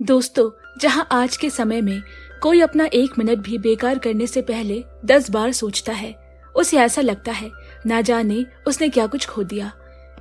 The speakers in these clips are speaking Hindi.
दोस्तों, जहां आज के समय में कोई अपना 1 मिनट भी बेकार करने से पहले 10 बार सोचता है, उसे ऐसा लगता है ना जाने उसने क्या कुछ खो दिया।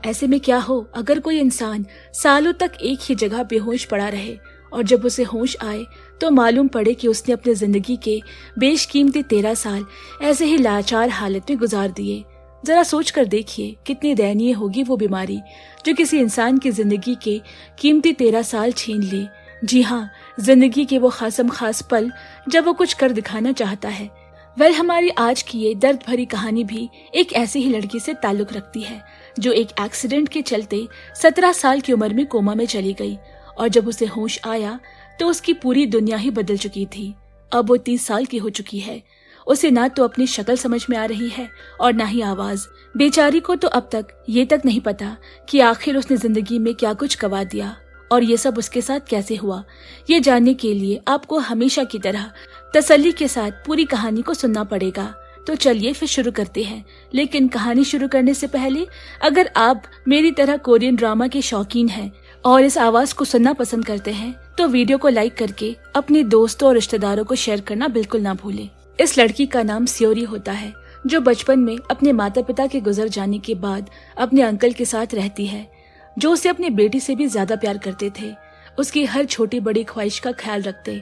ऐसे में क्या हो अगर कोई इंसान सालों तक एक ही जगह बेहोश पड़ा रहे और जब उसे होश आए तो मालूम पड़े कि उसने अपने जिंदगी के बेशकीमती 13 साल ऐसे ही लाचार हालत में गुजार दिए। जरा सोच कर देखिए कितनी दयनीय होगी वो बीमारी जो किसी इंसान की जिंदगी के कीमती 13 साल छीन ले। जी हाँ, जिंदगी के वो खासम खास पल जब वो कुछ कर दिखाना चाहता है। हमारी आज की ये दर्द भरी कहानी भी एक ऐसी ही लड़की से ताल्लुक रखती है जो एक एक्सीडेंट के चलते 17 साल की उम्र में कोमा में चली गई और जब उसे होश आया तो उसकी पूरी दुनिया ही बदल चुकी थी। अब वो 30 साल की हो चुकी है। उसे ना तो अपनी शक्ल समझ में आ रही है और ना ही आवाज। बेचारी को तो अब तक ये तक नहीं पता कि आखिर उसने जिंदगी में क्या कुछ गवा दिया और ये सब उसके साथ कैसे हुआ। ये जानने के लिए आपको हमेशा की तरह तसल्ली के साथ पूरी कहानी को सुनना पड़ेगा। तो चलिए फिर शुरू करते हैं। लेकिन कहानी शुरू करने से पहले अगर आप मेरी तरह कोरियन ड्रामा के शौकीन हैं और इस आवाज को सुनना पसंद करते हैं तो वीडियो को लाइक करके अपने दोस्तों और रिश्तेदारों को शेयर करना बिल्कुल ना भूलें। इस लड़की का नाम स्योरी होता है जो बचपन में अपने माता पिता के गुजर जाने के बाद अपने अंकल के साथ रहती है, जो उसे अपनी बेटी से भी ज्यादा प्यार करते थे। उसकी हर छोटी बड़ी ख्वाहिश का ख्याल रखते।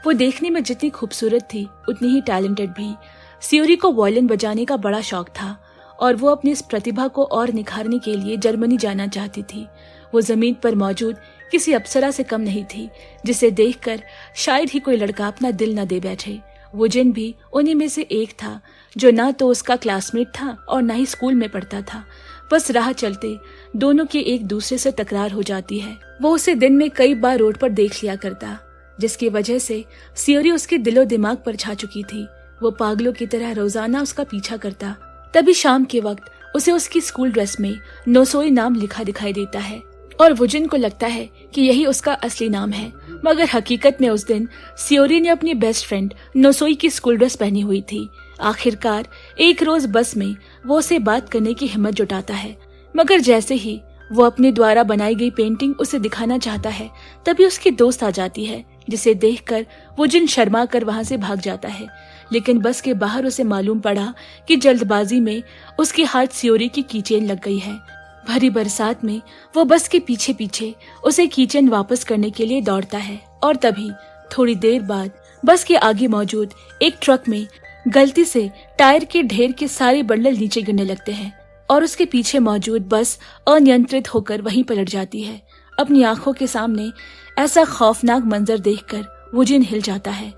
वो देखने में जितनी खूबसूरत थी उतनी ही टैलेंटेड भी। स्योरी को वायलिन बजाने का बड़ा शौक था और वो अपनी इस प्रतिभा को और निखारने के लिए जर्मनी जाना चाहती थी। वो जमीन पर मौजूद किसी अप्सरा से कम नहीं थी जिसे देखकर शायद ही कोई लड़का अपना दिल न दे बैठे। वो जिन भी उन्हीं में से एक था जो ना तो उसका क्लासमेट था और ना ही स्कूल में पढ़ता था। बस राह चलते दोनों की एक दूसरे से तकरार हो जाती है। वो उसे दिन में कई बार रोड पर देख लिया करता, जिसकी वजह से स्योरी उसके दिलो दिमाग पर छा चुकी थी। वो पागलों की तरह रोजाना उसका पीछा करता। तभी शाम के वक्त उसे उसकी स्कूल ड्रेस में नोसोई नाम लिखा दिखाई देता है और वुजिन को लगता है कि यही उसका असली नाम है, मगर हकीकत में उस दिन स्योरी ने अपनी बेस्ट फ्रेंड नोसोई की स्कूल ड्रेस पहनी हुई थी। आखिरकार एक रोज बस में वो उसे बात करने की हिम्मत जुटाता है, मगर जैसे ही वो अपने द्वारा बनाई गई पेंटिंग उसे दिखाना चाहता है तभी उसकी दोस्त आ जाती है, जिसे देखकर वुजिन शर्मा कर वहां से भाग जाता है। लेकिन बस के बाहर उसे मालूम पड़ा कि जल्दबाजी में उसके हाथ स्योरी की कीचेन लग गई है। भरी बरसात में वो बस के पीछे पीछे उसे कीचेन वापस करने के लिए दौड़ता है और तभी थोड़ी देर बाद बस के आगे मौजूद एक ट्रक में गलती से टायर के ढेर के सारे बंडल नीचे गिरने लगते हैं और उसके पीछे मौजूद बस अनियंत्रित होकर वहीं पलट जाती है। अपनी आंखों के सामने ऐसा खौफनाक मंजर देखकर वुजिन हिल जाता है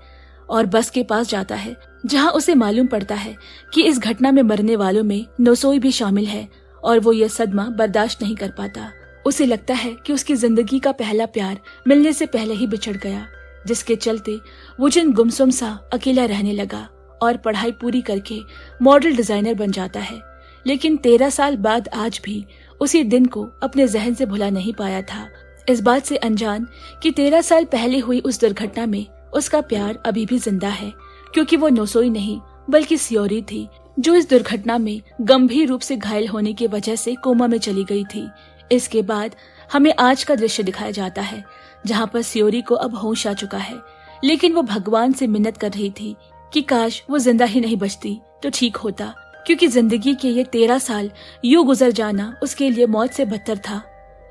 और बस के पास जाता है, जहां उसे मालूम पड़ता है कि इस घटना में मरने वालों में नोसोई भी शामिल है और वो यह सदमा बर्दाश्त नहीं कर पाता। उसे लगता है कि उसकी जिंदगी का पहला प्यार मिलने से पहले ही बिछड़ गया, जिसके चलते वुजिन गुमसुम सा अकेला रहने लगा और पढ़ाई पूरी करके मॉडल डिजाइनर बन जाता है। लेकिन 13 साल बाद आज भी उसी दिन को अपने जहन से भुला नहीं पाया था, इस बात से अनजान कि 13 साल पहले हुई उस दुर्घटना में उसका प्यार अभी भी जिंदा है, क्योंकि वो नोसोई नहीं बल्कि स्योरी थी जो इस दुर्घटना में गंभीर रूप से घायल होने की वजह से कोमा में चली गई थी। इसके बाद हमें आज का दृश्य दिखाया जाता है, जहाँ पर स्योरी को अब होश आ चुका है, लेकिन वो भगवान से मिन्नत कर रही थी कि काश वो जिंदा ही नहीं बचती तो ठीक होता, क्योंकि जिंदगी के ये 13 साल यूं गुजर जाना उसके लिए मौत से बदतर था।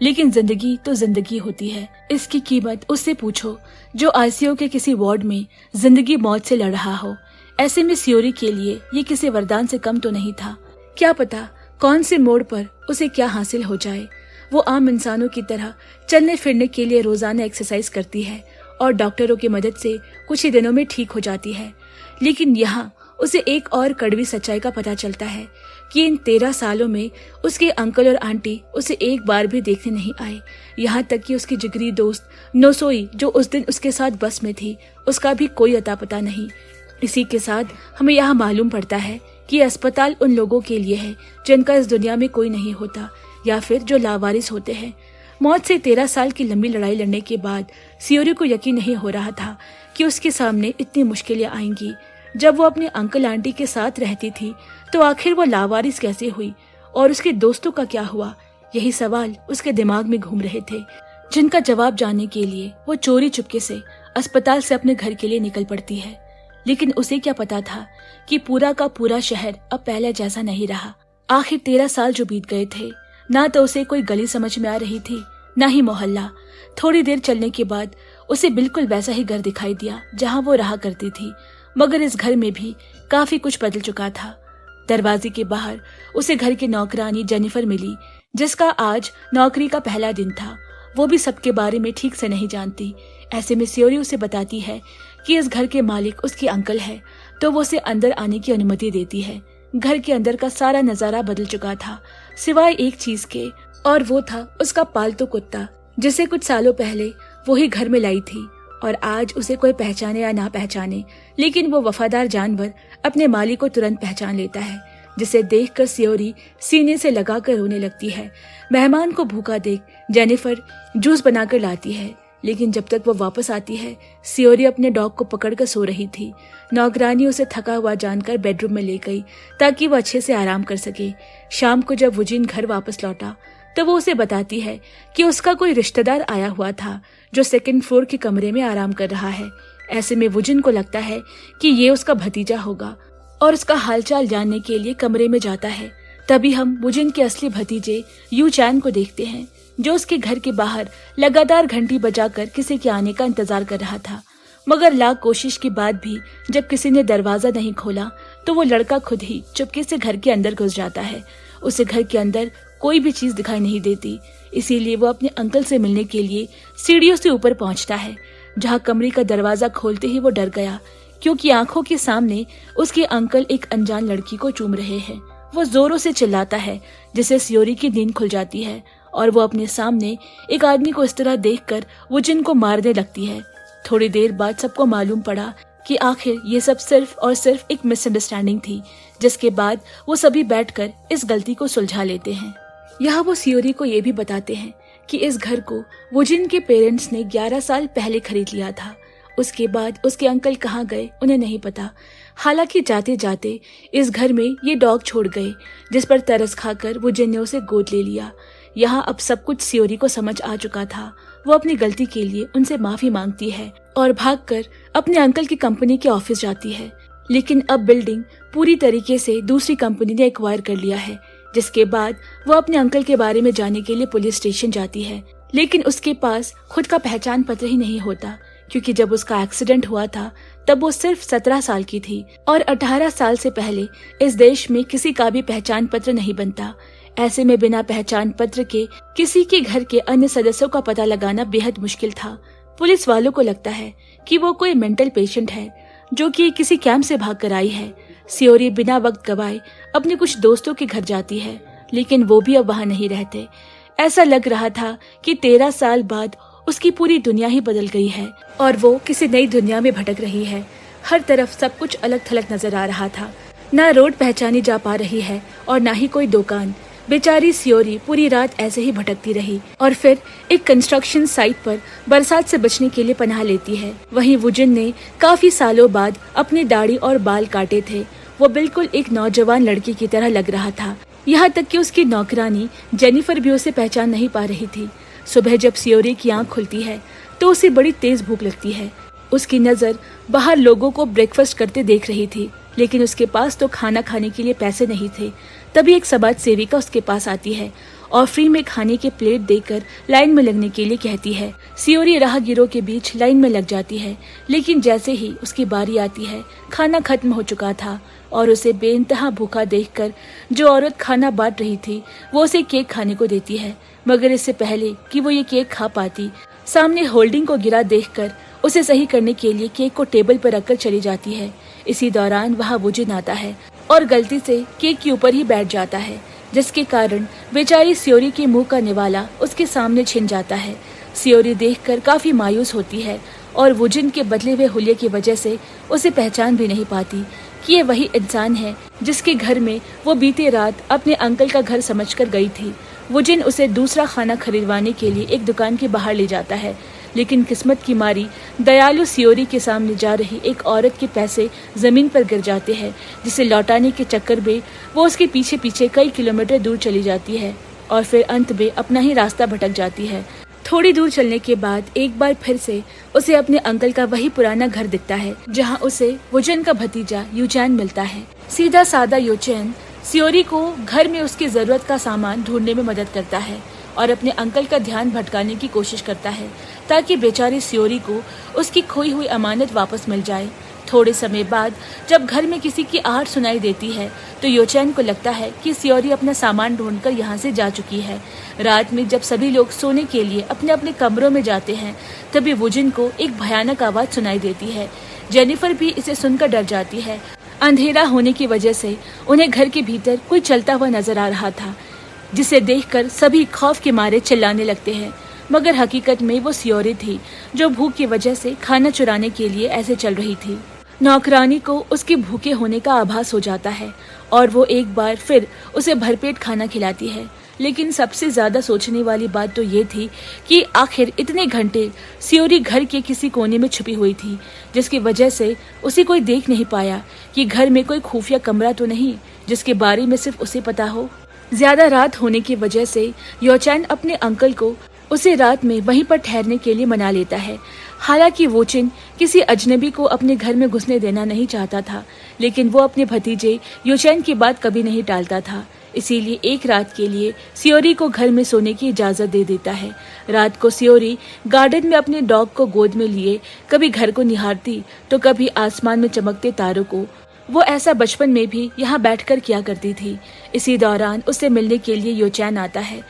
लेकिन जिंदगी तो जिंदगी होती है, इसकी कीमत उससे पूछो जो आईसीयू के किसी वार्ड में जिंदगी मौत से लड़ रहा हो। ऐसे में स्योरी के लिए ये किसी वरदान से कम तो नहीं था। क्या पता कौन से मोड़ पर उसे क्या हासिल हो जाए। वो आम इंसानों की तरह चलने फिरने के लिए रोजाना एक्सरसाइज करती है और डॉक्टरों की मदद से कुछ ही दिनों में ठीक हो जाती है। लेकिन यहाँ उसे एक और कड़वी सच्चाई का पता चलता है कि इन 13 सालों में उसके अंकल और आंटी उसे एक बार भी देखने नहीं आए। यहाँ तक कि उसकी जिगरी दोस्त नोसोई जो उस दिन उसके साथ बस में थी, उसका भी कोई अता पता नहीं। इसी के साथ हमें यहाँ मालूम पड़ता है कि अस्पताल उन लोगों के लिए है जिनका इस दुनिया में कोई नहीं होता या फिर जो लावारिस होते हैं। मौत से 13 साल की लंबी लड़ाई लड़ने के बाद स्योरी को यकीन नहीं हो रहा था कि उसके सामने इतनी मुश्किलें आएंगी। जब वो अपने अंकल आंटी के साथ रहती थी तो आखिर वो लावारिस कैसे हुई और उसके दोस्तों का क्या हुआ, यही सवाल उसके दिमाग में घूम रहे थे। जिनका जवाब जानने के लिए वो चोरी चुपके से अस्पताल से अपने घर के लिए निकल पड़ती है। लेकिन उसे क्या पता था कि पूरा का पूरा शहर अब पहले जैसा नहीं रहा। आखिर 13 साल जो बीत गए थे, ना तो उसे कोई गली समझ में आ रही थी, ना ही मोहल्ला। थोड़ी देर चलने के बाद उसे बिल्कुल वैसा ही घर दिखाई दिया जहां वो रहा करती थी, मगर इस घर में भी काफी कुछ बदल चुका था। दरवाजे के बाहर उसे घर की नौकरानी जेनिफर मिली, जिसका आज नौकरी का पहला दिन था। वो भी सबके बारे में ठीक से नहीं जानती। ऐसे में सियोरी उसे बताती है कि इस घर के मालिक उसके अंकल है, तो वो उसे अंदर आने की अनुमति देती है। घर के अंदर का सारा नजारा बदल चुका था, सिवाय एक चीज के, और वो था उसका पालतू कुत्ता, जिसे कुछ सालों पहले वो ही घर में लाई थी। और आज उसे कोई पहचाने या ना पहचाने, लेकिन वो वफादार जानवर अपने मालिक को तुरंत पहचान लेता है, जिसे देखकर सियोरी सीने से लगाकर रोने लगती है। मेहमान को भूखा देख जेनिफर जूस बनाकर लाती है, लेकिन जब तक वो वापस आती है, सियोरी अपने डॉग को पकड़कर सो रही थी। नौकरानी उसे थका हुआ जानकर बेडरूम में ले गई ताकि वो अच्छे से आराम कर सके। शाम को जब वुजिन घर वापस लौटा तो वो उसे बताती है कि उसका कोई रिश्तेदार आया हुआ था जो 2nd फ्लोर के कमरे में आराम कर रहा है। ऐसे में वुजिन को लगता है कि ये उसका भतीजा होगा और उसका हालचाल जानने के लिए कमरे में जाता है। तभी हम वुजिन के असली भतीजे यू चैन को देखते हैं, जो उसके घर के बाहर लगातार घंटी बजाकर किसी के आने का इंतजार कर रहा था। मगर लाख कोशिश के बाद भी जब किसी ने दरवाजा नहीं खोला तो वो लड़का खुद ही चुपके से घर के अंदर घुस जाता है। उसे घर के अंदर कोई भी चीज दिखाई नहीं देती, इसीलिए वो अपने अंकल से मिलने के लिए सीढ़ियों से ऊपर पहुंचता है, जहां कमरे का दरवाजा खोलते ही वो डर गया, क्योंकि आंखों के सामने उसके अंकल एक अनजान लड़की को चूम रहे हैं। वो जोरों से चिल्लाता है, जिससे सियोरी की नींद खुल जाती है और वो अपने सामने एक आदमी को इस तरह देखकर वुजिन को मारने लगती है। थोड़ी देर बाद सबको मालूम पड़ा कि आखिर ये सब सिर्फ और सिर्फ एक मिसअंडरस्टैंडिंग थी, जिसके बाद वो सभी बैठकर इस गलती को सुलझा लेते हैं। यहाँ वो सियोरी को ये भी बताते हैं कि इस घर को वुजिन के पेरेंट्स ने 11 साल पहले खरीद लिया था। उसके बाद उसके अंकल कहाँ गए उन्हें नहीं पता। हालांकि जाते जाते इस घर में ये डॉग छोड़ गए, जिस पर तरस खाकर वुजिन ने उसे गोद ले लिया। यहाँ अब सब कुछ सियोरी को समझ आ चुका था। वो अपनी गलती के लिए उनसे माफी मांगती है और भागकर अपने अंकल की कंपनी के ऑफिस जाती है। लेकिन अब बिल्डिंग पूरी तरीके से दूसरी कंपनी ने एक्वायर कर लिया है, जिसके बाद वो अपने अंकल के बारे में जानने के लिए पुलिस स्टेशन जाती है। लेकिन उसके पास खुद का पहचान पत्र ही नहीं होता, क्योंकि जब उसका एक्सीडेंट हुआ था तब वो सिर्फ 17 साल की थी और 18 साल से पहले इस देश में किसी का भी पहचान पत्र नहीं बनता। ऐसे में बिना पहचान पत्र के किसी के घर के अन्य सदस्यों का पता लगाना बेहद मुश्किल था। पुलिस वालों को लगता है कि वो कोई मेंटल पेशेंट है जो कि किसी कैंप से भाग कर आई है। सियोरी बिना वक्त गवाए अपने कुछ दोस्तों के घर जाती है, लेकिन वो भी अब वहाँ नहीं रहते। ऐसा लग रहा था कि 13 साल बाद उसकी पूरी दुनिया ही बदल गई है और वो किसी नई दुनिया में भटक रही है। हर तरफ सब कुछ अलग थलग नजर आ रहा था। ना रोड पहचानी जा पा रही है और ना ही कोई दुकान। बेचारी सियोरी पूरी रात ऐसे ही भटकती रही और फिर एक कंस्ट्रक्शन साइट पर बरसात से बचने के लिए पनाह लेती है। वहीं वुजिन ने काफी सालों बाद अपनी दाढ़ी और बाल काटे थे। वो बिल्कुल एक नौजवान लड़की की तरह लग रहा था, यहाँ तक कि उसकी नौकरानी जेनिफर भी उसे पहचान नहीं पा रही थी। सुबह जब सियोरी की आंख खुलती है तो उसे बड़ी तेज भूख लगती है। उसकी नजर बाहर लोगों को ब्रेकफास्ट करते देख रही थी, लेकिन उसके पास तो खाना खाने के लिए पैसे नहीं थे। तभी एक समाज सेविका उसके पास आती है और फ्री में खाने के प्लेट देकर लाइन में लगने के लिए कहती है। सियोरी राहगीरों के बीच लाइन में लग जाती है, लेकिन जैसे ही उसकी बारी आती है खाना खत्म हो चुका था और उसे बेइंतहा भूखा देखकर जो औरत खाना बांट रही थी वो उसे केक खाने को देती है। मगर इससे पहले कि वो ये केक खा पाती, सामने होल्डिंग को गिरा देखकर उसे सही करने के लिए केक को टेबल पर रखकर चली जाती है। इसी दौरान वहाँ वुजिन आता है और गलती से केक के ऊपर ही बैठ जाता है, जिसके कारण बेचारी सियोरी के मुंह का निवाला उसके सामने छिन जाता है। सियोरी देखकर काफी मायूस होती है और वुजिन के बदले हुए हुलिये की वजह से उसे पहचान भी नहीं पाती कि ये वही इंसान है जिसके घर में वो बीते रात अपने अंकल का घर समझकर गई थी। वुजिन उसे दूसरा खाना खरीदवाने के लिए एक दुकान के बाहर ले जाता है, लेकिन किस्मत की मारी दयालु सियोरी के सामने जा रही एक औरत के पैसे जमीन पर गिर जाते हैं, जिसे लौटाने के चक्कर में वो उसके पीछे पीछे कई किलोमीटर दूर चली जाती है और फिर अंत में अपना ही रास्ता भटक जाती है। थोड़ी दूर चलने के बाद एक बार फिर से उसे अपने अंकल का वही पुराना घर दिखता है, जहां उसे वुजन का भतीजा यूचैन मिलता है। सीधा सादा यूचैन सियोरी को घर में उसकी जरूरत का सामान ढूंढने में मदद करता है और अपने अंकल का ध्यान भटकाने की कोशिश करता है ताकि बेचारी सियोरी को उसकी खोई हुई अमानत वापस मिल जाए। थोड़े समय बाद जब घर में किसी की आहट सुनाई देती है तो योचैन को लगता है कि सियोरी अपना सामान ढूंढकर यहाँ से जा चुकी है। रात में जब सभी लोग सोने के लिए अपने अपने कमरों में जाते हैं तभी वुजिन को एक भयानक आवाज सुनाई देती है। जेनिफर भी इसे सुनकर डर जाती है। अंधेरा होने की वजह से उन्हें घर के भीतर कोई चलता हुआ नजर आ रहा था, जिसे देखकर सभी खौफ के मारे चिल्लाने लगते हैं, मगर हकीकत में वो सियोरी थी जो भूख की वजह से खाना चुराने के लिए ऐसे चल रही थी। नौकरानी को उसके भूखे होने का आभास हो जाता है और वो एक बार फिर उसे भरपेट खाना खिलाती है। लेकिन सबसे ज्यादा सोचने वाली बात तो ये थी कि आखिर इतने घंटे सियोरी घर के किसी कोने में छुपी हुई थी, जिसकी वजह से उसे कोई देख नहीं पाया कि घर में कोई खुफिया कमरा तो नहीं जिसके बारे में सिर्फ उसे पता हो। ज्यादा रात होने की वजह से योचैन अपने अंकल को उसे रात में वहीं पर ठहरने के लिए मना लेता है। हालांकि वुजिन किसी अजनबी को अपने घर में घुसने देना नहीं चाहता था, लेकिन वो अपने भतीजे योचैन की बात कभी नहीं टालता था। इसीलिए एक रात के लिए सियोरी को घर में सोने की इजाजत दे देता है। रात को सियोरी गार्डन में अपने डॉग को गोद में लिए कभी घर को निहारती तो कभी आसमान में चमकते तारों को। वो ऐसा बचपन में भी यहाँ बैठकर किया करती थी। इसी दौरान उससे मिलने के लिए योचैन आता है,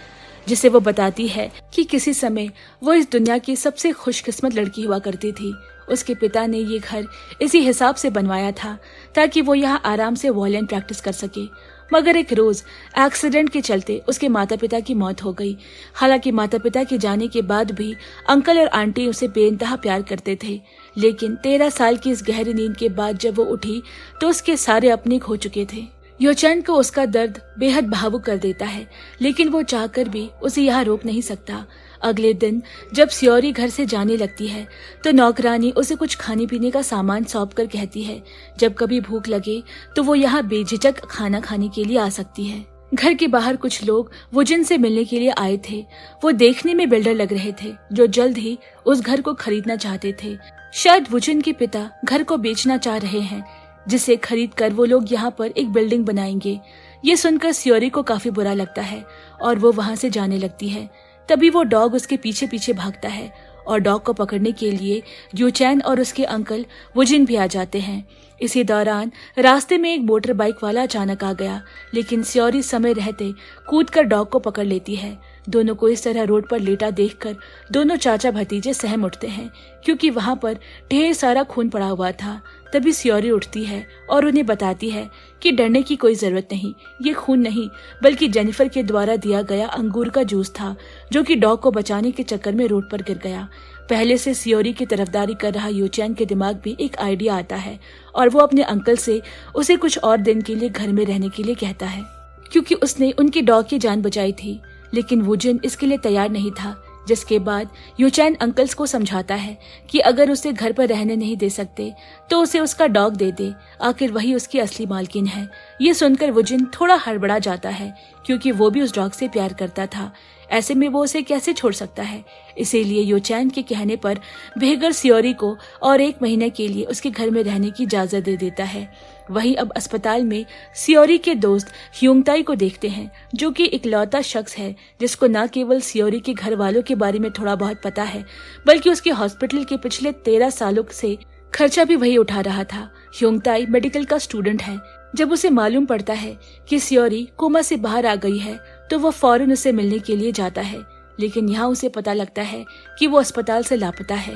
जिसे वो बताती है कि किसी समय वो इस दुनिया की सबसे खुशकिस्मत लड़की हुआ करती थी। उसके पिता ने ये घर इसी हिसाब से बनवाया था ताकि वो यहाँ आराम से वॉयलिन प्रैक्टिस कर सके, मगर एक रोज एक्सीडेंट के चलते उसके माता पिता की मौत हो गई। हालांकि माता पिता के जाने के बाद भी अंकल और आंटी उसे बेइंतहा प्यार करते थे, लेकिन 13 साल की इस गहरी नींद के बाद जब वो उठी तो उसके सारे अपने खो चुके थे। योचैन को उसका दर्द बेहद भावुक कर देता है, लेकिन वो चाहकर भी उसे यहाँ रोक नहीं सकता। अगले दिन जब सियोरी घर से जाने लगती है तो नौकरानी उसे कुछ खाने पीने का सामान सौंप कर कहती है जब कभी भूख लगे तो वो यहाँ बेझिझक खाना खाने के लिए आ सकती है। घर के बाहर कुछ लोग वुजिन से मिलने के लिए आए थे। वो देखने में बिल्डर लग रहे थे जो जल्द ही उस घर को खरीदना चाहते थे। शायद वुजिन के पिता घर को बेचना चाह रहे हैं, जिसे खरीद कर वो लोग यहाँ पर एक बिल्डिंग बनाएंगे। ये सुनकर सियोरी को काफी बुरा लगता है और वो वहाँ से जाने लगती है। तभी वो डॉग उसके पीछे पीछे भागता है और डॉग को पकड़ने के लिए यूचैन और उसके अंकल वुजिन भी आ जाते हैं। इसी दौरान रास्ते में एक मोटर बाइक वाला अचानक आ गया, लेकिन सियोरी समय रहते कूदकर डॉग को पकड़ लेती है। दोनों को इस तरह रोड पर लेटा देखकर दोनों चाचा भतीजे सहम उठते हैं, क्योंकि वहां पर ढेर सारा खून पड़ा हुआ था। तभी सियोरी उठती है और उन्हें बताती है कि डरने की कोई जरूरत नहीं, ये खून नहीं बल्कि जेनिफर के द्वारा दिया गया अंगूर का जूस था, जो कि डॉग को बचाने के चक्कर में रोड पर गिर गया। पहले से सियोरी की तरफदारी कर रहा यूचैन के दिमाग में एक आइडिया आता है और वो अपने अंकल से उसे कुछ और दिन के लिए घर में रहने के लिए कहता है, क्योंकि उसने उनकी डॉग की जान बचाई थी। लेकिन वुजिन इसके लिए तैयार नहीं था, जिसके बाद यूचैन अंकल्स को समझाता है कि अगर उसे घर पर रहने नहीं दे सकते तो उसे उसका डॉग दे दे, आखिर वही उसकी असली मालकिन है। ये सुनकर वुजिन थोड़ा हड़बड़ा जाता है, क्योंकि वो भी उस डॉग से प्यार करता था। ऐसे में वो उसे कैसे छोड़ सकता है। इसीलिए यूचैन के कहने पर भेगर सियोरी को और 1 महीने के लिए उसके घर में रहने की इजाजत दे देता है। वहीं अब अस्पताल में सियोरी के दोस्त ह्योंगताई को देखते हैं, जो कि इकलौता शख्स है जिसको न केवल सियोरी के घर वालों के बारे में थोड़ा बहुत पता है, बल्कि उसके हॉस्पिटल के पिछले 13 सालों से खर्चा भी वही उठा रहा था। ह्योंगताई मेडिकल का स्टूडेंट है। जब उसे मालूम पड़ता है कि सियोरी कोमा से बाहर आ गई है तो वो फौरन उसे मिलने के लिए जाता है, लेकिन यहाँ उसे पता लगता है कि वो अस्पताल से लापता है।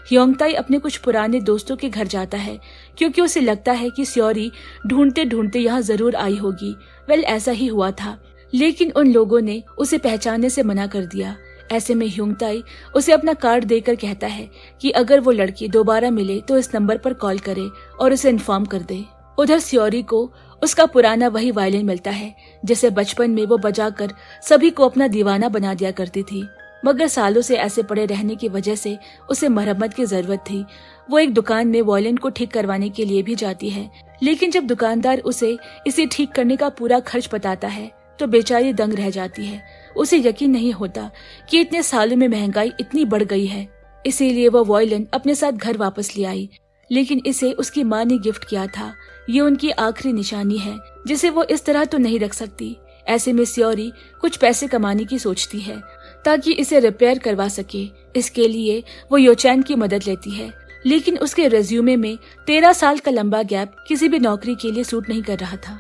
ह्योंगताई अपने कुछ पुराने दोस्तों के घर जाता है, क्योंकि उसे लगता है कि सियोरी ढूंढते ढूंढते यहाँ जरूर आई होगी। वेल, ऐसा ही हुआ था, लेकिन उन लोगों ने उसे पहचानने से मना कर दिया। ऐसे में ह्योंगताई उसे अपना कार्ड देकर कहता है कि अगर वो लड़की दोबारा मिले तो इस नंबर पर कॉल करे और उसे इन्फॉर्म कर दे। उधर सियोरी को उसका पुराना वही वायलिन मिलता है, जिसे बचपन में वो बजाकर सभी को अपना दीवाना बना दिया करती थी, मगर सालों से ऐसे पड़े रहने की वजह से उसे मरम्मत की जरूरत थी। वो एक दुकान में वायलिन को ठीक करवाने के लिए भी जाती है, लेकिन जब दुकानदार उसे इसे ठीक करने का पूरा खर्च बताता है तो बेचारी दंग रह जाती है। उसे यकीन नहीं होता कि इतने सालों में महंगाई इतनी बढ़ गई है। इसीलिए वो वायलिन अपने साथ घर वापस ले आई, लेकिन इसे उसकी माँ ने गिफ्ट किया था। ये उनकी आखिरी निशानी है जिसे वो इस तरह तो नहीं रख सकती। ऐसे में सियोरी कुछ पैसे कमाने की सोचती है ताकि इसे रिपेयर करवा सके। इसके लिए वो योचैन की मदद लेती है, लेकिन उसके रेज्यूमे में 13 साल का लंबा गैप किसी भी नौकरी के लिए सूट नहीं कर रहा था।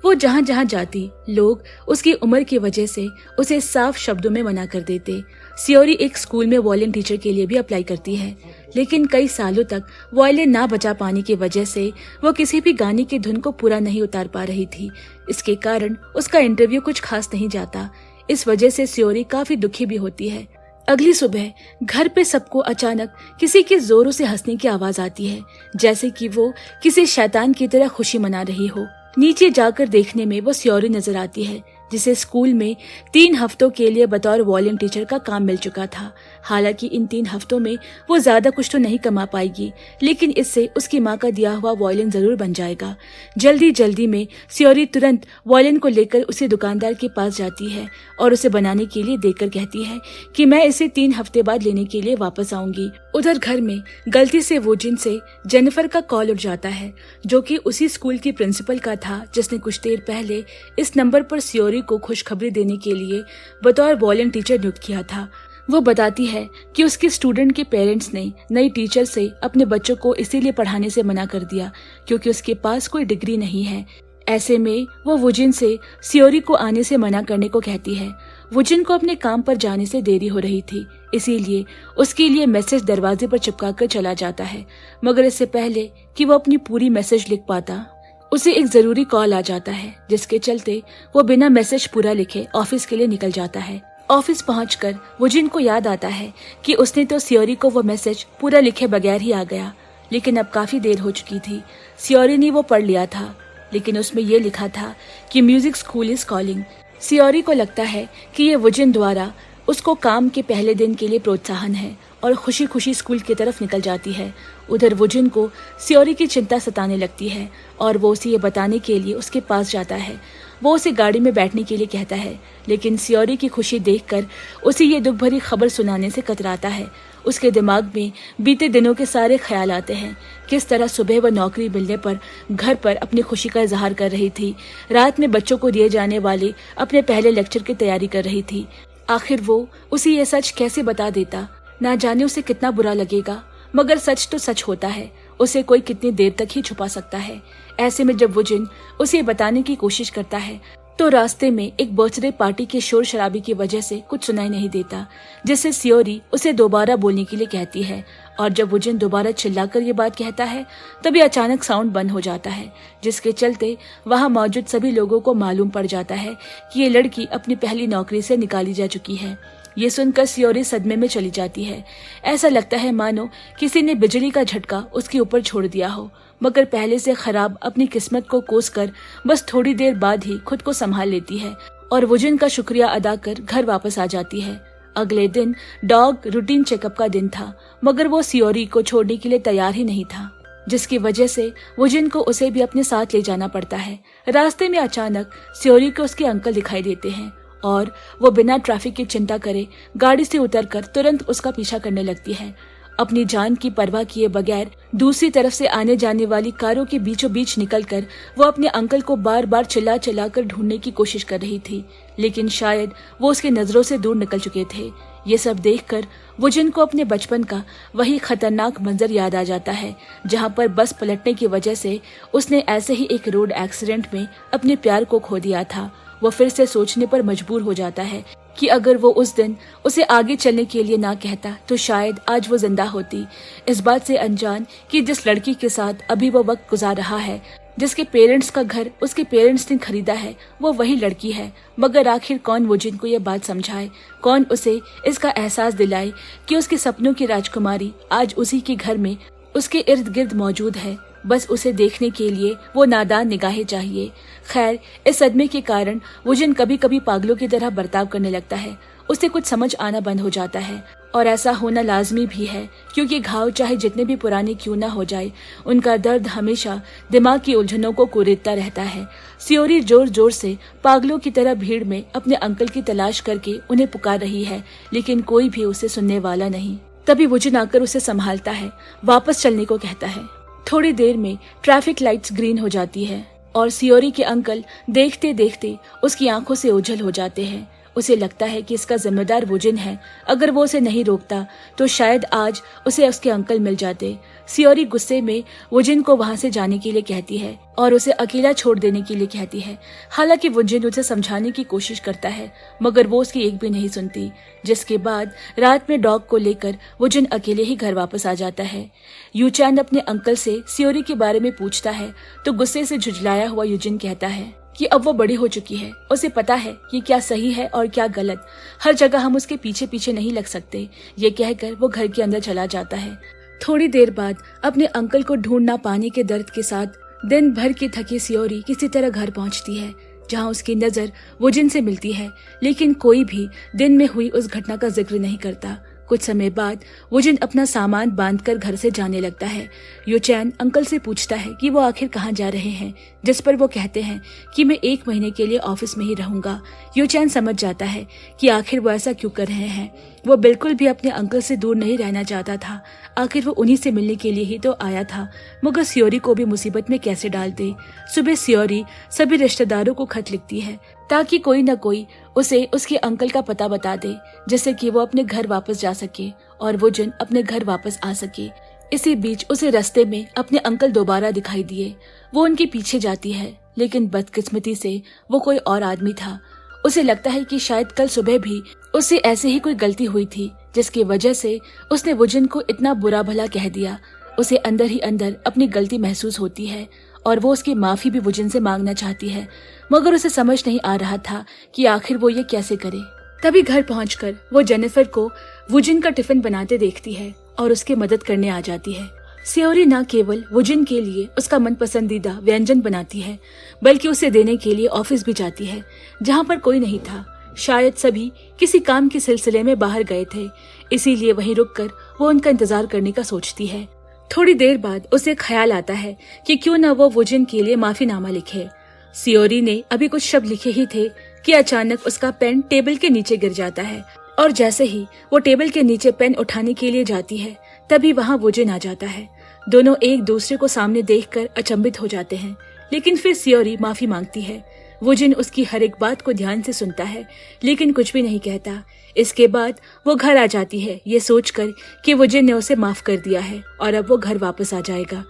वो जहाँ जहाँ जाती लोग उसकी उम्र की वजह से उसे साफ शब्दों में मना कर देते। सियोरी एक स्कूल में वायलिन टीचर के लिए भी अप्लाई करती है, लेकिन कई सालों तक वायलिन ना बजा पाने की वजह से वो किसी भी गाने की धुन को पूरा नहीं उतार पा रही थी। इसके कारण उसका इंटरव्यू कुछ खास नहीं जाता। इस वजह से सियोरी काफी दुखी भी होती है। अगली सुबह घर पे सबको अचानक किसी के जोरों से हंसने की आवाज आती है, जैसे कि वो किसी शैतान की तरह खुशी मना रही हो। नीचे जाकर देखने में वो सियोरी नजर आती है, जिसे स्कूल में 3 हफ्तों के लिए बतौर वायलिन टीचर का काम मिल चुका था। हालांकि इन 3 हफ्तों में वो ज्यादा कुछ तो नहीं कमा पाएगी, लेकिन इससे उसकी माँ का दिया हुआ वायलिन जरूर बन जाएगा। जल्दी जल्दी में सियोरी तुरंत वायलिन को लेकर उसे दुकानदार के पास जाती है और उसे बनाने के लिए देकर कहती है कि मैं इसे 3 हफ्ते बाद लेने के लिए वापस आऊंगी। उधर घर में गलती से वुजिन से जेनिफर का कॉल उठ जाता है, जो कि उसी स्कूल की प्रिंसिपल का था जिसने कुछ देर पहले इस नंबर पर सियोरी को खुशखबरी देने के लिए बतौर वायलिन टीचर नियुक्त किया था। वो बताती है कि उसके स्टूडेंट के पेरेंट्स ने नई टीचर से अपने बच्चों को इसीलिए पढ़ाने से मना कर दिया क्योंकि उसके पास कोई डिग्री नहीं है। ऐसे में वो वुजिन से सियोरी को आने से मना करने को कहती है। वुजिन को अपने काम पर जाने से देरी हो रही थी, इसीलिए उसके लिए मैसेज दरवाजे पर चिपका कर चला जाता है, मगर इससे पहले कि वो अपनी पूरी मैसेज लिख पाता उसे एक जरूरी कॉल आ जाता है, जिसके चलते वो बिना मैसेज पूरा लिखे ऑफिस के लिए निकल जाता है। ऑफिस पहुंचकर वुजिन को याद आता है कि उसने तो सियोरी को वो मैसेज पूरा लिखे बगैर ही आ गया, लेकिन अब काफी देर हो चुकी थी। सियोरी ने वो पढ़ लिया था, लेकिन उसमें ये लिखा था कि म्यूजिक स्कूल इज कॉलिंग। सियोरी को लगता है कि ये वुजिन द्वारा उसको काम के पहले दिन के लिए प्रोत्साहन है और खुशी खुशी स्कूल की तरफ निकल जाती है। उधर वुजिन को सियोरी की चिंता सताने लगती है और वो उसे ये बताने के लिए उसके पास जाता है। वो उसे गाड़ी में बैठने के लिए कहता है, लेकिन सियोरी की खुशी देखकर उसे ये दुख भरी खबर सुनाने से कतराता है। उसके दिमाग में बीते दिनों के सारे ख्याल आते हैं। किस तरह सुबह वह नौकरी मिलने पर घर पर अपनी खुशी का इजहार कर रही थी, रात में बच्चों को दिए जाने वाले अपने पहले लेक्चर की तैयारी कर रही थी। आखिर वो उसे ये सच कैसे बता देता, ना जाने उसे कितना बुरा लगेगा, मगर सच तो सच होता है, उसे कोई कितनी देर तक ही छुपा सकता है। ऐसे में जब वुजिन उसे बताने की कोशिश करता है तो रास्ते में एक बर्थडे पार्टी के शोर शराबी की वजह से कुछ सुनाई नहीं देता, जिससे सियोरी उसे दोबारा बोलने के लिए कहती है। और जब वुजिन दोबारा चिल्लाकर ये बात कहता है तभी अचानक साउंड बंद हो जाता है, जिसके चलते वहां मौजूद सभी लोगों को मालूम पड़ जाता है कि ये लड़की अपनी पहली नौकरी से निकाली जा चुकी है। ये सुनकर सियोरी सदमे में चली जाती है। ऐसा लगता है मानो किसी ने बिजली का झटका उसके ऊपर छोड़ दिया हो, मगर पहले से खराब अपनी किस्मत को कोसकर बस थोड़ी देर बाद ही खुद को संभाल लेती है और वुजिन का शुक्रिया अदा कर घर वापस आ जाती है। अगले दिन डॉग रूटीन चेकअप का दिन था, मगर वो सियोरी को छोड़ने के लिए तैयार ही नहीं था, जिसकी वजह से वुजिन को उसे भी अपने साथ ले जाना पड़ता है। रास्ते में अचानक सियोरी को उसके अंकल दिखाई देते हैं और वो बिना ट्रैफिक की चिंता करे गाड़ी से उतरकर तुरंत उसका पीछा करने लगती है। अपनी जान की परवाह किए बगैर दूसरी तरफ से आने जाने वाली कारों के बीचों बीच निकलकर वो अपने अंकल को बार बार चिल्ला चिल्ला कर ढूंढने की कोशिश कर रही थी, लेकिन शायद वो उसकी नजरों से दूर निकल चुके थे। ये सब देखकर वुजिन को अपने बचपन का वही खतरनाक मंजर याद आ जाता है, जहां पर बस पलटने की वजह से उसने ऐसे ही एक रोड एक्सीडेंट में अपने प्यार को खो दिया था। वो फिर से सोचने पर मजबूर हो जाता है कि अगर वो उस दिन उसे आगे चलने के लिए ना कहता तो शायद आज वो जिंदा होती, इस बात से अनजान कि जिस लड़की के साथ अभी वो वक्त गुजार रहा है, जिसके पेरेंट्स का घर उसके पेरेंट्स ने खरीदा है, वो वही लड़की है। मगर आखिर कौन वुजिन को ये बात समझाए, कौन उसे इसका एहसास दिलाए कि उसके सपनों की राजकुमारी आज उसी के घर में उसके इर्द गिर्द मौजूद है। बस उसे देखने के लिए वो नादान निगाहें चाहिए। खैर, इस सदमे के कारण वुजिन कभी कभी पागलों की तरह बर्ताव करने लगता है। उसे कुछ समझ आना बंद हो जाता है और ऐसा होना लाजमी भी है, क्योंकि घाव चाहे जितने भी पुराने क्यों ना हो जाए, उनका दर्द हमेशा दिमाग की उलझनों को कुरेदता रहता है। सियोरी जोर जोर से पागलों की तरह भीड़ में अपने अंकल की तलाश करके उन्हें पुकार रही है, लेकिन कोई भी उसे सुनने वाला नहीं। तभी वुजिन आकर उसे संभालता है, वापस चलने को कहता है। थोड़ी देर में ट्रैफिक लाइट्स ग्रीन हो जाती है और सियोरी के अंकल देखते देखते उसकी आंखों से ओझल हो जाते हैं। उसे लगता है कि इसका जिम्मेदार वुजिन है, अगर वो उसे नहीं रोकता तो शायद आज उसे उसके अंकल मिल जाते। सियोरी गुस्से में वुजिन को वहां से जाने के लिए कहती है और उसे अकेला छोड़ देने के लिए कहती है। हालांकि वुजिन उसे समझाने की कोशिश करता है, मगर वो उसकी एक भी नहीं सुनती, जिसके बाद रात में डॉग को लेकर वुजिन अकेले ही घर वापस आ जाता है। यूचैन अपने अंकल से सियोरी के बारे में पूछता है तो गुस्से से झुंझलाया हुआ यूजिन कहता है कि अब वो बड़ी हो चुकी है, उसे पता है कि क्या सही है और क्या गलत। हर जगह हम उसके पीछे पीछे नहीं लग सकते। ये कहकर वो घर के अंदर चला जाता है। थोड़ी देर बाद अपने अंकल को ढूंढ ना पाने के दर्द के साथ दिन भर की थकी सियोरी किसी तरह घर पहुंचती है, जहां उसकी नजर वुजिन से मिलती है, लेकिन कोई भी दिन में हुई उस घटना का जिक्र नहीं करता। कुछ समय बाद वुजिन अपना सामान बांधकर घर से जाने लगता है। यूचैन अंकल से पूछता है कि वो आखिर कहाँ जा रहे हैं, जिस पर वो कहते हैं कि मैं 1 महीने के लिए ऑफिस में ही रहूंगा। यूचैन समझ जाता है कि आखिर वो ऐसा क्यों कर रहे हैं। वो बिल्कुल भी अपने अंकल से दूर नहीं रहना चाहता था, आखिर वो उन्हीं से मिलने के लिए ही तो आया था, मगर सियोरी को भी मुसीबत में कैसे डाल दे। सुबह सियोरी सभी रिश्तेदारों को खत लिखती है ताकि कोई न कोई उसे उसके अंकल का पता बता दे, जिससे कि वो अपने घर वापस जा सके और वुजिन अपने घर वापस आ सके। इसी बीच उसे रास्ते में अपने अंकल दोबारा दिखाई दिए। वो उनके पीछे जाती है, लेकिन बदकिस्मती से वो कोई और आदमी था। उसे लगता है कि शायद कल सुबह भी उससे ऐसे ही कोई गलती हुई थी, जिसकी वजह से उसने वुजिन को इतना बुरा भला कह दिया। उसे अंदर ही अंदर अपनी गलती महसूस होती है और वो उसकी माफी भी वुजिन से मांगना चाहती है, मगर उसे समझ नहीं आ रहा था कि आखिर वो ये कैसे करे। तभी घर पहुंचकर वो जेनिफर को वुजिन का टिफिन बनाते देखती है और उसकी मदद करने आ जाती है। सियोरी न केवल वुजिन के लिए उसका मन पसंदीदा व्यंजन बनाती है, बल्कि उसे देने के लिए ऑफिस भी जाती है, जहाँ पर कोई नहीं था। शायद सभी किसी काम के सिलसिले में बाहर गए थे, इसीलिए वहीं रुककर वो उनका इंतजार करने का सोचती है। थोड़ी देर बाद उसे ख्याल आता है कि क्यों न वो वुजिन के लिए माफीनामा लिखे। सियोरी ने अभी कुछ शब्द लिखे ही थे कि अचानक उसका पेन टेबल के नीचे गिर जाता है, और जैसे ही वो टेबल के नीचे पेन उठाने के लिए जाती है, तभी वहाँ वुजिन आ जाता है। दोनों एक दूसरे को सामने देखकर अचंभित हो जाते हैं, लेकिन फिर सियोरी माफी मांगती है। वुजिन उसकी हर एक बात को ध्यान से सुनता है, लेकिन कुछ भी नहीं कहता। इसके बाद वो घर आ जाती है, ये सोचकर कि वुजिन ने उसे माफ कर दिया है और अब वो घर वापस आ जाएगा।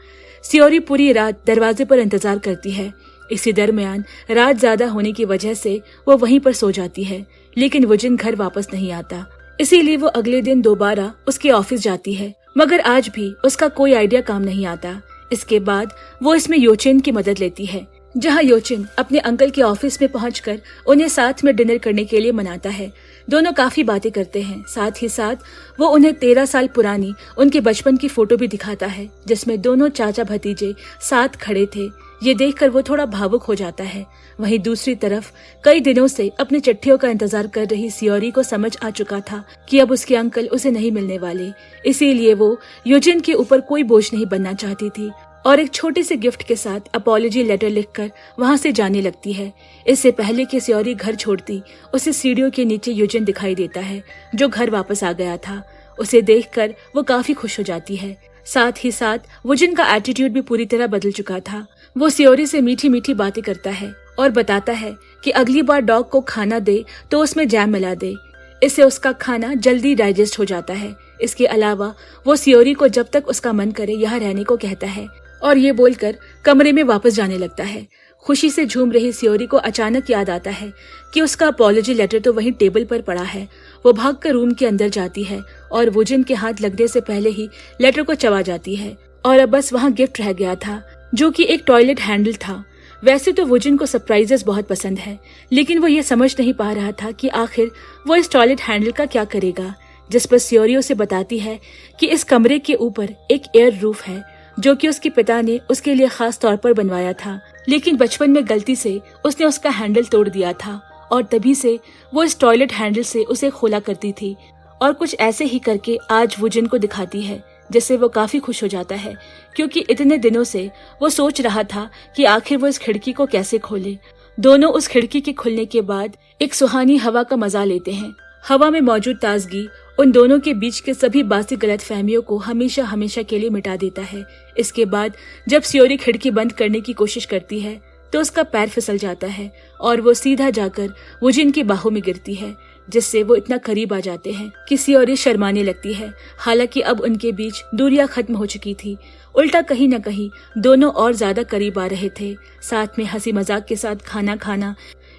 सियोरी पूरी रात दरवाजे पर इंतजार करती है। इसी दरमियान रात ज्यादा होने की वजह से वो वहीं पर सो जाती है, लेकिन वुजिन घर वापस नहीं आता। इसीलिए वो अगले दिन दोबारा उसके ऑफिस जाती है, मगर आज भी उसका कोई आइडिया काम नहीं आता। इसके बाद वो इसमें योचिन की मदद लेती है, जहाँ योचिन अपने अंकल के ऑफिस में पहुंचकर उन्हें साथ में डिनर करने के लिए मनाता है। दोनों काफी बातें करते हैं, साथ ही साथ वो उन्हें 13 साल पुरानी उनके बचपन की फोटो भी दिखाता है, जिसमें दोनों चाचा भतीजे साथ खड़े थे। ये देखकर वो थोड़ा भावुक हो जाता है। वहीं दूसरी तरफ कई दिनों से अपनी चिट्ठियों का इंतजार कर रही सियोरी को समझ आ चुका था कि अब उसके अंकल उसे नहीं मिलने वाले, इसीलिए वो यूजिन के ऊपर कोई बोझ नहीं बनना चाहती थी और एक छोटे से गिफ्ट के साथ अपॉलॉजी लेटर लिखकर वहां से जाने लगती है। इससे पहले कि सियोरी घर छोड़ती, उसे सीढ़ियों के नीचे यूजिन दिखाई देता है, जो घर वापस आ गया था। उसे देखकर वो काफी खुश हो जाती है। साथ ही साथ वुजिन का एटीट्यूड भी पूरी तरह बदल चुका था। वो सियोरी से मीठी मीठी बातें करता है और बताता है कि अगली बार डॉग को खाना दे तो उसमें जैम मिला दे, इससे उसका खाना जल्दी डाइजेस्ट हो जाता है। इसके अलावा वो सियोरी को जब तक उसका मन करे यहाँ रहने को कहता है और ये बोलकर कमरे में वापस जाने लगता है। खुशी से झूम रही सियोरी को अचानक याद आता है कि उसका अपॉलॉजी लेटर तो वहीं टेबल पर पड़ा है। वो भागकर रूम के अंदर जाती है और वुजिन के हाथ लगने से पहले ही लेटर को चबा जाती है। और अब बस वहाँ गिफ्ट रह गया था, जो कि एक टॉयलेट हैंडल था। वैसे तो वुजिन को सरप्राइजेस बहुत पसंद है, लेकिन वो ये समझ नहीं पा रहा था कि आखिर वो इस टॉयलेट हैंडल का क्या करेगा। जिस पर सियोरी उसे बताती है कि इस कमरे के ऊपर एक एयर रूफ है, जो कि उसके पिता ने उसके लिए खास तौर पर बनवाया था, लेकिन बचपन में गलती से उसने उसका हैंडल तोड़ दिया था और तभी से वो इस टॉयलेट हैंडल से उसे खोला करती थी। और कुछ ऐसे ही करके आज वुजिन को दिखाती है, जिससे वो काफी खुश हो जाता है, क्योंकि इतने दिनों से वो सोच रहा था कि आखिर वो इस खिड़की को कैसे खोले। दोनों उस खिड़की के खुलने के बाद एक सुहानी हवा का मजा लेते हैं। हवा में मौजूद ताजगी उन दोनों के बीच के सभी बासी गलतफहमियों को हमेशा हमेशा के लिए मिटा देता है। इसके बाद जब सियोरी खिड़की बंद करने की कोशिश करती है तो उसका पैर फिसल जाता है और वो सीधा जाकर वुजिन की बाहों में गिरती है, जिससे वो इतना करीब आ जाते हैं कि सियोरी शर्माने लगती है। हालांकि अब उनके बीच दूरियां खत्म हो चुकी थी, उल्टा कहीं न कहीं दोनों और ज्यादा करीब आ रहे थे। साथ में हंसी मजाक के साथ खाना खाना,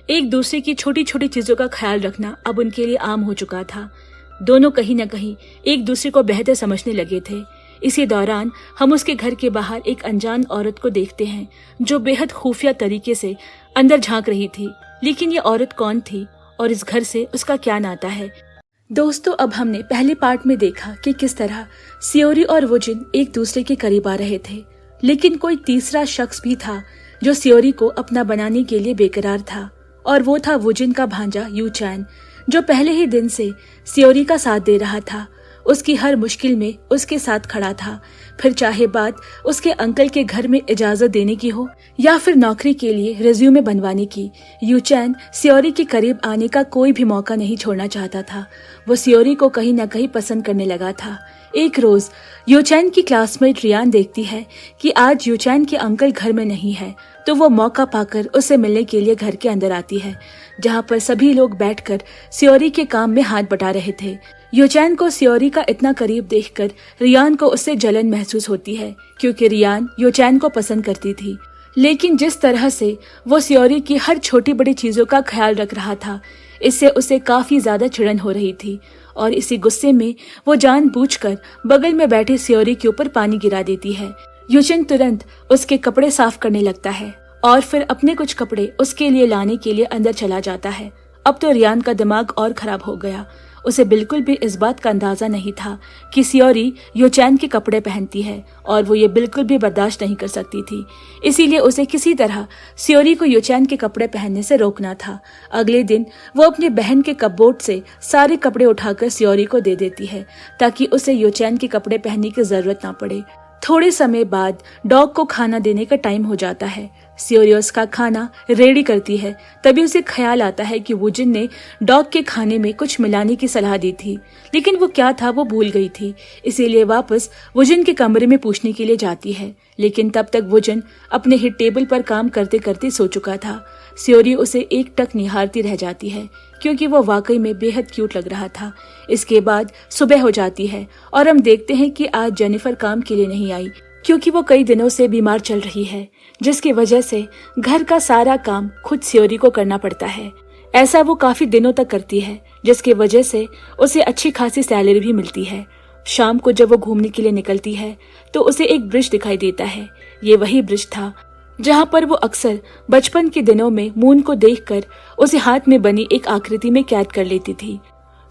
एक दूसरे की छोटी छोटी चीजों का ख्याल रखना अब उनके लिए आम हो चुका था। दोनों कहीं न कहीं एक दूसरे को बेहतर समझने लगे थे। इसी दौरान हम उसके घर के बाहर एक अनजान औरत को देखते हैं जो बेहद खुफिया तरीके से अंदर झांक रही थी। लेकिन ये औरत कौन थी और इस घर से उसका क्या नाता है? दोस्तों, अब हमने पहले पार्ट में देखा कि किस तरह सियोरी और वुजिन एक दूसरे के करीब आ रहे थे, लेकिन कोई तीसरा शख्स भी था जो सियोरी को अपना बनाने के लिए बेकरार था, और वो था वुजिन का भांजा यू चैन, जो पहले ही दिन से सियोरी का साथ दे रहा था। उसकी हर मुश्किल में उसके साथ खड़ा था, फिर चाहे बात उसके अंकल के घर में इजाजत देने की हो या फिर नौकरी के लिए रिज्यूमे बनवाने की। यू चैन सियोरी के करीब आने का कोई भी मौका नहीं छोड़ना चाहता था। वो सियोरी को कहीं न कहीं पसंद करने लगा था। एक रोज यूचैन की क्लासमेट रियान देखती है कि आज यूचैन के अंकल घर में नहीं है, तो वो मौका पाकर उससे मिलने के लिए घर के अंदर आती है, जहाँ पर सभी लोग बैठकर सियोरी के काम में हाथ बटा रहे थे। यूचैन को सियोरी का इतना करीब देखकर रियान को उससे जलन महसूस होती है, क्योंकि रियान यूचैन को पसंद करती थी। लेकिन जिस तरह से वो सियोरी की हर छोटी बड़ी चीजों का ख्याल रख रहा था, इससे उसे काफी ज्यादा चिढ़न हो रही थी, और इसी गुस्से में वो जानबूझकर बगल में बैठे सियोरी के ऊपर पानी गिरा देती है। यूचैन तुरंत उसके कपड़े साफ करने लगता है और फिर अपने कुछ कपड़े उसके लिए लाने के लिए अंदर चला जाता है। अब तो रियान का दिमाग और खराब हो गया। उसे बिल्कुल भी इस बात का अंदाजा नहीं था कि सियोरी यूचैन के कपड़े पहनती है, और वो ये बिल्कुल भी बर्दाश्त नहीं कर सकती थी। इसीलिए उसे किसी तरह सियोरी को यूचैन के कपड़े पहनने से रोकना था। अगले दिन वो अपनी बहन के कपबोर्ड से सारे कपड़े उठाकर सियोरी को दे देती है, ताकि उसे यूचैन के कपड़े पहनने की जरूरत ना पड़े। थोड़े समय बाद डॉग को खाना देने का टाइम हो जाता है। सियोरी उसका खाना रेडी करती है, तभी उसे ख्याल आता है कि वुजिन ने डॉग के खाने में कुछ मिलाने की सलाह दी थी, लेकिन वो क्या था वो भूल गई थी। इसीलिए वापस वुजिन के कमरे में पूछने के लिए जाती है, लेकिन तब तक वुजिन अपने ही टेबल पर काम करते करते सो चुका था। सियोरी उसे एकटक निहारती रह जाती है, क्योंकि वो वाकई में बेहद क्यूट लग रहा था। इसके बाद सुबह हो जाती है और हम देखते हैं कि आज जेनिफर काम के लिए नहीं आई, क्योंकि वो कई दिनों से बीमार चल रही है, जिसकी वजह से घर का सारा काम खुद सियोरी को करना पड़ता है। ऐसा वो काफी दिनों तक करती है, जिसकी वजह से उसे अच्छी खासी सैलरी भी मिलती है। शाम को जब वो घूमने के लिए निकलती है तो उसे एक ब्रिज दिखाई देता है। ये वही ब्रिज था जहाँ पर वो अक्सर बचपन के दिनों में मून को देखकर उसे हाथ में बनी एक आकृति में कैद कर लेती थी।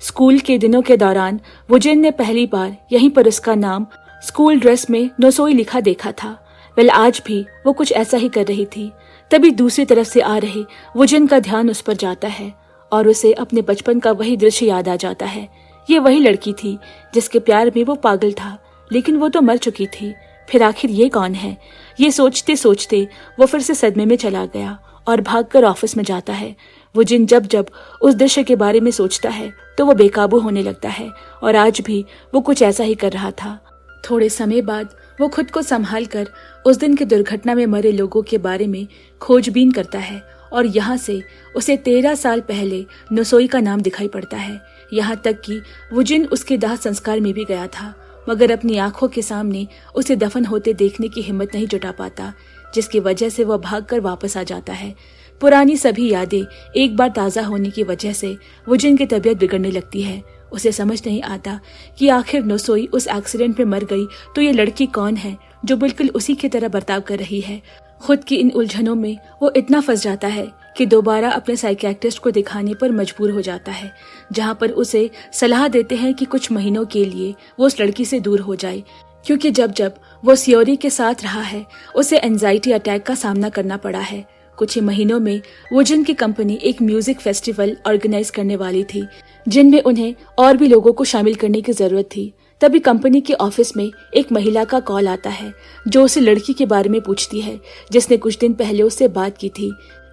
स्कूल के दिनों के दौरान वुजिन ने पहली बार यहीं पर उसका नाम स्कूल ड्रेस में नोसोई लिखा देखा था। वेल, आज भी वो कुछ ऐसा ही कर रही थी। तभी दूसरी तरफ से आ रहे वुजिन का ध्यान उस पर जाता है और उसे अपने बचपन का वही दृश्य याद आ जाता है। ये वही लड़की थी जिसके प्यार में वो पागल था, लेकिन वो तो मर चुकी थी। फिर आखिर ये कौन है? ये सोचते सोचते वो फिर से सदमे में चला गया और भागकर ऑफिस में जाता है। वुजिन जब जब उस दृश्य के बारे में सोचता है तो वो बेकाबू होने लगता है, और आज भी वो कुछ ऐसा ही कर रहा था। थोड़े समय बाद वो खुद को संभाल कर उस दिन की दुर्घटना में मरे लोगों के बारे में खोजबीन करता है, और यहाँ से उसे 13 साल पहले नोसोई का नाम दिखाई पड़ता है। यहाँ तक कि वुजिन उसके दाह संस्कार में भी गया था, मगर अपनी आंखों के सामने उसे दफन होते देखने की हिम्मत नहीं जुटा पाता, जिसकी वजह से वह भागकर वापस आ जाता है। पुरानी सभी यादें एक बार ताज़ा होने की वजह से वुजिन की तबीयत बिगड़ने लगती है। उसे समझ नहीं आता कि आखिर नोसोई उस एक्सीडेंट में मर गई तो ये लड़की कौन है जो बिल्कुल उसी की तरह बर्ताव कर रही है। खुद की इन उलझनों में वो इतना फंस जाता है कि दोबारा अपने साइकियाट्रिस्ट को दिखाने पर मजबूर हो जाता है, जहां पर उसे सलाह देते हैं कि कुछ महीनों के लिए वो उस लड़की से दूर हो जाए, क्योंकि जब जब वो सियोरी के साथ रहा है उसे एंजाइटी अटैक का सामना करना पड़ा है। कुछ ही महीनों में वुजन की कंपनी एक म्यूजिक फेस्टिवल ऑर्गेनाइज करने वाली थी, जिनमें उन्हें और भी लोगों को शामिल करने की जरूरत थी। तभी कंपनी के ऑफिस में एक महिला का कॉल आता है, जो उसे लड़की के बारे में पूछती है जिसने कुछ दिन पहले उससे बात की थी।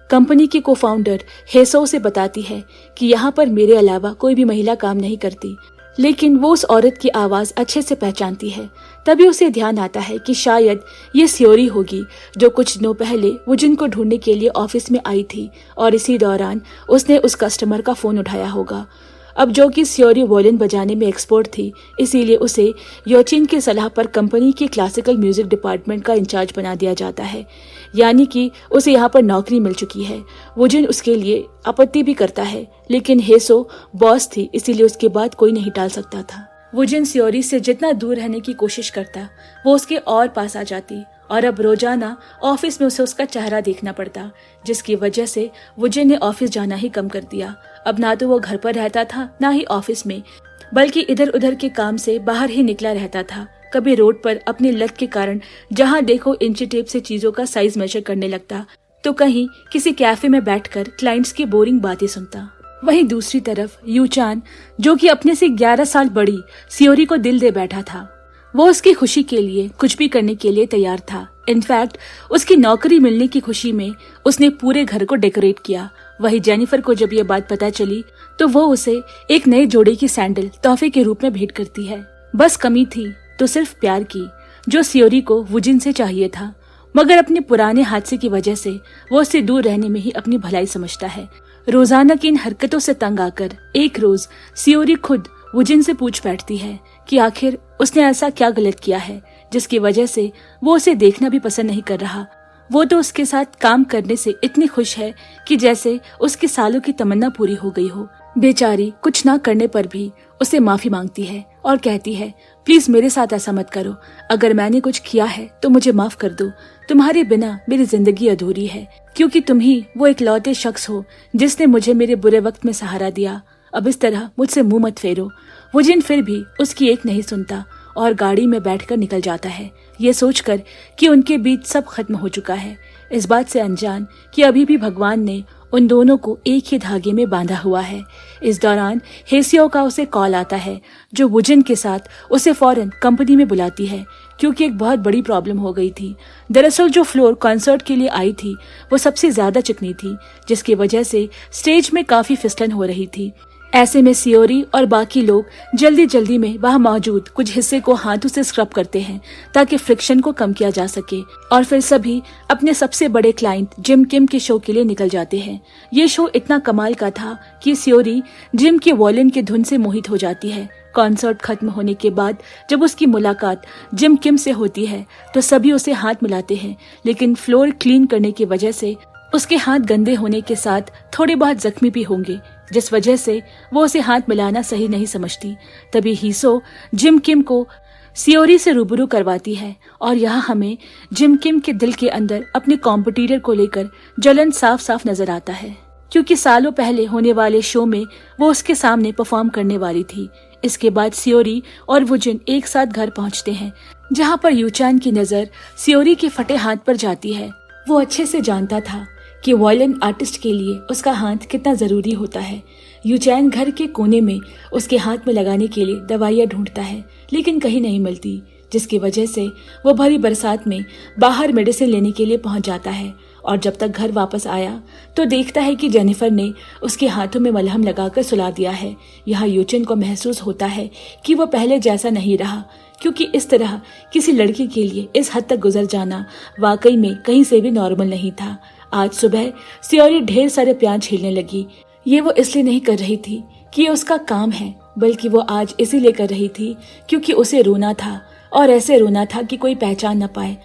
कंपनी की को-फाउंडर हेसो उसे बताती है कि यहाँ पर मेरे अलावा कोई भी महिला काम नहीं करती, लेकिन वो उस औरत की आवाज अच्छे से पहचानती है। तभी उसे ध्यान आता है कि शायद ये सियोरी होगी, जो कुछ दिनों पहले वुजन को ढूंढने के लिए ऑफिस में आई थी और इसी दौरान उसने उस कस्टमर का फोन उठाया होगा। अब जो कि सियोरी वॉयलिन बजाने में एक्सपर्ट थी, इसीलिए उसे योचिन की सलाह पर कंपनी के क्लासिकल म्यूजिक डिपार्टमेंट का इंचार्ज बना दिया जाता है, यानी कि उसे यहाँ पर नौकरी मिल चुकी है। वुजन उसके लिए आपत्ति भी करता है, लेकिन हेसो बॉस थी, इसीलिए उसके बाद कोई नहीं टाल सकता था। वुजन सियोरी से जितना दूर रहने की कोशिश करता, वो उसके और पास आ जाती और अब रोजाना ऑफिस में उसे उसका चेहरा देखना पड़ता, जिसकी वजह से वुजन ने ऑफिस जाना ही कम कर दिया। अब ना तो वो घर पर रहता था, ना ही ऑफिस में, बल्कि इधर उधर के काम से बाहर ही निकला रहता था। कभी रोड पर अपनी लत के कारण जहाँ देखो इंची टेप से चीजों का साइज मेजर करने लगता, तो कहीं किसी कैफे में बैठकर क्लाइंट्स की बोरिंग बातें सुनता। वहीं दूसरी तरफ यूचान, जो कि अपने से 11 साल बड़ी सियोरी को दिल दे बैठा था, वो उसकी खुशी के लिए कुछ भी करने के लिए तैयार था। इनफैक्ट उसकी नौकरी मिलने की खुशी में उसने पूरे घर को डेकोरेट किया। वही जेनिफर को जब ये बात पता चली, तो वो उसे एक नए जोड़े की सैंडल तोहफे के रूप में भेंट करती है। बस कमी थी तो सिर्फ प्यार की, जो सियोरी को वुजन से चाहिए था, मगर अपने पुराने हादसे की वजह से वो उससे दूर रहने में ही अपनी भलाई समझता है। रोजाना की इन हरकतों से तंग आकर एक रोज सियोरी खुद वुजन से पूछ बैठती है कि आखिर उसने ऐसा क्या गलत किया है जिसकी वजह से वो उसे देखना भी पसंद नहीं कर रहा। वो तो उसके साथ काम करने से इतनी खुश है कि जैसे उसकी सालों की तमन्ना पूरी हो गई हो। बेचारी कुछ ना करने पर भी उसे माफी मांगती है और कहती है, प्लीज मेरे साथ ऐसा मत करो, अगर मैंने कुछ किया है तो मुझे माफ कर दो। तुम्हारे बिना मेरी जिंदगी अधूरी है, क्योंकि तुम ही वो इकलौते शख्स हो जिसने मुझे मेरे बुरे वक्त में सहारा दिया। अब इस तरह मुझसे मुंह मत फेरो। वुजन फिर भी उसकी एक नहीं सुनता और गाड़ी में बैठकर निकल जाता है, ये सोचकर कि उनके बीच सब खत्म हो चुका है, इस बात से अनजान कि अभी भी भगवान ने उन दोनों को एक ही धागे में बांधा हुआ है। इस दौरान हेसियो का उसे कॉल आता है, जो वुजन के साथ उसे फौरन कंपनी में बुलाती है, क्योंकि एक बहुत बड़ी प्रॉब्लम हो गई थी। दरअसल जो फ्लोर कॉन्सर्ट के लिए आई थी वो सबसे ज्यादा चिकनी थी, जिसकी वजह से स्टेज में काफी फिसलन हो रही थी। ऐसे में सियोरी और बाकी लोग जल्दी जल्दी में वहां मौजूद कुछ हिस्से को हाथों से स्क्रब करते हैं ताकि फ्रिक्शन को कम किया जा सके, और फिर सभी अपने सबसे बड़े क्लाइंट जिम किम के शो के लिए निकल जाते हैं। ये शो इतना कमाल का था कि सियोरी जिम के वॉयलिन की धुन से मोहित हो जाती है। कॉन्सर्ट खत्म होने के बाद जब उसकी मुलाकात जिम किम से होती है तो सभी उसे हाथ मिलाते हैं, लेकिन फ्लोर क्लीन करने की वजह से उसके हाथ गंदे होने के साथ थोड़े बहुत जख्मी भी होंगे, जिस वजह से वो उसे हाथ मिलाना सही नहीं समझती। तभी हीसो जिम किम को सियोरी से रूबरू करवाती है और यहाँ हमें जिम किम के दिल के अंदर अपने कॉम्पिटिटर को लेकर जलन साफ साफ नजर आता है, क्योंकि सालों पहले होने वाले शो में वो उसके सामने परफॉर्म करने वाली थी। इसके बाद सियोरी और वुजन एक साथ घर पहुंचते हैं, जहाँ पर यूचान की नजर सियोरी के फटे हाथ पर जाती है। वो अच्छे से जानता था कि वॉयलिन आर्टिस्ट के लिए उसका हाथ कितना जरूरी होता है। यूचैन घर के कोने में उसके हाथ में लगाने के लिए दवाइयाँ ढूंढता है, लेकिन कहीं नहीं मिलती, जिसकी वजह से वो भरी बरसात में बाहर मेडिसिन लेने के लिए पहुंच जाता है। और जब तक घर वापस आया तो देखता है कि जेनिफर ने उसके हाथों में मलहम लगाकर सुला दिया है। यहाँ यूचैन को महसूस होता है कि वो पहले जैसा नहीं रहा, क्योंकि इस तरह किसी लड़की के लिए इस हद तक गुजर जाना वाकई में कहीं से भी नॉर्मल नहीं था। आज सुबह सियोरी ढेर सारे प्याज छीलने लगी। ये वो इसलिए नहीं कर रही थी कि ये उसका काम है, बल्कि वो आज इसीलिए कर रही थी क्योंकि उसे रोना था, और ऐसे रोना था कि कोई पहचान न पाए।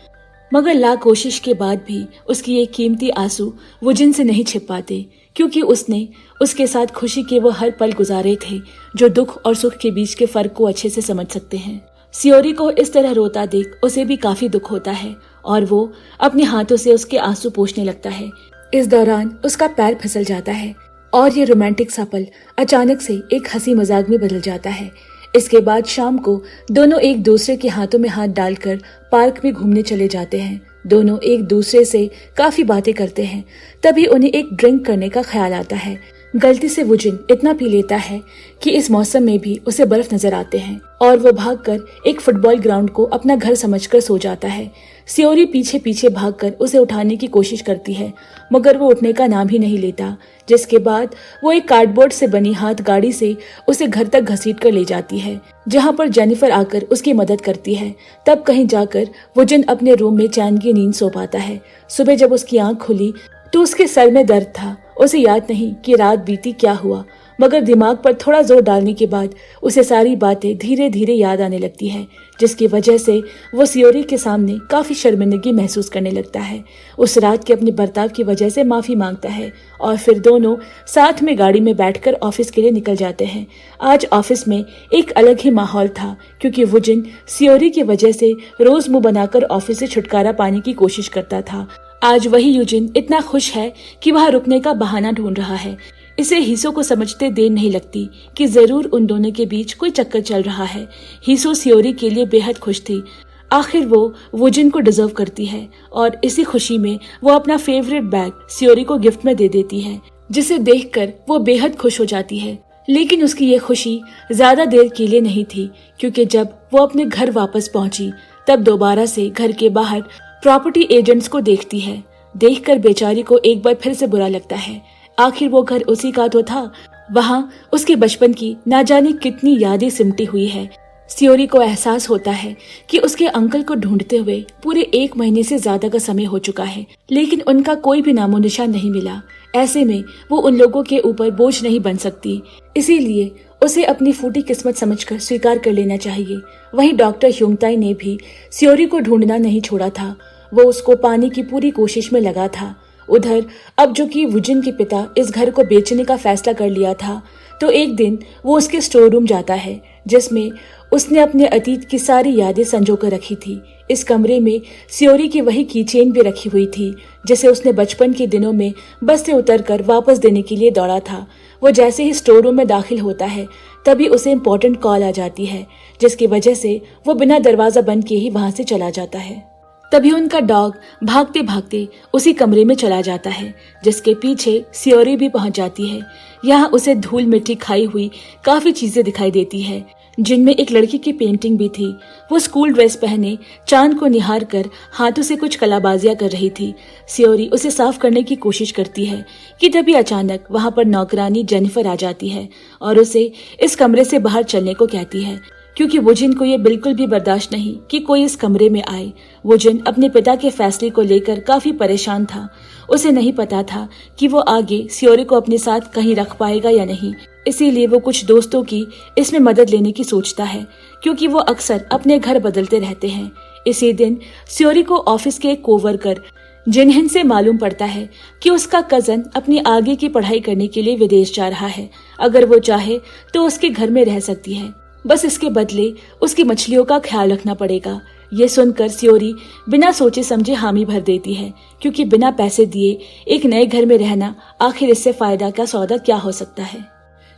मगर लाख कोशिश के बाद भी उसकी ये कीमती आंसू वुजन से नहीं छिप पाते, क्योंकि उसने उसके साथ खुशी के वो हर पल गुजारे थे जो दुख और सुख के बीच के फर्क को अच्छे से समझ सकते हैं। सियोरी को इस तरह रोता देख उसे भी काफी दुख होता है और वो अपने हाथों से उसके आंसू पोंछने लगता है। इस दौरान उसका पैर फिसल जाता है और ये रोमांटिक सा पल अचानक से एक हंसी मजाक में बदल जाता है। इसके बाद शाम को दोनों एक दूसरे के हाथों में हाथ डालकर पार्क में घूमने चले जाते हैं। दोनों एक दूसरे से काफी बातें करते हैं। तभी उन्हें एक ड्रिंक करने का ख्याल आता है। गलती से वुजिन इतना पी लेता है कि इस मौसम में भी उसे बर्फ नजर आते हैं और वो भागकर एक फुटबॉल ग्राउंड को अपना घर समझकर सो जाता है। सियोरी पीछे पीछे भागकर उसे उठाने की कोशिश करती है, मगर वो उठने का नाम ही नहीं लेता। जिसके बाद वो एक कार्डबोर्ड से बनी हाथ गाड़ी से उसे घर तक घसीट कर ले जाती है, जहाँ पर जेनिफर आकर उसकी मदद करती है। तब कहीं जाकर वुजिन अपने रूम में चैन की नींद सो पाता है। सुबह जब उसकी आंख खुली तो उसके सर में दर्द था। उसे याद नहीं कि रात बीती क्या हुआ, मगर दिमाग पर थोड़ा जोर डालने के बाद उसे सारी बातें धीरे धीरे याद आने लगती है, जिसकी वजह से वो सियोरी के सामने काफी शर्मिंदगी महसूस करने लगता है। उस रात के अपने बर्ताव की वजह से माफी मांगता है और फिर दोनों साथ में गाड़ी में बैठकर ऑफिस के लिए निकल जाते हैं। आज ऑफिस में एक अलग ही माहौल था, क्योंकि वुजिन सियोरी की वजह से रोज मुंह बनाकर ऑफिस से छुटकारा पाने की कोशिश करता था। आज वही यूजिन इतना खुश है कि वह रुकने का बहाना ढूंढ रहा है। इसे हीसो को समझते देर नहीं लगती कि जरूर उन दोनों के बीच कोई चक्कर चल रहा है। हीसो सियोरी के लिए बेहद खुश थी। आखिर वो वुजिन को डिजर्व करती है और इसी खुशी में वो अपना फेवरेट बैग सियोरी को गिफ्ट में दे देती है, जिसे देखकर वो बेहद खुश हो जाती है। लेकिन उसकी ये खुशी ज्यादा देर के लिए नहीं थी, क्योंकि जब वो अपने घर वापस पहुंची तब दोबारा से घर के बाहर प्रॉपर्टी एजेंट्स को देखती है। देखकर बेचारी को एक बार फिर से बुरा लगता है। आखिर वो घर उसी का तो था। वहाँ उसके बचपन की ना जाने कितनी यादें सिमटी हुई है। सियोरी को एहसास होता है कि उसके अंकल को ढूंढते हुए पूरे 1 महीने से ज्यादा का समय हो चुका है, लेकिन उनका कोई भी नामो निशान नहीं मिला। ऐसे में वो उन लोगों के ऊपर बोझ नहीं बन सकती, इसीलिए उसे अपनी फूटी किस्मत समझकर स्वीकार कर लेना चाहिए। वहीं डॉक्टर ह्युंगताई ने भी सियोरी को ढूंढना नहीं छोड़ा था। वो उसको पाने की पूरी कोशिश में लगा था। उधर अब जो कि वुजिन के पिता इस घर को बेचने का फैसला कर लिया था, तो एक दिन वो उसके स्टोर रूम जाता है, जिसमें उसने अपने अतीत की सारी यादें संजो कर रखी थी। इस कमरे में सियोरी की वही कीचेन भी रखी हुई थी, जिसे उसने बचपन के दिनों में बस से उतरकर वापस देने के लिए दौड़ा था। वो जैसे ही स्टोर रूम में दाखिल होता है, तभी उसे इम्पोर्टेंट कॉल आ जाती है, जिसकी वजह से वो बिना दरवाजा बंद किए ही वहां से चला जाता है। तभी उनका डॉग भागते भागते उसी कमरे में चला जाता है, जिसके पीछे सियोरी भी पहुंच जाती है। यहाँ उसे धूल मिट्टी खाई हुई काफी चीजें दिखाई देती है, जिनमें एक लड़की की पेंटिंग भी थी। वो स्कूल ड्रेस पहने चांद को निहार कर हाथों से कुछ कलाबाजियां कर रही थी। सियोरी उसे साफ करने की कोशिश करती है कि तभी अचानक वहां पर नौकरानी जेनिफर आ जाती है और उसे इस कमरे से बाहर चलने को कहती है, क्योंकि वुजिन को ये बिल्कुल भी बर्दाश्त नहीं कि कोई इस कमरे में आए। वुजिन अपने पिता के फैसले को लेकर काफी परेशान था। उसे नहीं पता था कि वो आगे सियोरी को अपने साथ कहीं रख पाएगा या नहीं, इसीलिए वो कुछ दोस्तों की इसमें मदद लेने की सोचता है, क्योंकि वो अक्सर अपने घर बदलते रहते हैं। इसी दिन सियोरी को ऑफिस के एक कोवर्कर जिनहिन से मालूम पड़ता है कि उसका कजन अपनी आगे की पढ़ाई करने के लिए विदेश जा रहा है। अगर वो चाहे तो उसके घर में रह सकती है, बस इसके बदले उसकी मछलियों का ख्याल रखना पड़ेगा। ये सुनकर सियोरी बिना सोचे समझे हामी भर देती है, क्योंकि बिना पैसे दिए एक नए घर में रहना, आखिर इससे फायदा का सौदा क्या हो सकता है।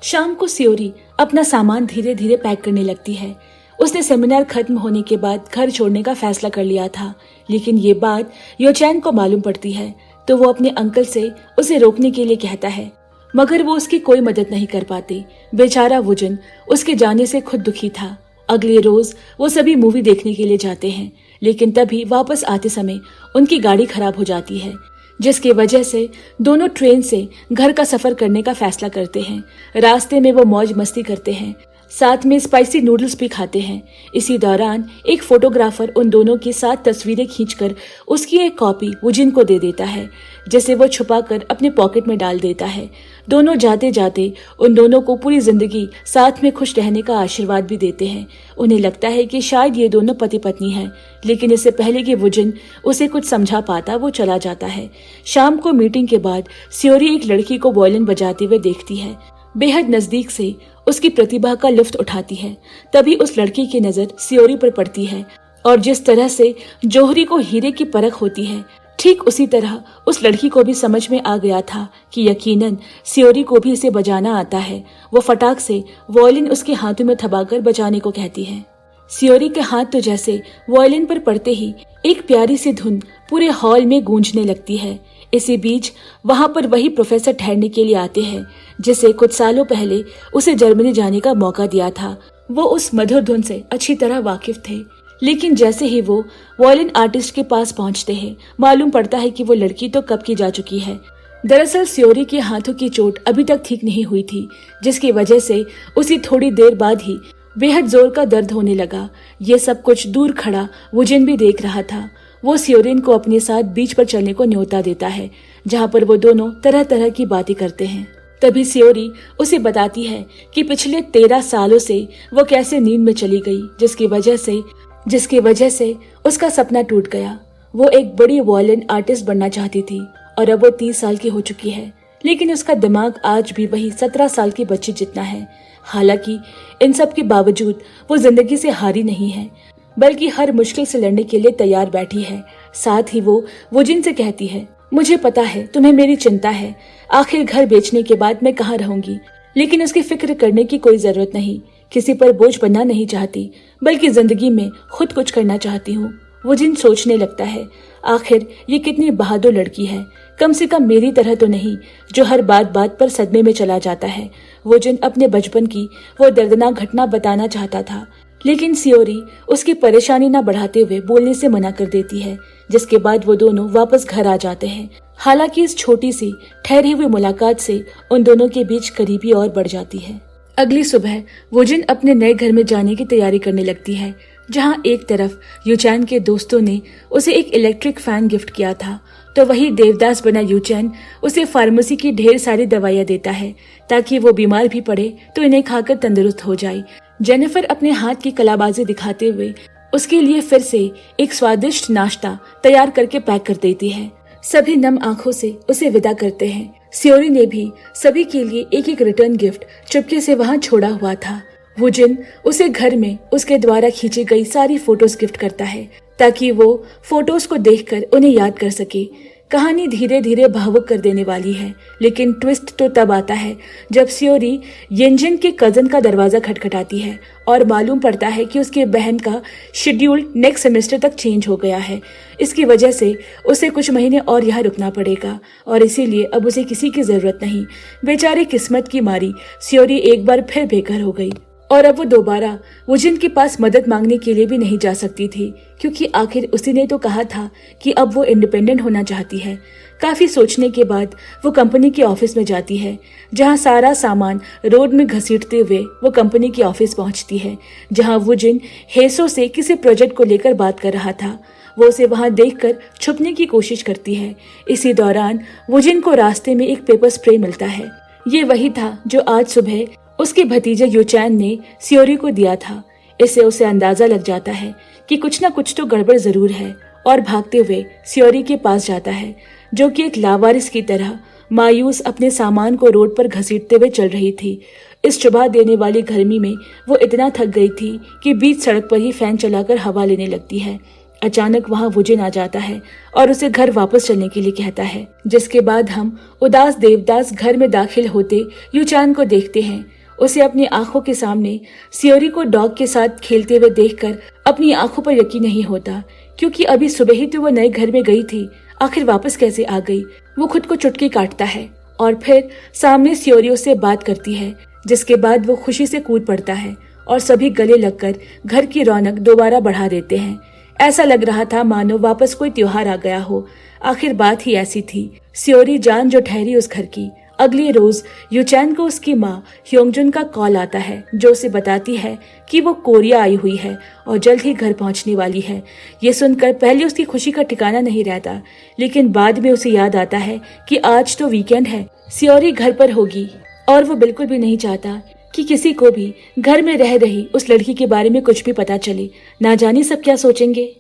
शाम को सियोरी अपना सामान धीरे धीरे पैक करने लगती है। उसने सेमिनार खत्म होने के बाद घर छोड़ने का फैसला कर लिया था, लेकिन ये बात योचैन को मालूम पड़ती है, तो वो अपने अंकल से उसे रोकने के लिए कहता है, मगर वो उसकी कोई मदद नहीं कर पाते। बेचारा वुजिन उसके जाने से खुद दुखी था। अगले रोज वो सभी मूवी देखने के लिए जाते हैं, लेकिन तभी वापस आते समय उनकी गाड़ी खराब हो जाती है, जिसकी वजह से दोनों ट्रेन से घर का सफर करने का फैसला करते हैं। रास्ते में वो मौज मस्ती करते हैं, साथ में स्पाइसी नूडल्स भी खाते हैं। इसी दौरान एक फोटोग्राफर उन दोनों की साथ तस्वीरें खींचकर उसकी एक कॉपी वुजिन को दे देता है, जिसे वो छुपाकर अपने पॉकेट में डाल देता है। दोनों जाते जाते उन दोनों को पूरी जिंदगी साथ में खुश रहने का आशीर्वाद भी देते हैं। उन्हें लगता है कि शायद ये दोनों पति पत्नी हैं, लेकिन इससे पहले कि वुजिन उसे कुछ समझा पाता, वो चला जाता है। शाम को मीटिंग के बाद सियोरी एक लड़की को वायलिन बजाते हुए देखती है। बेहद नजदीक से उसकी प्रतिभा का लुत्फ उठाती है। तभी उस लड़की की नजर सियोरी पर पड़ती है, और जिस तरह से जौहरी को हीरे की परख होती है, ठीक उसी तरह उस लड़की को भी समझ में आ गया था कि यकीनन सियोरी को भी इसे बजाना आता है। वो फटाक से वायलिन उसके हाथों में थमाकर बजाने को कहती है। सियोरी के हाथ तो जैसे वायलिन पर पड़ते ही एक प्यारी सी धुन पूरे हॉल में गूंजने लगती है। इसी बीच वहां पर वही प्रोफेसर ठहरने के लिए आते हैं जिसे कुछ सालों पहले उसे जर्मनी जाने का मौका दिया था। वो उस मधुर धुन से अच्छी तरह वाकिफ थे, लेकिन जैसे ही वो वायलिन आर्टिस्ट के पास पहुंचते हैं मालूम पड़ता है कि वो लड़की तो कब की जा चुकी है। दरअसल सियोरी के हाथों की चोट अभी तक ठीक नहीं हुई थी, जिसकी वजह से उसी थोड़ी देर बाद ही बेहद जोर का दर्द होने लगा। ये सब कुछ दूर खड़ा वुजिन भी देख रहा था। वो सियोरिन को अपने साथ बीच पर चलने को न्योता देता है, जहाँ पर वो दोनों तरह तरह की बातें करते हैं। तभी सियोरी उसे बताती है कि पिछले 13 सालों से वो कैसे नींद में चली गई, जिसकी वजह से उसका सपना टूट गया। वो एक बड़ी वायलिन आर्टिस्ट बनना चाहती थी और अब वो 30 साल की हो चुकी है, लेकिन उसका दिमाग आज भी वही 17 साल की बच्ची जितना है। हालांकि इन सब के बावजूद वो जिंदगी से हारी नहीं है, बल्कि हर मुश्किल से लड़ने के लिए तैयार बैठी है। साथ ही वो वुजिन से कहती है, मुझे पता है तुम्हें मेरी चिंता है, आखिर घर बेचने के बाद मैं कहाँ रहूंगी, लेकिन उसकी फिक्र करने की कोई जरूरत नहीं। किसी पर बोझ बनना नहीं चाहती, बल्कि जिंदगी में खुद कुछ करना चाहती हूँ। वुजिन सोचने लगता है, आखिर ये कितनी बहादुर लड़की है, कम से कम मेरी तरह तो नहीं जो हर बात बात पर सदमे में चला जाता है। वुजिन अपने बचपन की वो दर्दनाक घटना बताना चाहता था, लेकिन सियोरी उसकी परेशानी न बढ़ाते हुए बोलने से मना कर देती है, जिसके बाद वो दोनों वापस घर आ जाते हैं। हालांकि इस छोटी सी ठहरी हुई मुलाकात से उन दोनों के बीच करीबी और बढ़ जाती है। अगली सुबह वुजिन अपने नए घर में जाने की तैयारी करने लगती है, जहां एक तरफ यूचैन के दोस्तों ने उसे एक इलेक्ट्रिक फैन गिफ्ट किया था, तो वही देवदास बना यूचैन उसे फार्मेसी की ढेर सारी दवाइयां देता है ताकि वो बीमार भी पड़े तो इन्हें खाकर तंदुरुस्त हो जाए। जेनिफर अपने हाथ की कलाबाजी दिखाते हुए उसके लिए फिर से एक स्वादिष्ट नाश्ता तैयार करके पैक कर देती है। सभी नम आंखों से उसे विदा करते हैं। सियोरी ने भी सभी के लिए एक एक रिटर्न गिफ्ट चुपके से वहां छोड़ा हुआ था। वुजिन उसे घर में उसके द्वारा खींची गई सारी फोटोज गिफ्ट करता है ताकि वो फोटोज को देखकर उन्हें याद कर सके। कहानी धीरे धीरे भावुक कर देने वाली है, लेकिन ट्विस्ट तो तब आता है जब सियोरी येंजिन के कजन का दरवाजा खटखटाती है और मालूम पड़ता है कि उसके बहन का शेड्यूल नेक्स्ट सेमेस्टर तक चेंज हो गया है। इसकी वजह से उसे कुछ महीने और यहाँ रुकना पड़ेगा और इसीलिए अब उसे किसी की जरूरत नहीं। बेचारी किस्मत की मारी सियोरी एक बार फिर बेघर हो गई और अब वो दोबारा वुजिन के पास मदद मांगने के लिए भी नहीं जा सकती थी, क्योंकि आखिर उसी ने तो कहा था कि अब वो इंडिपेंडेंट होना चाहती है। काफी सोचने के बाद वो कंपनी के ऑफिस में जाती है, जहां सारा सामान रोड में घसीटते हुए वो कंपनी के ऑफिस पहुंचती है, जहां वुजिन हेसो से किसी प्रोजेक्ट को लेकर बात कर रहा था। वो उसे वहां देखकर छुपने की कोशिश करती है। इसी दौरान वुजिन को रास्ते में एक पेपर स्प्रे मिलता है। ये वही था जो आज सुबह उसके भतीजे यूचैन ने सियोरी को दिया था। इससे उसे अंदाजा लग जाता है कि कुछ न कुछ तो गड़बड़ जरूर है और भागते हुए सियोरी के पास जाता है, जो कि एक लावारिस की तरह मायूस अपने सामान को रोड पर घसीटते हुए चल रही थी। इस चुभा देने वाली गर्मी में वो इतना थक गई थी कि बीच सड़क पर ही फैन चलाकर हवा लेने लगती है। अचानक वहां वुजिन आ जाता है और उसे घर वापस चलने के लिए कहता है, जिसके बाद हम उदास देवदास घर में दाखिल होते यूचैन को देखते हैं। उसे अपनी आंखों के सामने सियोरी को डॉग के साथ खेलते हुए देखकर अपनी आंखों पर यकीन नहीं होता, क्योंकि अभी सुबह ही तो वो नए घर में गई थी, आखिर वापस कैसे आ गई। वो खुद को चुटकी काटता है और फिर सामने सियोरी उससे बात करती है, जिसके बाद वो खुशी से कूद पड़ता है और सभी गले लगकर घर की रौनक दोबारा बढ़ा देते हैं। ऐसा लग रहा था मानो वापस कोई त्योहार आ गया हो। आखिर बात ही ऐसी थी। सियोरी जान जो ठहरी उस घर की। अगले रोज यूचैन को उसकी माँ ह्योंगजुन का कॉल आता है, जो उसे बताती है कि वो कोरिया आई हुई है और जल्द ही घर पहुंचने वाली है। ये सुनकर पहले उसकी खुशी का ठिकाना नहीं रहता, लेकिन बाद में उसे याद आता है कि आज तो वीकेंड है, सियोरी घर पर होगी और वो बिल्कुल भी नहीं चाहता कि किसी को भी घर में रह रही उस लड़की के बारे में कुछ भी पता चले। ना जाने सब क्या सोचेंगे।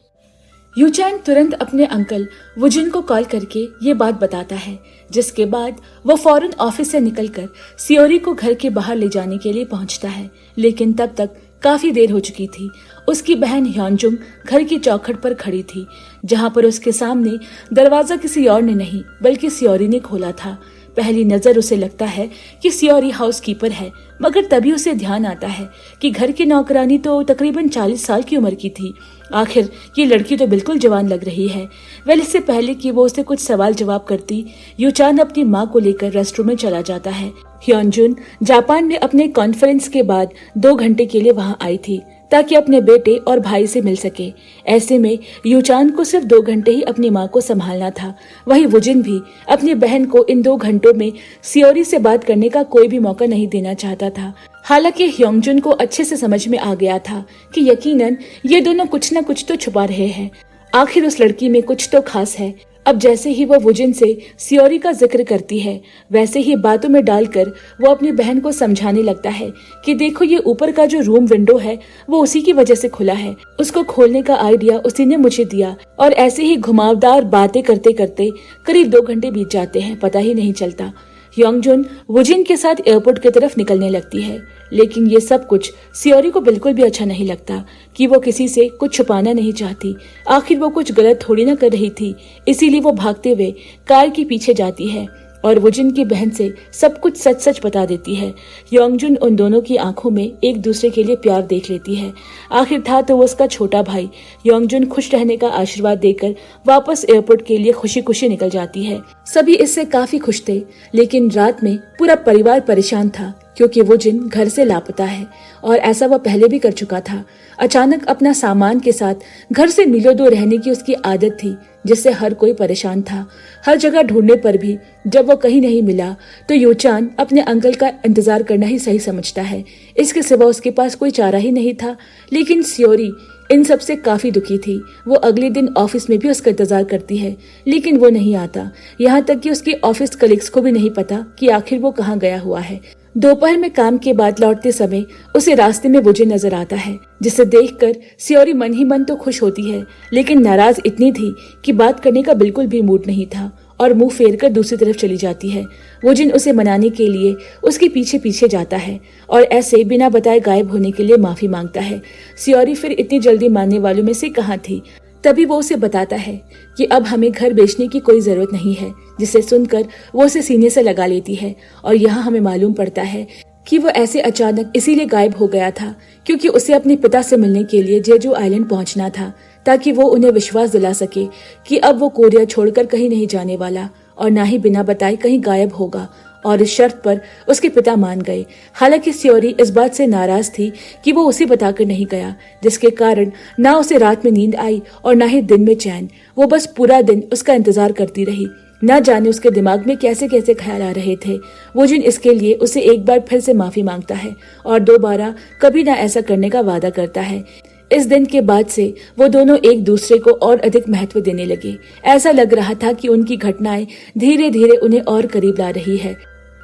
यूचैन तुरंत अपने अंकल वुजिन को कॉल करके ये बात बताता है, जिसके बाद वो फौरन ऑफिस से निकलकर सियोरी को घर के बाहर ले जाने के लिए पहुंचता है, लेकिन तब तक काफी देर हो चुकी थी। उसकी बहन ह्योंजुम घर की चौखट पर खड़ी थी, जहां पर उसके सामने दरवाजा किसी और ने नहीं बल्कि सियोरी ने खोला था। पहली नजर उसे लगता है कि सियोरी हाउसकीपर है, मगर तभी उसे ध्यान आता है कि घर की नौकरानी तो तकरीबन 40 साल की उम्र की थी। आखिर ये लड़की तो बिल्कुल जवान लग रही है। वेल, इससे पहले कि वो उसे कुछ सवाल जवाब करती, यूचान अपनी माँ को लेकर रेस्टरूम में चला जाता है। ह्योनजुन जापान में अपने कॉन्फ्रेंस के बाद 2 घंटे के लिए वहाँ आई थी ताकि अपने बेटे और भाई से मिल सके। ऐसे में यूचान को सिर्फ 2 घंटे ही अपनी माँ को संभालना था। वहीं वुजिन भी अपनी बहन को इन 2 घंटों में सियोरी से बात करने का कोई भी मौका नहीं देना चाहता था। हालांकि ह्योंगजुन को अच्छे से समझ में आ गया था कि यकीनन ये दोनों कुछ न कुछ तो छुपा रहे हैं। आखिर उस लड़की में कुछ तो खास है। अब जैसे ही वो वुजिन से सियोरी का जिक्र करती है, वैसे ही बातों में डालकर वो अपनी बहन को समझाने लगता है कि देखो, ये ऊपर का जो रूम विंडो है वो उसी की वजह से खुला है। उसको खोलने का आइडिया उसी ने मुझे दिया। और ऐसे ही घुमावदार बातें करते करते करीब 2 घंटे बीत जाते हैं, पता ही नहीं चलता। ह्योंगजुन वुजिन के साथ एयरपोर्ट की तरफ निकलने लगती है, लेकिन ये सब कुछ सियोरी को बिल्कुल भी अच्छा नहीं लगता कि वो किसी से कुछ छुपाना नहीं चाहती। आखिर वो कुछ गलत थोड़ी ना कर रही थी, इसीलिए वो भागते हुए कार के पीछे जाती है और वुजिन की बहन से सब कुछ सच सच बता देती है। ह्योंगजुन उन दोनों की आंखों में एक दूसरे के लिए प्यार देख लेती है। आखिर था तो वो उसका छोटा भाई। ह्योंगजुन खुश रहने का आशीर्वाद देकर वापस एयरपोर्ट के लिए खुशी खुशी निकल जाती है। सभी इससे काफी खुश थे, लेकिन रात में पूरा परिवार परेशान था क्योंकि वुजिन घर से लापता है और ऐसा वह पहले भी कर चुका था। अचानक अपना सामान के साथ घर से मीलों दूर रहने की उसकी आदत थी, जिससे हर कोई परेशान था। हर जगह ढूंढने पर भी जब वो कहीं नहीं मिला तो यूचान अपने अंकल का इंतजार करना ही सही समझता है। इसके सिवा उसके पास कोई चारा ही नहीं था। लेकिन सियोरी इन सब से काफी दुखी थी। वो अगले दिन ऑफिस में भी उसका इंतजार करती है, लेकिन वो नहीं आता। यहाँ तक कि उसके ऑफिस कलीग्स को भी नहीं पता कि आखिर वो कहाँ गया हुआ है। दोपहर में काम के बाद लौटते समय उसे रास्ते में वुजिन नजर आता है, जिसे देखकर सियोरी मन ही मन तो खुश होती है, लेकिन नाराज इतनी थी कि बात करने का बिल्कुल भी मूड नहीं था और मुंह फेर कर दूसरी तरफ चली जाती है। वुजिन उसे मनाने के लिए उसके पीछे पीछे जाता है और ऐसे बिना बताए गायब होने के लिए माफी मांगता है। सियोरी फिर इतनी जल्दी मानने वालों में से कहाँ थी। तभी वो उसे बताता है कि अब हमें घर बेचने की कोई जरूरत नहीं है, जिसे सुनकर वो उसे सीने से लगा लेती है। और यहाँ हमें मालूम पड़ता है कि वो ऐसे अचानक इसीलिए गायब हो गया था क्योंकि उसे अपने पिता से मिलने के लिए जेजू आइलैंड पहुंचना था, ताकि वो उन्हें विश्वास दिला सके कि अब वो कोरिया छोड़कर कहीं नहीं जाने वाला और न ही बिना बताए कहीं गायब होगा। और इस शर्त पर उसके पिता मान गए। हालांकि सियोरी इस बात से नाराज थी कि वो उसे बताकर नहीं गया, जिसके कारण ना उसे रात में नींद आई और ना ही दिन में चैन। वो बस पूरा दिन उसका इंतजार करती रही। न जाने उसके दिमाग में कैसे कैसे ख्याल आ रहे थे। वुजिन इसके लिए उसे एक बार फिर से माफी मांगता है और दोबारा कभी ना ऐसा करने का वादा करता है। इस दिन के बाद से वो दोनों एक दूसरे को और अधिक महत्व देने लगे। ऐसा लग रहा था कि उनकी घटनाएं धीरे धीरे उन्हें और करीब ला रही है।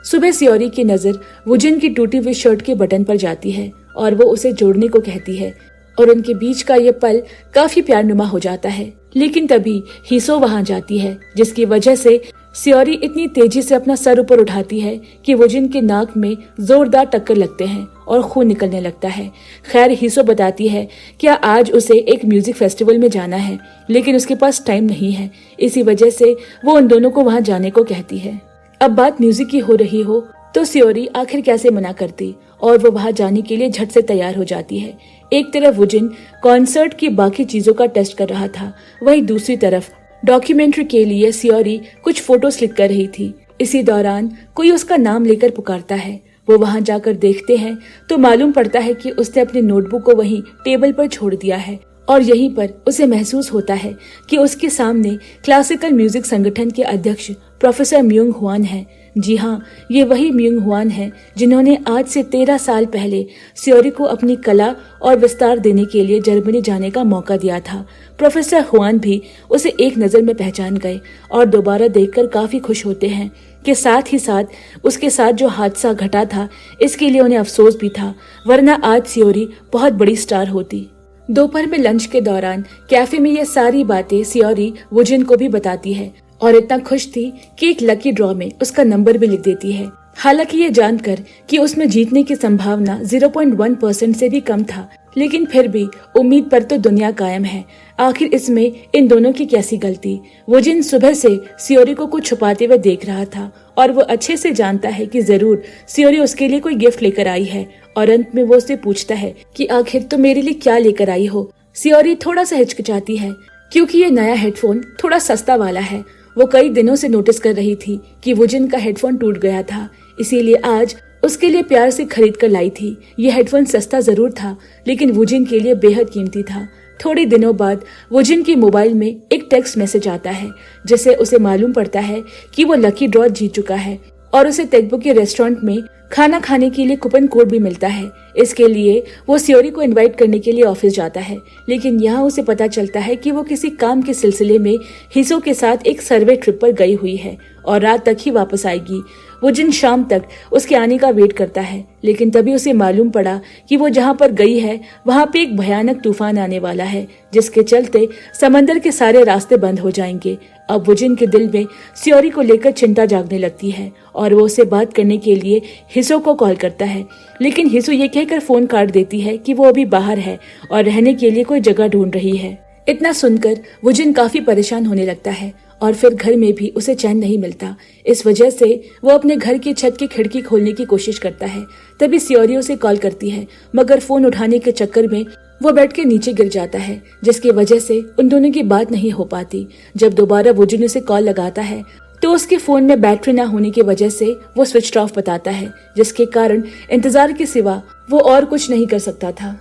सुबह सियोरी की नजर वुजिन की टूटी हुई शर्ट के बटन पर जाती है और वो उसे जोड़ने को कहती है और उनके बीच का ये पल काफी प्यारनुमा हो जाता है। लेकिन तभी हीसो वहां जाती है, जिसकी वजह से सियोरी इतनी तेजी से अपना सर ऊपर उठाती है कि वुजिन के नाक में जोरदार टक्कर लगते हैं और खून निकलने लगता है। खैर, हीसो बताती है कि आज उसे एक म्यूजिक फेस्टिवल में जाना है, लेकिन उसके पास टाइम नहीं है। इसी वजह से वो उन दोनों को वहां जाने को कहती है। अब बात म्यूजिक की हो रही हो तो सियोरी आखिर कैसे मना करती और वो वहां जाने के लिए झट से तैयार हो जाती है। एक तरफ वुजिन कॉन्सर्ट की बाकी चीजों का टेस्ट कर रहा था, वहीं दूसरी तरफ डॉक्यूमेंट्री के लिए सियोरी कुछ फोटोज लिख कर रही थी। इसी दौरान कोई उसका नाम लेकर पुकारता है। वो वहां जाकर देखते हैं तो मालूम पड़ता है कि उसने अपने नोटबुक को वहीं टेबल पर छोड़ दिया है और यहीं पर उसे महसूस होता है कि उसके सामने क्लासिकल म्यूजिक संगठन के अध्यक्ष प्रोफेसर म्यूंग हुआन है। जी हाँ, ये वही म्यूंग हुआन है जिन्होंने आज से 13 साल पहले सियोरी को अपनी कला और विस्तार देने के लिए जर्मनी जाने का मौका दिया था। प्रोफेसर हुआन भी उसे एक नजर में पहचान गए और दोबारा देखकर काफी खुश होते हैं कि साथ ही साथ उसके साथ जो हादसा घटा था इसके लिए उन्हें अफसोस भी था, वरना आज सियोरी बहुत बड़ी स्टार होती। दोपहर में लंच के दौरान कैफे में ये सारी बातें सियोरी वुजिन को भी बताती है और इतना खुश थी कि एक लकी ड्रॉ में उसका नंबर भी लिख देती है। हालांकि ये जानकर कि उसमें जीतने की संभावना 0.1% से भी कम था, लेकिन फिर भी उम्मीद पर तो दुनिया कायम है। आखिर इसमें इन दोनों की कैसी गलती। वुजिन सुबह से सियोरी को कुछ छुपाते हुए देख रहा था और वो अच्छे से जानता है कि जरूर सियोरी उसके लिए कोई गिफ्ट लेकर आई है। और अंत में वो उससे पूछता है कि आखिर तुम मेरे लिए क्या लेकर आई हो। सियोरी थोड़ा सा हिचकिचाती है क्योंकि ये नया हेडफोन थोड़ा सस्ता वाला है। वो कई दिनों से नोटिस कर रही थी कि वुजिन का हेडफोन टूट गया था, इसीलिए आज उसके लिए प्यार से खरीद कर लाई थी। ये हेडफोन सस्ता जरूर था लेकिन वुजिन के लिए बेहद कीमती था। थोड़े दिनों बाद वुजिन की मोबाइल में एक टेक्स्ट मैसेज आता है जिससे उसे मालूम पड़ता है कि वो लकी ड्रॉ जीत चुका है और उसे तेगबो के रेस्टोरेंट में खाना खाने के लिए कूपन कोड भी मिलता है। इसके लिए वो सियोरी को इनवाइट करने के लिए ऑफिस जाता है, लेकिन यहाँ उसे पता चलता है कि वो किसी काम के सिलसिले में हिसो के साथ एक सर्वे ट्रिप पर गई हुई है और रात तक ही वापस आएगी। वुजिन शाम तक उसके आने का वेट करता है, लेकिन तभी उसे मालूम पड़ा कि वो जहाँ पर गई है वहाँ पे एक भयानक तूफान आने वाला है जिसके चलते समंदर के सारे रास्ते बंद हो जाएंगे। अब वुजिन के दिल में सियोरी को लेकर चिंता जागने लगती है और वो उसे बात करने के लिए हिसो को कॉल करता है, लेकिन हिसो ये कहकर फोन काट देती है कि वो अभी बाहर है और रहने के लिए कोई जगह ढूंढ रही है। इतना सुनकर वुजिन काफी परेशान होने लगता है और फिर घर में भी उसे चैन नहीं मिलता। इस वजह से वो अपने घर की छत की खिड़की खोलने की कोशिश करता है। तभी सियोरी उसे कॉल करती है, मगर फोन उठाने के चक्कर में वो बेड के नीचे गिर जाता है, जिसकी वजह से उन दोनों की बात नहीं हो पाती। जब दोबारा वुजिन उसे कॉल लगाता है तो उसके फोन में बैटरी न होने की वजह से वो स्विच ऑफ बताता है, जिसके कारण इंतजार के सिवा वो और कुछ नहीं कर सकता था।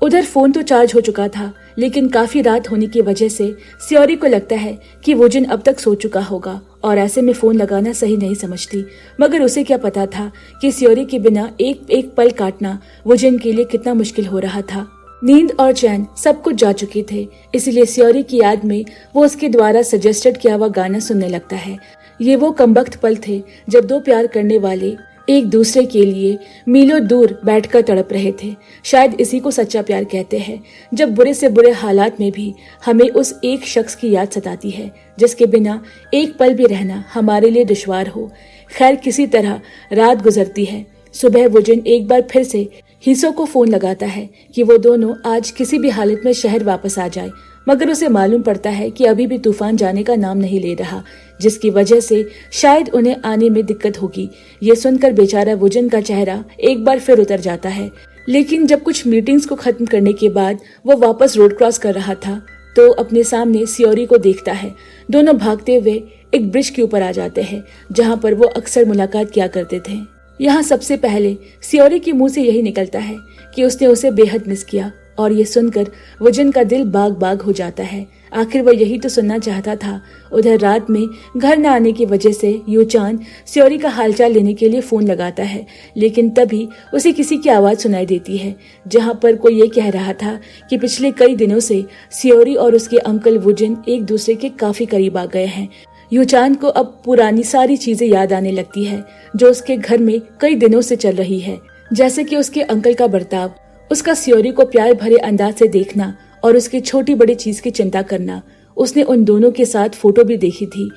उधर फोन तो चार्ज हो चुका था, लेकिन काफी रात होने की वजह से सियोरी को लगता है कि वुजिन अब तक सो चुका होगा और ऐसे में फोन लगाना सही नहीं समझती। मगर उसे क्या पता था कि सियोरी के बिना एक एक पल काटना वुजिन के लिए कितना मुश्किल हो रहा था। नींद और चैन सब कुछ जा चुके थे, इसलिए सियोरी की याद में वो उसके द्वारा सजेस्टेड किया हुआ गाना सुनने लगता है। ये वो कमबख्त पल थे जब दो प्यार करने वाले एक दूसरे के लिए मीलों दूर बैठकर तड़प रहे थे। शायद इसी को सच्चा प्यार कहते हैं, जब बुरे से बुरे हालात में भी हमें उस एक शख्स की याद सताती है जिसके बिना एक पल भी रहना हमारे लिए दुश्वार हो। खैर, किसी तरह रात गुजरती है। सुबह वुजिन एक बार फिर से हिसो को फोन लगाता है कि वो दोनों आज किसी भी हालत में शहर वापस आ जाए, मगर उसे मालूम पड़ता है कि अभी भी तूफान जाने का नाम नहीं ले रहा, जिसकी वजह से शायद उन्हें आने में दिक्कत होगी। ये सुनकर बेचारा वुजिन का चेहरा एक बार फिर उतर जाता है। लेकिन जब कुछ मीटिंग्स को खत्म करने के बाद वो वापस रोड क्रॉस कर रहा था तो अपने सामने सियोरी को देखता है। दोनों भागते हुए एक ब्रिज के ऊपर आ जाते हैं जहाँ पर वो अक्सर मुलाकात किया करते थे। यहाँ सबसे पहले सियोरी के मुंह से यही निकलता है कि उसने उसे बेहद मिस किया और ये सुनकर वुजिन का दिल बाग बाग हो जाता है। आखिर वह यही तो सुनना चाहता था। उधर रात में घर न आने की वजह से यूचान सियोरी का हालचाल लेने के लिए फोन लगाता है, लेकिन तभी उसे किसी की आवाज सुनाई देती है जहां पर कोई ये कह रहा था कि पिछले कई दिनों से सियोरी और उसके अंकल वुजिन एक दूसरे के काफी करीब आ गए हैं। यूचान को अब पुरानी सारी चीजें याद आने लगती है जो उसके घर में कई दिनों से चल रही है, जैसे कि उसके अंकल का बर्ताव, उसका सियोरी को प्यार भरे अंदाज से देखना और उसकी छोटी बड़ी चीज की चिंता करना। उसने उन दोनों के साथ फोटो भी देखी थी।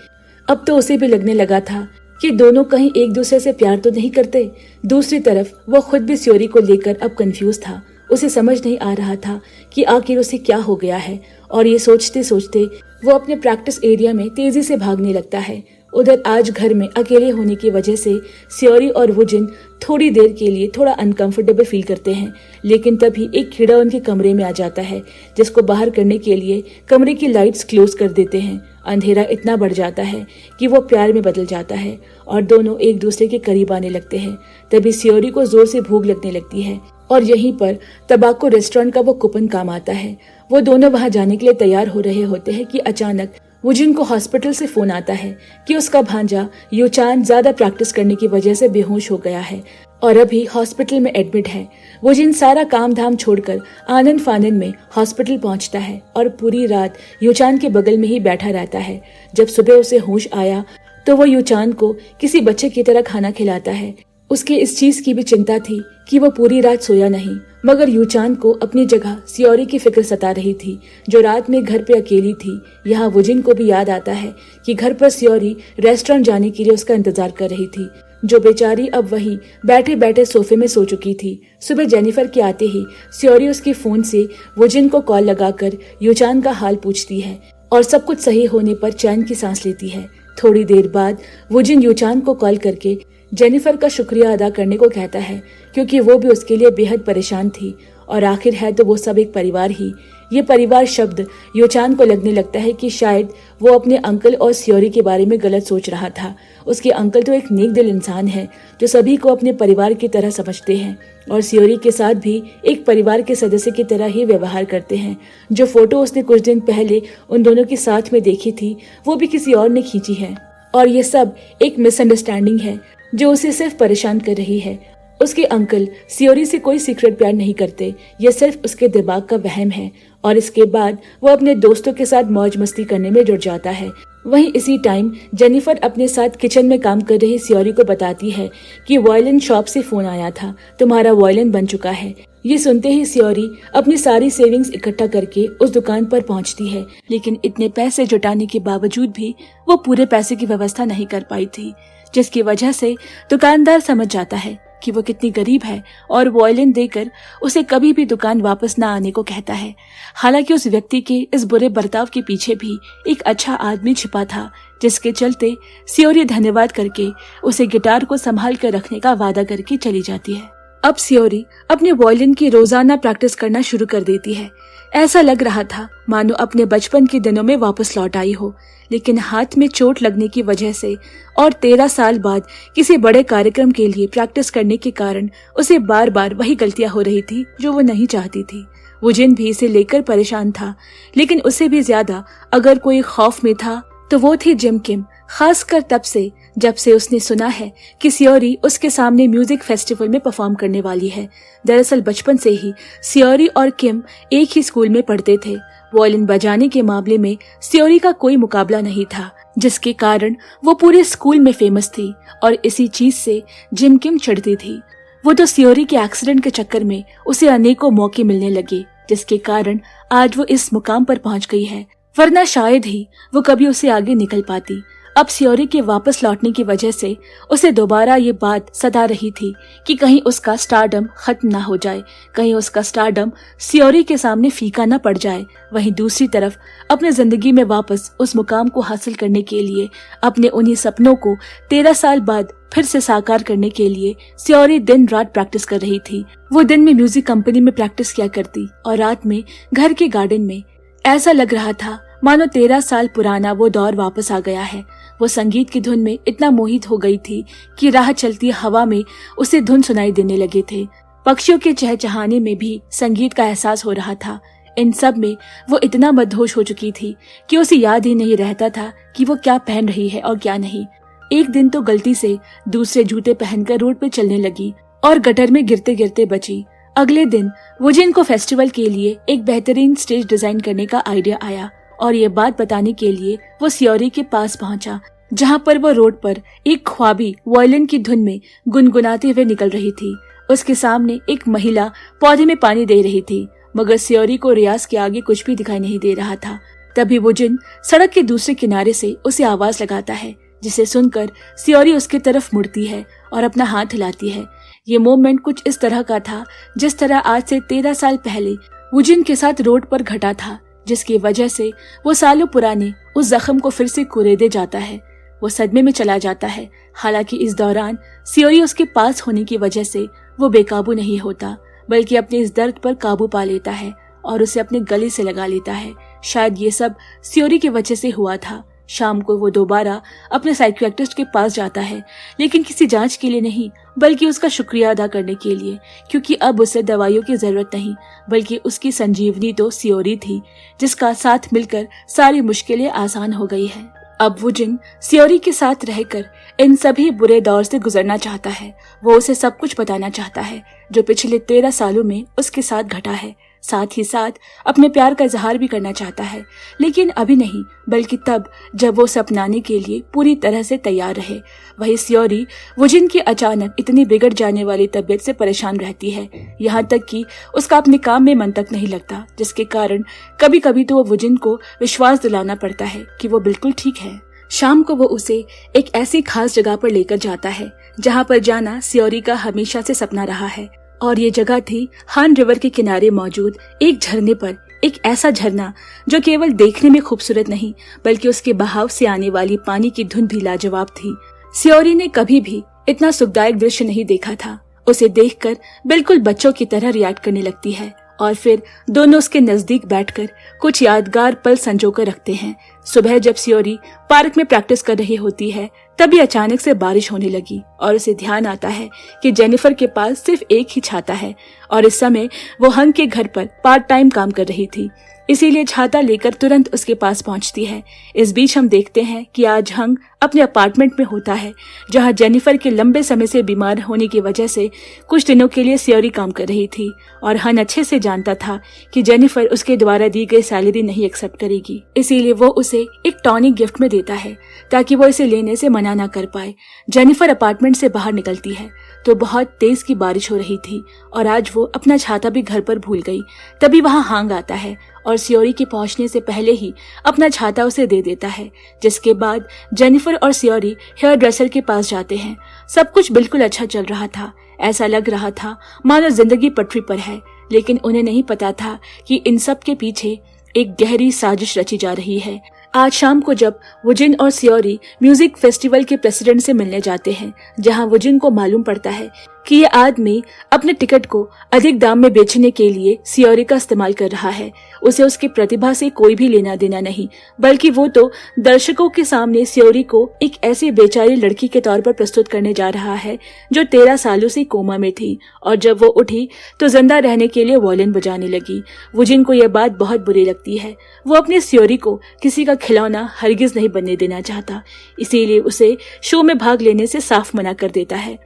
अब तो उसे भी लगने लगा था कि दोनों कहीं एक दूसरे से प्यार तो नहीं करते। दूसरी तरफ वो खुद भी सियोरी को लेकर अब कंफ्यूज था। उसे समझ नहीं आ रहा था कि आखिर उसे क्या हो गया है, और ये सोचते सोचते वो अपने प्रैक्टिस एरिया में तेजी से भागने लगता है। उधर आज घर में अकेले होने की वजह से सियोरी और वुजिन थोड़ी देर के लिए थोड़ा अनकंफर्टेबल फील करते हैं, लेकिन तभी एक कीड़ा उनके कमरे में आ जाता है जिसको बाहर करने के लिए कमरे की लाइट्स क्लोज कर देते हैं। अंधेरा इतना बढ़ जाता है कि वो प्यार में बदल जाता है और दोनों एक दूसरे के करीब आने लगते हैं। तभी सियोरी को जोर से भूख लगने लगती है और यहीं पर तबाको रेस्टोरेंट का वो कूपन काम आता है। वो दोनों वहां जाने के लिए तैयार हो रहे होते हैं कि अचानक वुजिन को हॉस्पिटल से फोन आता है कि उसका भांजा यूचान ज्यादा प्रैक्टिस करने की वजह से बेहोश हो गया है और अभी हॉस्पिटल में एडमिट है। वुजिन सारा काम धाम छोड़कर आनंद फानंद में हॉस्पिटल पहुंचता है और पूरी रात यूचान के बगल में ही बैठा रहता है। जब सुबह उसे होश आया तो वो यूचान को किसी बच्चे की तरह खाना खिलाता है। उसके इस चीज की भी चिंता थी कि वो पूरी रात सोया नहीं, मगर यूचान को अपनी जगह सियोरी की फिक्र सता रही थी जो रात में घर पे अकेली थी। यहाँ वुजिन को भी याद आता है कि घर पर सियोरी रेस्टोरेंट जाने के लिए उसका इंतजार कर रही थी। जो बेचारी अब वहीं बैठे बैठे सोफे में सो चुकी थी। सुबह जेनिफर के आते ही सियोरी उसके फोन से वुजिन को कॉल लगाकर यूचान का हाल पूछती है और सब कुछ सही होने पर चैन की सांस लेती है। थोड़ी देर बाद वुजिन यूचान को कॉल करके जेनिफर का शुक्रिया अदा करने को कहता है, क्योंकि वो भी उसके लिए बेहद परेशान थी और आखिर है तो वो सब एक परिवार ही। ये परिवार शब्द यूचान को लगने लगता है कि शायद वो अपने अंकल और सियोरी के बारे में गलत सोच रहा था। उसके अंकल तो एक नेक दिल इंसान है जो सभी को अपने परिवार की तरह समझते हैं और सियोरी के साथ भी एक परिवार के सदस्य की तरह ही व्यवहार करते हैं। जो फोटो उसने कुछ दिन पहले उन दोनों के साथ में देखी थी वो भी किसी और ने खींची है और ये सब एक मिसअंडरस्टैंडिंग है जो उसे सिर्फ परेशान कर रही है। उसके अंकल सियोरी से कोई सीक्रेट प्यार नहीं करते, यह सिर्फ उसके दिमाग का वहम है। और इसके बाद वो अपने दोस्तों के साथ मौज मस्ती करने में जुट जाता है। वहीं इसी टाइम जेनिफर अपने साथ किचन में काम कर रही सियोरी को बताती है कि वायलिन शॉप से फोन आया था, तुम्हारा वायलिन बन चुका है। ये सुनते ही सियोरी अपनी सारी सेविंग्स इकट्ठा करके उस दुकान पर पहुंचती है, लेकिन इतने पैसे जुटाने के बावजूद भी वो पूरे पैसे की व्यवस्था नहीं कर पाई थी, जिसकी वजह से दुकानदार समझ जाता है कि वो कितनी गरीब है और वायलिन देकर उसे कभी भी दुकान वापस न आने को कहता है। हालांकि उस व्यक्ति के इस बुरे बर्ताव के पीछे भी एक अच्छा आदमी छिपा था, जिसके चलते सियोरी धन्यवाद करके उसे गिटार को संभाल कर रखने का वादा करके चली जाती है। अब सियोरी अपने वायलिन की रोजाना प्रैक्टिस करना शुरू कर देती है। ऐसा लग रहा था मानो अपने बचपन के दिनों में वापस लौट आई हो, लेकिन हाथ में चोट लगने की वजह से और 13 साल बाद किसी बड़े कार्यक्रम के लिए प्रैक्टिस करने के कारण उसे बार बार वही गलतियां हो रही थी जो वो नहीं चाहती थी। वुजिन भी इसे लेकर परेशान था, लेकिन उससे भी ज्यादा अगर कोई खौफ में था तो वो थी जिम किम, खासकर तब से जब से उसने सुना है कि सियोरी उसके सामने म्यूजिक फेस्टिवल में परफॉर्म करने वाली है। दरअसल बचपन से ही सियोरी और किम एक ही स्कूल में पढ़ते थे। वायलिन बजाने के मामले में सियोरी का कोई मुकाबला नहीं था, जिसके कारण वो पूरे स्कूल में फेमस थी और इसी चीज से जिम किम चिढ़ती थी। वो तो सियोरी के एक्सीडेंट के चक्कर में उसे अनेकों मौके मिलने लगे, जिसके कारण आज वो इस मुकाम पर पहुंच गई है, वरना शायद ही वो कभी उसे आगे निकल पाती। अब सियोरी के वापस लौटने की वजह से उसे दोबारा ये बात सता रही थी कि कहीं उसका स्टारडम खत्म ना हो जाए, कहीं उसका स्टारडम सियोरी के सामने फीका ना पड़ जाए। वहीं दूसरी तरफ अपने जिंदगी में वापस उस मुकाम को हासिल करने के लिए, अपने उन्हीं सपनों को 13 साल बाद फिर से साकार करने के लिए सियोरी दिन रात प्रैक्टिस कर रही थी। वो दिन में म्यूजिक कंपनी में प्रैक्टिस किया करती और रात में घर के गार्डन में। ऐसा लग रहा था मानो 13 साल पुराना वो दौर वापस आ गया है। वो संगीत की धुन में इतना मोहित हो गई थी कि राह चलती हवा में उसे धुन सुनाई देने लगे थे। पक्षियों के चहचहाने में भी संगीत का एहसास हो रहा था। इन सब में वो इतना मदहोश हो चुकी थी कि उसे याद ही नहीं रहता था कि वो क्या पहन रही है और क्या नहीं। एक दिन तो गलती से दूसरे जूते पहनकर रोड पे चलने लगी और गटर में गिरते गिरते बची। अगले दिन वुजिन को फेस्टिवल के लिए एक बेहतरीन स्टेज डिजाइन करने का आइडिया आया और ये बात बताने के लिए वो सियोरी के पास पहुंचा, जहां पर वो रोड पर एक ख्वाबी वायलिन की धुन में गुनगुनाते हुए निकल रही थी। उसके सामने एक महिला पौधे में पानी दे रही थी, मगर सियोरी को रियाज के आगे कुछ भी दिखाई नहीं दे रहा था। तभी वुजिन सड़क के दूसरे किनारे से उसे आवाज लगाता है, जिसे सुनकर सियोरी उसकी तरफ मुड़ती है और अपना हाथ हिलाती है। ये मोमेंट कुछ इस तरह का था जिस तरह आज से 13 साल पहले वुजिन के साथ रोड पर घटा था, जिसकी वजह से वो सालों पुराने उस जख्म को फिर से कुरेदे जाता है। वो सदमे में चला जाता है। हालांकि इस दौरान सियोरी उसके पास होने की वजह से वो बेकाबू नहीं होता, बल्कि अपने इस दर्द पर काबू पा लेता है और उसे अपने गले से लगा लेता है। शायद ये सब सियोरी की वजह से हुआ था। शाम को वो दोबारा अपने साइकियाट्रिस्ट के पास जाता है, लेकिन किसी जांच के लिए नहीं, बल्कि उसका शुक्रिया अदा करने के लिए, क्योंकि अब उसे दवाइयों की जरूरत नहीं, बल्कि उसकी संजीवनी तो सियोरी थी, जिसका साथ मिलकर सारी मुश्किलें आसान हो गई है। अब वुजिन सियोरी के साथ रहकर इन सभी बुरे दौर से गुजरना चाहता है। वो उसे सब कुछ बताना चाहता है जो पिछले 13 सालों में उसके साथ घटा है। साथ ही साथ अपने प्यार का इजहार भी करना चाहता है, लेकिन अभी नहीं, बल्कि तब जब वो उसे अपनाने के लिए पूरी तरह से तैयार रहे। वही सियोरी वुजिन की अचानक इतनी बिगड़ जाने वाली तबीयत से परेशान रहती है, यहाँ तक कि उसका अपने काम में मन तक नहीं लगता, जिसके कारण कभी कभी तो वो वुजिन को विश्वास दिलाना पड़ता है कि वो बिल्कुल ठीक है। शाम को वो उसे एक ऐसी खास जगह पर लेकर जाता है जहाँ पर जाना सियोरी का हमेशा से सपना रहा है। और ये जगह थी हान रिवर के किनारे मौजूद एक झरने पर। एक ऐसा झरना जो केवल देखने में खूबसूरत नहीं बल्कि उसके बहाव से आने वाली पानी की धुन भी लाजवाब थी। सियोरी ने कभी भी इतना सुखदायक दृश्य नहीं देखा था। उसे देखकर बिल्कुल बच्चों की तरह रिएक्ट करने लगती है और फिर दोनों उसके नजदीक बैठकर कुछ यादगार पल संजोकर रखते हैं। सुबह जब सियोरी पार्क में प्रैक्टिस कर रही होती है तभी अचानक से बारिश होने लगी और उसे ध्यान आता है कि जेनिफर के पास सिर्फ एक ही छाता है और इस समय वो हंग के घर पर पार्ट टाइम काम कर रही थी, इसीलिए छाता लेकर तुरंत उसके पास पहुंचती है। इस बीच हम देखते हैं कि आज हंग अपने अपार्टमेंट में होता है जहां जेनिफर के लंबे समय से बीमार होने की वजह से कुछ दिनों के लिए सियोरी काम कर रही थी और हंग अच्छे से जानता था कि जेनिफर उसके द्वारा दी गई सैलरी नहीं एक्सेप्ट करेगी, इसीलिए वो उसे एक टॉनिक गिफ्ट में देता है ताकि वो इसे लेने से मना ना कर पाए। जेनिफर अपार्टमेंट से बाहर निकलती है तो बहुत तेज की बारिश हो रही थी और आज वो अपना छाता भी घर पर भूल गई। तभी वहां हांग आता है और सियोरी के पहुंचने से पहले ही अपना छाता उसे दे देता है, जिसके बाद जेनिफर और सियोरी हेयर ड्रेसर के पास जाते हैं। सब कुछ बिल्कुल अच्छा चल रहा था। ऐसा लग रहा था मानो जिंदगी पटरी पर है, लेकिन उन्हें नहीं पता था कि इन सब के पीछे एक गहरी साजिश रची जा रही है। आज शाम को जब वुजिन और सियोरी म्यूजिक फेस्टिवल के प्रेसिडेंट से मिलने जाते हैं, जहां वुजिन को मालूम पड़ता है कि ये आदमी अपने टिकट को अधिक दाम में बेचने के लिए सियोरी का इस्तेमाल कर रहा है। उसे उसकी प्रतिभा से कोई भी लेना देना नहीं, बल्कि वो तो दर्शकों के सामने सियोरी को एक ऐसी बेचारी लड़की के तौर पर प्रस्तुत करने जा रहा है जो 13 सालों से कोमा में थी और जब वो उठी तो जिंदा रहने के लिए वायलिन बजाने लगी। वुजिन को यह बात बहुत बुरी लगती है। वो अपनी सियोरी को किसी का खिलौना हरगिज नहीं बनने देना चाहता, इसीलिए उसे शो में भाग लेने से साफ मना कर देता है।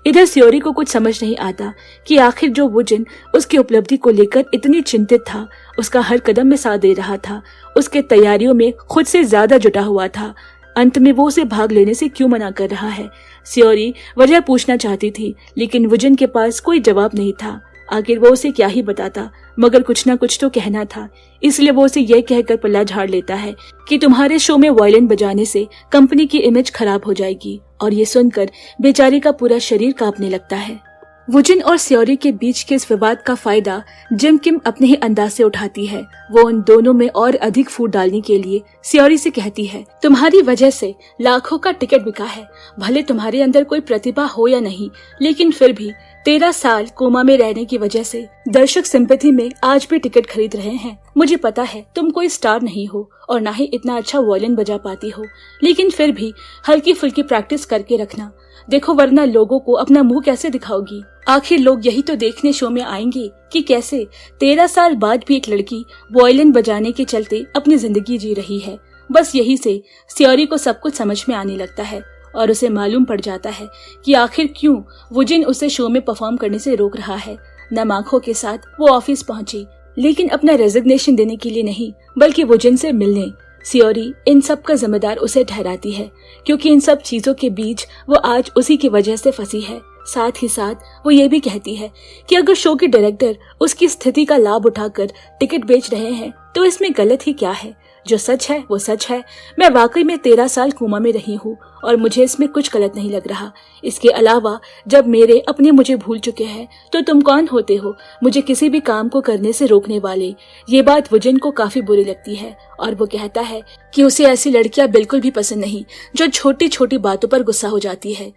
इधर सियोरी को कुछ समझ नहीं आता कि आखिर जो वुजिन उसकी उपलब्धि को लेकर इतनी चिंतित था, उसका हर कदम में साथ दे रहा था, उसके तैयारियों में खुद से ज्यादा जुटा हुआ था, अंत में वो उसे भाग लेने से क्यों मना कर रहा है। सियोरी वजह पूछना चाहती थी लेकिन वुजिन के पास कोई जवाब नहीं था। आखिर वो उसे क्या ही बताता, मगर कुछ ना कुछ तो कहना था, इसलिए वो उसे यह कहकर पल्ला झाड़ लेता है कि तुम्हारे शो में वायलिन बजाने से कंपनी की इमेज खराब हो जाएगी। और ये सुनकर बेचारी का पूरा शरीर कांपने लगता है। वुजिन और सियोरी के बीच के इस विवाद का फायदा जिम किम अपने ही अंदाज से उठाती है। वो उन दोनों में और अधिक फूट डालने के लिए सियोरी से कहती है, तुम्हारी वजह से लाखों का टिकट बिका है। भले तुम्हारे अंदर कोई प्रतिभा हो या नहीं, लेकिन फिर भी 13 साल कोमा में रहने की वजह से दर्शक सिंपैथी में आज भी टिकट खरीद रहे हैं। मुझे पता है तुम कोई स्टार नहीं हो और ना ही इतना अच्छा वायलिन बजा पाती हो, लेकिन फिर भी हल्की फुल्की प्रैक्टिस करके रखना। देखो वरना लोगों को अपना मुंह कैसे दिखाओगी। आखिर लोग यही तो देखने शो में आएंगे कि कैसे 13 साल बाद भी एक लड़की वायलिन बजाने के चलते अपनी जिंदगी जी रही है। बस यही से सियोरी को सब कुछ समझ में आने लगता है और उसे मालूम पड़ जाता है कि आखिर क्यों वुजिन उसे शो में परफॉर्म करने से रोक रहा है। नम आंखों के साथ वो ऑफिस पहुंची, लेकिन अपना रेजिग्नेशन देने के लिए नहीं बल्कि वुजिन से मिलने। सियोरी इन सब का जिम्मेदार उसे ठहराती है क्योंकि इन सब चीजों के बीच वो आज उसी की वजह से फंसी है। साथ ही साथ वो ये भी कहती है कि अगर शो के डायरेक्टर उसकी स्थिति का लाभ उठाकर टिकट बेच रहे हैं तो इसमें गलत ही क्या है। जो सच है वो सच है। मैं वाकई में 13 साल कोमा में रही हूँ और मुझे इसमें कुछ गलत नहीं लग रहा। इसके अलावा जब मेरे अपने मुझे भूल चुके हैं तो तुम कौन होते हो मुझे किसी भी काम को करने से रोकने वाले। ये बात वुजिन को काफी बुरी लगती है और वो कहता है कि उसे ऐसी लड़कियां बिल्कुल भी पसंद नहीं जो छोटी छोटी बातों पर गुस्सा हो जाती है।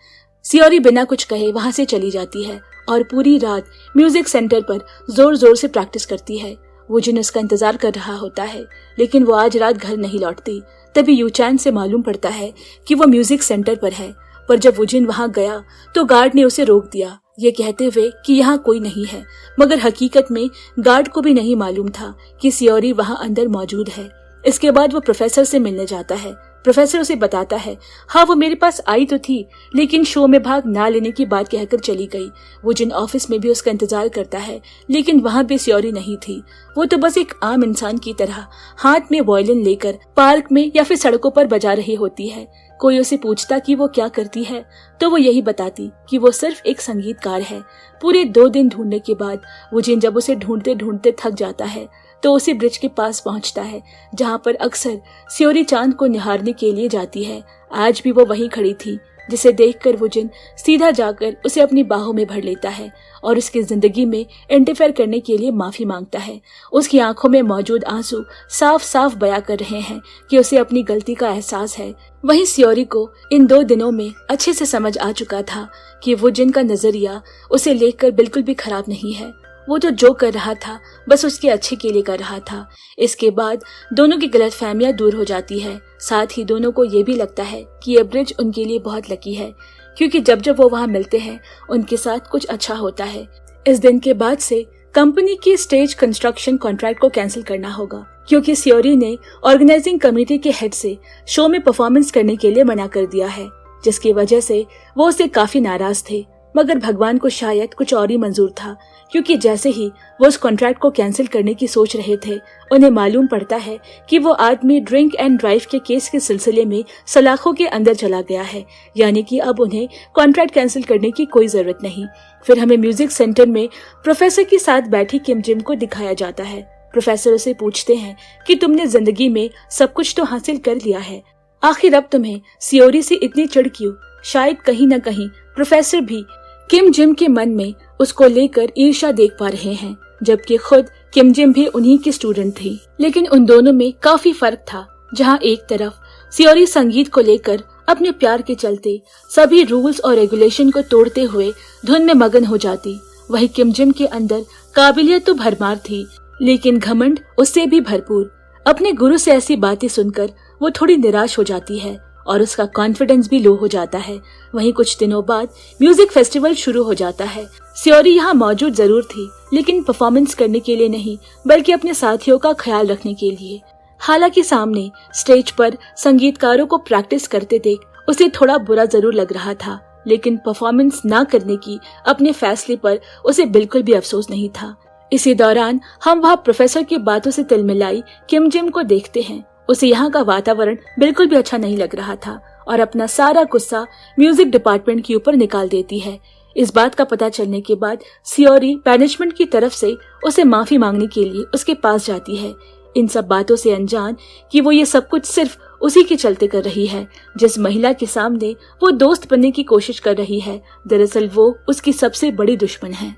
सियोरी बिना कुछ कहे वहां से चली जाती है और पूरी रात म्यूजिक सेंटर पर जोर जोर से प्रैक्टिस करती है। वुजिन उसका इंतजार कर रहा होता है, लेकिन वो आज रात घर नहीं लौटती। तभी यूचैन से मालूम पड़ता है कि वो म्यूजिक सेंटर पर है, पर जब वुजिन वहां गया तो गार्ड ने उसे रोक दिया, ये कहते हुए कि यहाँ कोई नहीं है। मगर हकीकत में गार्ड को भी नहीं मालूम था कि सियोरी वहां अंदर मौजूद है। इसके बाद वो प्रोफेसर से मिलने जाता है। प्रोफेसर उसे बताता है, हाँ वो मेरे पास आई तो थी लेकिन शो में भाग ना लेने की बात कहकर चली गई। वुजिन ऑफिस में भी उसका इंतजार करता है, लेकिन वहाँ भी सियोरी नहीं थी। वो तो बस एक आम इंसान की तरह हाथ में वायलिन लेकर पार्क में या फिर सड़कों पर बजा रही होती है। कोई उसे पूछता कि वो क्या करती है तो वो यही बताती कि वो सिर्फ एक संगीतकार है। पूरे 2 दिन ढूंढने के बाद वुजिन जब उसे ढूंढते ढूंढते थक जाता है तो उसी ब्रिज के पास पहुंचता है जहां पर अक्सर सियोरी चांद को निहारने के लिए जाती है। आज भी वो वहीं खड़ी थी, जिसे देखकर वुजिन सीधा जाकर उसे अपनी बाहों में भर लेता है और उसकी जिंदगी में इंटरफेयर करने के लिए माफी मांगता है। उसकी आंखों में मौजूद आंसू साफ साफ बयां कर रहे हैं कि उसे अपनी गलती का एहसास है। वहीं सियोरी को इन 2 दिनों में अच्छे से समझ आ चुका था कि वुजिन का नजरिया उसे लेकर बिल्कुल भी खराब नहीं है। वो तो जो कर रहा था बस उसके अच्छे के लिए कर रहा था। इसके बाद दोनों की गलतफहमियां दूर हो जाती है। साथ ही दोनों को ये भी लगता है कि ये ब्रिज उनके लिए बहुत लकी है, क्योंकि जब जब वो वहां मिलते हैं उनके साथ कुछ अच्छा होता है। इस दिन के बाद से कंपनी की स्टेज कंस्ट्रक्शन कॉन्ट्रैक्ट को कैंसिल करना होगा, क्योंकि सियोरी ने ऑर्गेनाइजिंग कमेटी के हेड से शो में परफॉर्मेंस करने के लिए मना कर दिया है, जिसकी वजह से वो उससे काफी नाराज थे। मगर भगवान को शायद कुछ और ही मंजूर था, क्योंकि जैसे ही वो उस कॉन्ट्रैक्ट को कैंसिल करने की सोच रहे थे, उन्हें मालूम पड़ता है कि वो आदमी ड्रिंक एंड ड्राइव के केस के सिलसिले में सलाखों के अंदर चला गया है, यानी कि अब उन्हें कॉन्ट्रैक्ट कैंसिल करने की कोई जरूरत नहीं। फिर हमें म्यूजिक सेंटर में प्रोफेसर के साथ बैठी किम जिम को दिखाया जाता है। प्रोफेसर उसे पूछते हैं कि तुमने जिंदगी में सब कुछ तो हासिल कर लिया है, आखिर अब तुम्हें सियोरी से इतनी चिढ़ क्यों? शायद कहीं न कहीं प्रोफेसर भी किम जिम के मन में उसको लेकर ईर्ष्या देख पा रहे हैं, जबकि खुद किम जिम भी उन्हीं की स्टूडेंट थी। लेकिन उन दोनों में काफी फर्क था। जहां एक तरफ सियोरी संगीत को लेकर अपने प्यार के चलते सभी रूल्स और रेगुलेशन को तोड़ते हुए धुन में मगन हो जाती, वहीं किम जिम के अंदर काबिलियत तो भरमार थी, लेकिन घमंड उससे भी भरपूर। अपने गुरु से ऐसी बातें सुनकर वो थोड़ी निराश हो जाती है और उसका कॉन्फिडेंस भी लो हो जाता है। वहीं कुछ दिनों बाद म्यूजिक फेस्टिवल शुरू हो जाता है। सियोरी यहाँ मौजूद जरूर थी, लेकिन परफॉर्मेंस करने के लिए नहीं, बल्कि अपने साथियों का ख्याल रखने के लिए। हालांकि सामने स्टेज पर संगीतकारों को प्रैक्टिस करते देख उसे थोड़ा बुरा जरूर लग रहा था, लेकिन परफॉर्मेंस ना करने की अपने फैसले पर उसे बिल्कुल भी अफसोस नहीं था। इसी दौरान हम वहाँ प्रोफेसर की बातों से तिलमिलाई किम जिम को देखते हैं। उसे यहाँ का वातावरण बिल्कुल भी अच्छा नहीं लग रहा था और अपना सारा गुस्सा म्यूजिक डिपार्टमेंट के ऊपर निकाल देती है। इस बात का पता चलने के बाद सियोरी मैनेजमेंट की तरफ से उसे माफी मांगने के लिए उसके पास जाती है, इन सब बातों से अनजान कि वो ये सब कुछ सिर्फ उसी के चलते कर रही है। जिस महिला के सामने वो दोस्त बनने की कोशिश कर रही है, दरअसल वो उसकी सबसे बड़ी दुश्मन है।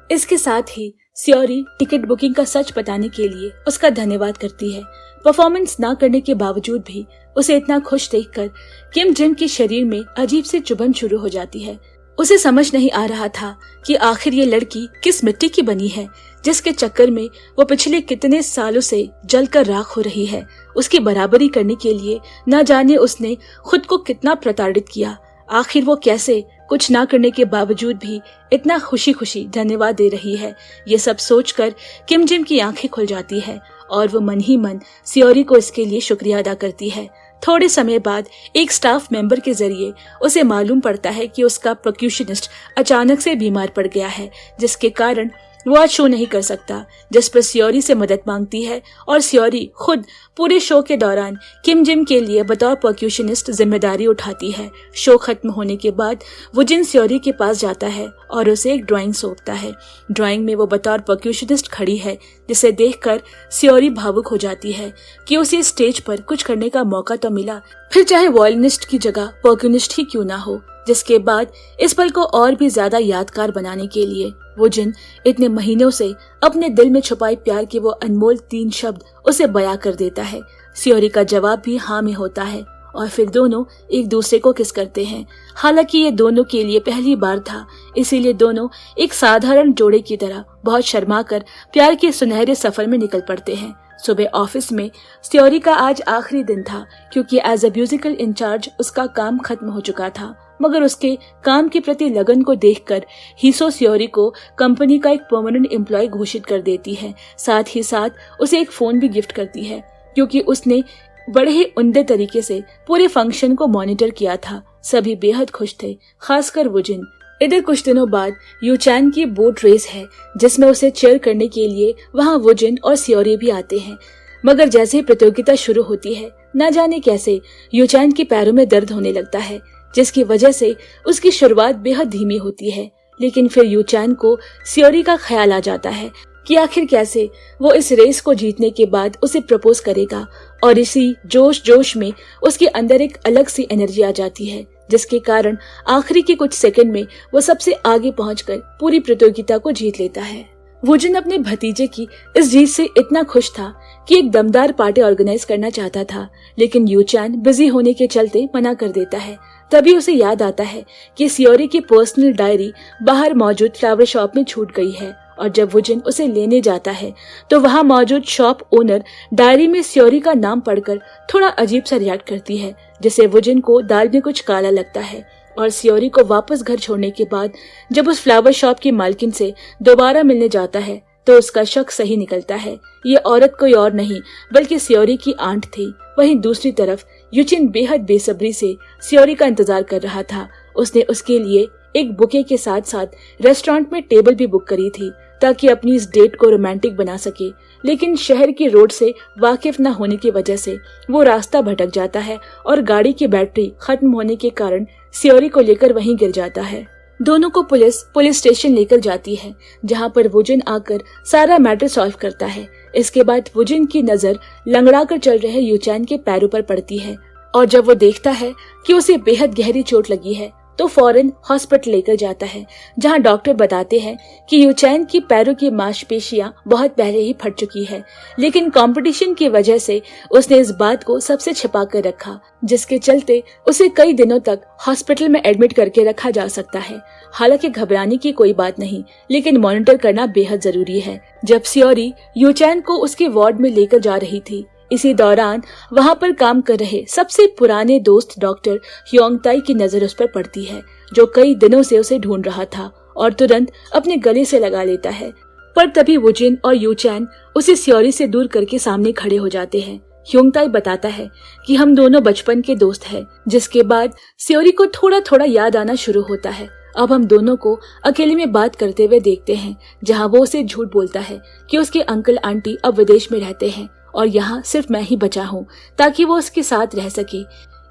इसके साथ ही सियोरी टिकट बुकिंग का सच बताने के लिए उसका धन्यवाद करती है। परफॉर्मेंस ना करने के बावजूद भी उसे इतना खुश देखकर किम जिम के शरीर में अजीब सी चुभन शुरू हो जाती है। उसे समझ नहीं आ रहा था कि आखिर ये लड़की किस मिट्टी की बनी है, जिसके चक्कर में वो पिछले कितने सालों से जलकर राख हो रही है। उसकी बराबरी करने के लिए न जाने उसने खुद को कितना प्रताड़ित किया। आखिर वो कैसे कुछ ना करने के बावजूद भी इतना खुशी खुशी धन्यवाद दे रही है। ये सब सोचकर किम जिम की आंखें खुल जाती है और वो मन ही मन सियोरी को इसके लिए शुक्रिया अदा करती है। थोड़े समय बाद एक स्टाफ मेंबर के जरिए उसे मालूम पड़ता है कि उसका परक्यूशनिस्ट अचानक से बीमार पड़ गया है, जिसके कारण वो आज शो नहीं कर सकता, जिस पर सियोरी से मदद मांगती है और सियोरी खुद पूरे शो के दौरान किम जिम के लिए बतौर परक्यूशनिस्ट जिम्मेदारी उठाती है। शो खत्म होने के बाद वुजिन सियोरी के पास जाता है और उसे एक ड्राइंग सौंपता है। ड्राइंग में वो बतौर परक्यूशनिस्ट खड़ी है, जिसे देखकर सियोरी भावुक हो जाती है कि उसे स्टेज पर कुछ करने का मौका तो मिला, फिर चाहे वॉयलिनिस्ट की जगह परक्यूनिस्ट ही क्यों ना हो। जिसके बाद इस पल को और भी ज्यादा यादगार बनाने के लिए वुजिन इतने महीनों से अपने दिल में छुपाए प्यार के वो अनमोल 3 शब्द उसे बयां कर देता है। सियोरी का जवाब भी हाँ में होता है और फिर दोनों एक दूसरे को किस करते हैं। हालांकि ये दोनों के लिए पहली बार था, इसीलिए दोनों एक साधारण जोड़े की तरह बहुत शर्मा कर प्यार के सुनहरे सफर में निकल पड़ते हैं। सुबह ऑफिस में सियोरी का आज आखिरी दिन था, क्योंकि एज अ म्यूजिकल इंचार्ज उसका काम खत्म हो चुका था। मगर उसके काम के प्रति लगन को देखकर हीसो सियोरी को कंपनी का एक परमानेंट एम्प्लॉय घोषित कर देती है। साथ ही साथ उसे एक फोन भी गिफ्ट करती है, क्योंकि उसने बड़े ही उम्दे तरीके से पूरे फंक्शन को मॉनिटर किया था। सभी बेहद खुश थे, खासकर वुजिन। इधर कुछ दिनों बाद यूचैन की बोट रेस है, जिसमें उसे चीयर करने के लिए वहाँ वुजिन और सियोरी भी आते हैं। मगर जैसे ही प्रतियोगिता शुरू होती है, न जाने कैसे यूचैन के पैरों में दर्द होने लगता है, जिसकी वजह से उसकी शुरुआत बेहद धीमी होती है। लेकिन फिर यूचैन को सियोरी का ख्याल आ जाता है कि आखिर कैसे वो इस रेस को जीतने के बाद उसे प्रपोज करेगा। और इसी जोश जोश में उसके अंदर एक अलग सी एनर्जी आ जाती है, जिसके कारण आखिरी के कुछ सेकंड में वो सबसे आगे पहुंचकर पूरी प्रतियोगिता को जीत लेता है। वुजन अपने भतीजे की इस जीत से इतना खुश था कि एक दमदार पार्टी ऑर्गेनाइज करना चाहता था, लेकिन यूचैन बिजी होने के चलते मना कर देता है। तभी उसे याद आता है कि सियोरी की पर्सनल डायरी बाहर मौजूद फ्लावर शॉप में छूट गई है, और जब वुजन उसे लेने जाता है तो वहां मौजूद शॉप ओनर डायरी में सियोरी का नाम पढ़कर थोड़ा अजीब सा रिएक्ट करती है, जिससे वुजन को दाल में कुछ काला लगता है। और सियोरी को वापस घर छोड़ने के बाद जब उस फ्लावर शॉप की मालकिन से दोबारा मिलने जाता है तो उसका शक सही निकलता है। ये औरत कोई और नहीं बल्कि सियोरी की आंट थी। वहीं दूसरी तरफ यूचिन बेहद बेसब्री से सियोरी का इंतजार कर रहा था। उसने उसके लिए एक बुके के साथ साथ रेस्टोरेंट में टेबल भी बुक करी थी ताकि अपनी इस डेट को रोमांटिक बना सके, लेकिन शहर की रोड से वाकिफ न होने की वजह से वो रास्ता भटक जाता है और गाड़ी की बैटरी खत्म होने के कारण सियोरी को लेकर वहीं गिर जाता है। दोनों को पुलिस स्टेशन लेकर जाती है, जहां पर वुजन आकर सारा मैटर सॉल्व करता है। इसके बाद वुजन की नजर लंगड़ा कर चल रहे यूचैन के पैरों पर पड़ती है, और जब वो देखता है कि उसे बेहद गहरी चोट लगी है तो फौरन हॉस्पिटल लेकर जाता है, जहां डॉक्टर बताते हैं कि यूचैन की पैरों की मांसपेशियां बहुत पहले ही फट चुकी है, लेकिन कंपटीशन की वजह से उसने इस बात को सबसे छिपा कर रखा, जिसके चलते उसे कई दिनों तक हॉस्पिटल में एडमिट करके रखा जा सकता है। हालांकि घबराने की कोई बात नहीं, लेकिन मॉनिटर करना बेहद जरूरी है। जब सियोरी यूचैन को उसके वार्ड में लेकर जा रही थी, इसी दौरान वहां पर काम कर रहे सबसे पुराने दोस्त डॉक्टर ह्योंगताई की नजर उस पर पड़ती है, जो कई दिनों से उसे ढूंढ रहा था, और तुरंत अपने गले से लगा लेता है। पर तभी वुजिन और यूचैन उसे सियोरी से दूर करके सामने खड़े हो जाते हैं। ह्योंगताई बताता है कि हम दोनों बचपन के दोस्त हैं, जिसके बाद सियोरी को थोड़ा थोड़ा याद आना शुरू होता है। अब हम दोनों को अकेले में बात करते हुए देखते हैं, जहां वो उसे झूठ बोलता है कि उसके अंकल आंटी अब विदेश में रहते हैं और यहाँ सिर्फ मैं ही बचा हूँ ताकि वो उसके साथ रह सके।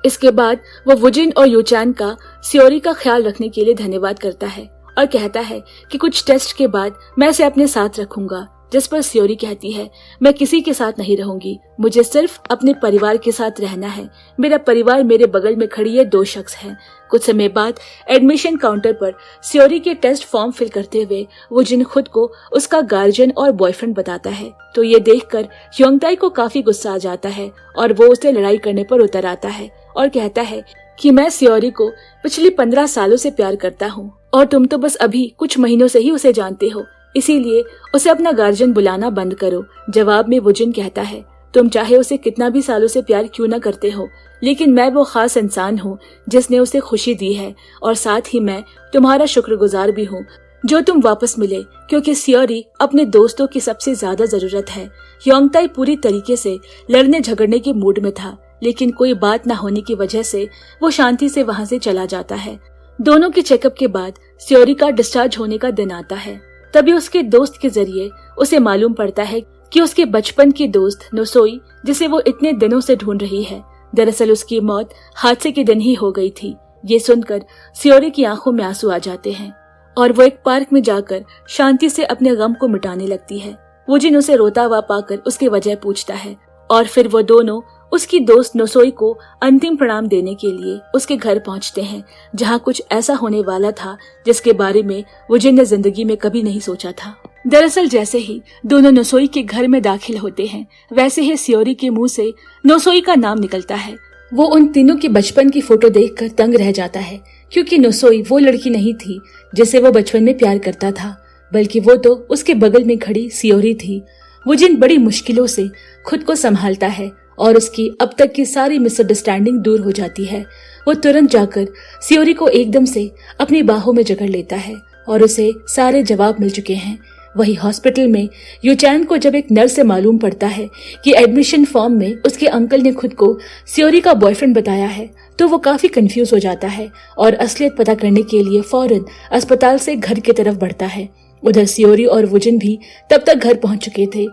इसके बाद वो वुजिन और यूचैन का सियोरी का ख्याल रखने के लिए धन्यवाद करता है और कहता है कि कुछ टेस्ट के बाद मैं इसे अपने साथ रखूंगा, जिस पर सियोरी कहती है, मैं किसी के साथ नहीं रहूंगी, मुझे सिर्फ अपने परिवार के साथ रहना है। मेरा परिवार मेरे बगल में खड़ी ये 2 शख्स हैं। कुछ समय बाद एडमिशन काउंटर पर सियोरी के टेस्ट फॉर्म फिल करते हुए वुजिन खुद को उसका गार्जियन और बॉयफ्रेंड बताता है, तो ये देखकर ह्योंगताई को काफी गुस्सा आ जाता है और वो उसे लड़ाई करने पर उतर आता है और कहता है कि मैं सियोरी को पिछले 15 सालों से प्यार करता हूँ और तुम तो बस अभी कुछ महीनों से ही उसे जानते हो, इसीलिए उसे अपना गार्जियन बुलाना बंद करो। जवाब में वुजिन कहता है, तुम चाहे उसे कितना भी सालों से प्यार क्यों न करते हो, लेकिन मैं वो खास इंसान हूँ जिसने उसे खुशी दी है, और साथ ही मैं तुम्हारा शुक्रगुजार भी हूँ जो तुम वापस मिले, क्योंकि सियोरी अपने दोस्तों की सबसे ज्यादा जरूरत है। ह्योंगताई पूरी तरीके से लड़ने झगड़ने के मूड में था, लेकिन कोई बात न होने की वजह से वो शांति से वहाँ से चला जाता है। दोनों के चेकअप के बाद सियोरी का डिस्चार्ज होने का दिन आता है। तभी उसके दोस्त के जरिए उसे मालूम पड़ता है कि उसके बचपन की दोस्त नोसोई, जिसे वो इतने दिनों से ढूंढ रही है, दरअसल उसकी मौत हादसे के दिन ही हो गई थी। ये सुनकर सियोरी की आंखों में आंसू आ जाते हैं और वो एक पार्क में जाकर शांति से अपने गम को मिटाने लगती है। वुजिन उसे रोता हुआ पाकर उसकी वजह पूछता है और फिर वो दोनों उसकी दोस्त नोसोई को अंतिम प्रणाम देने के लिए उसके घर पहुंचते हैं, जहां कुछ ऐसा होने वाला था जिसके बारे में वुजिन ने जिंदगी में कभी नहीं सोचा था। दरअसल जैसे ही दोनों नोसोई के घर में दाखिल होते हैं, वैसे ही सियोरी के मुंह से नोसोई का नाम निकलता है। वो उन तीनों की बचपन की फोटो देखकर तंग रह जाता है, क्योंकि नोसोई वो लड़की नहीं थी जिसे वो बचपन में प्यार करता था, बल्कि वो तो उसके बगल में खड़ी सियोरी थी। वुजिन बड़ी मुश्किलों से खुद को संभालता है और उसकी अब तक की सारी मिसअंडरस्टैंडिंग दूर हो जाती है। वो तुरंत जाकर सियोरी को एकदम से अपनी बाहों में जकड़ लेता है और उसे सारे जवाब मिल चुके हैं। वही हॉस्पिटल में यूचैन को जब एक नर्स से मालूम पड़ता है कि एडमिशन फॉर्म में उसके अंकल ने खुद को सियोरी का बॉयफ्रेंड बताया है, तो वो काफी कंफ्यूज हो जाता है और असलियत पता करने के लिए फौरन अस्पताल से घर की तरफ बढ़ता है। उधर सियोरी और वुजिन भी तब तक घर पहुंच चुके थे।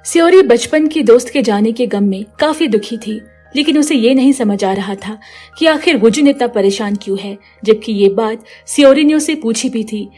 सियोरी बचपन की दोस्त के जाने के गम में काफी दुखी थी, लेकिन उसे ये नहीं समझ आ रहा था कि आखिर वुजिन इतना परेशान क्यों है, जबकि ये बात सियोरी ने उसे पूछी भी थी।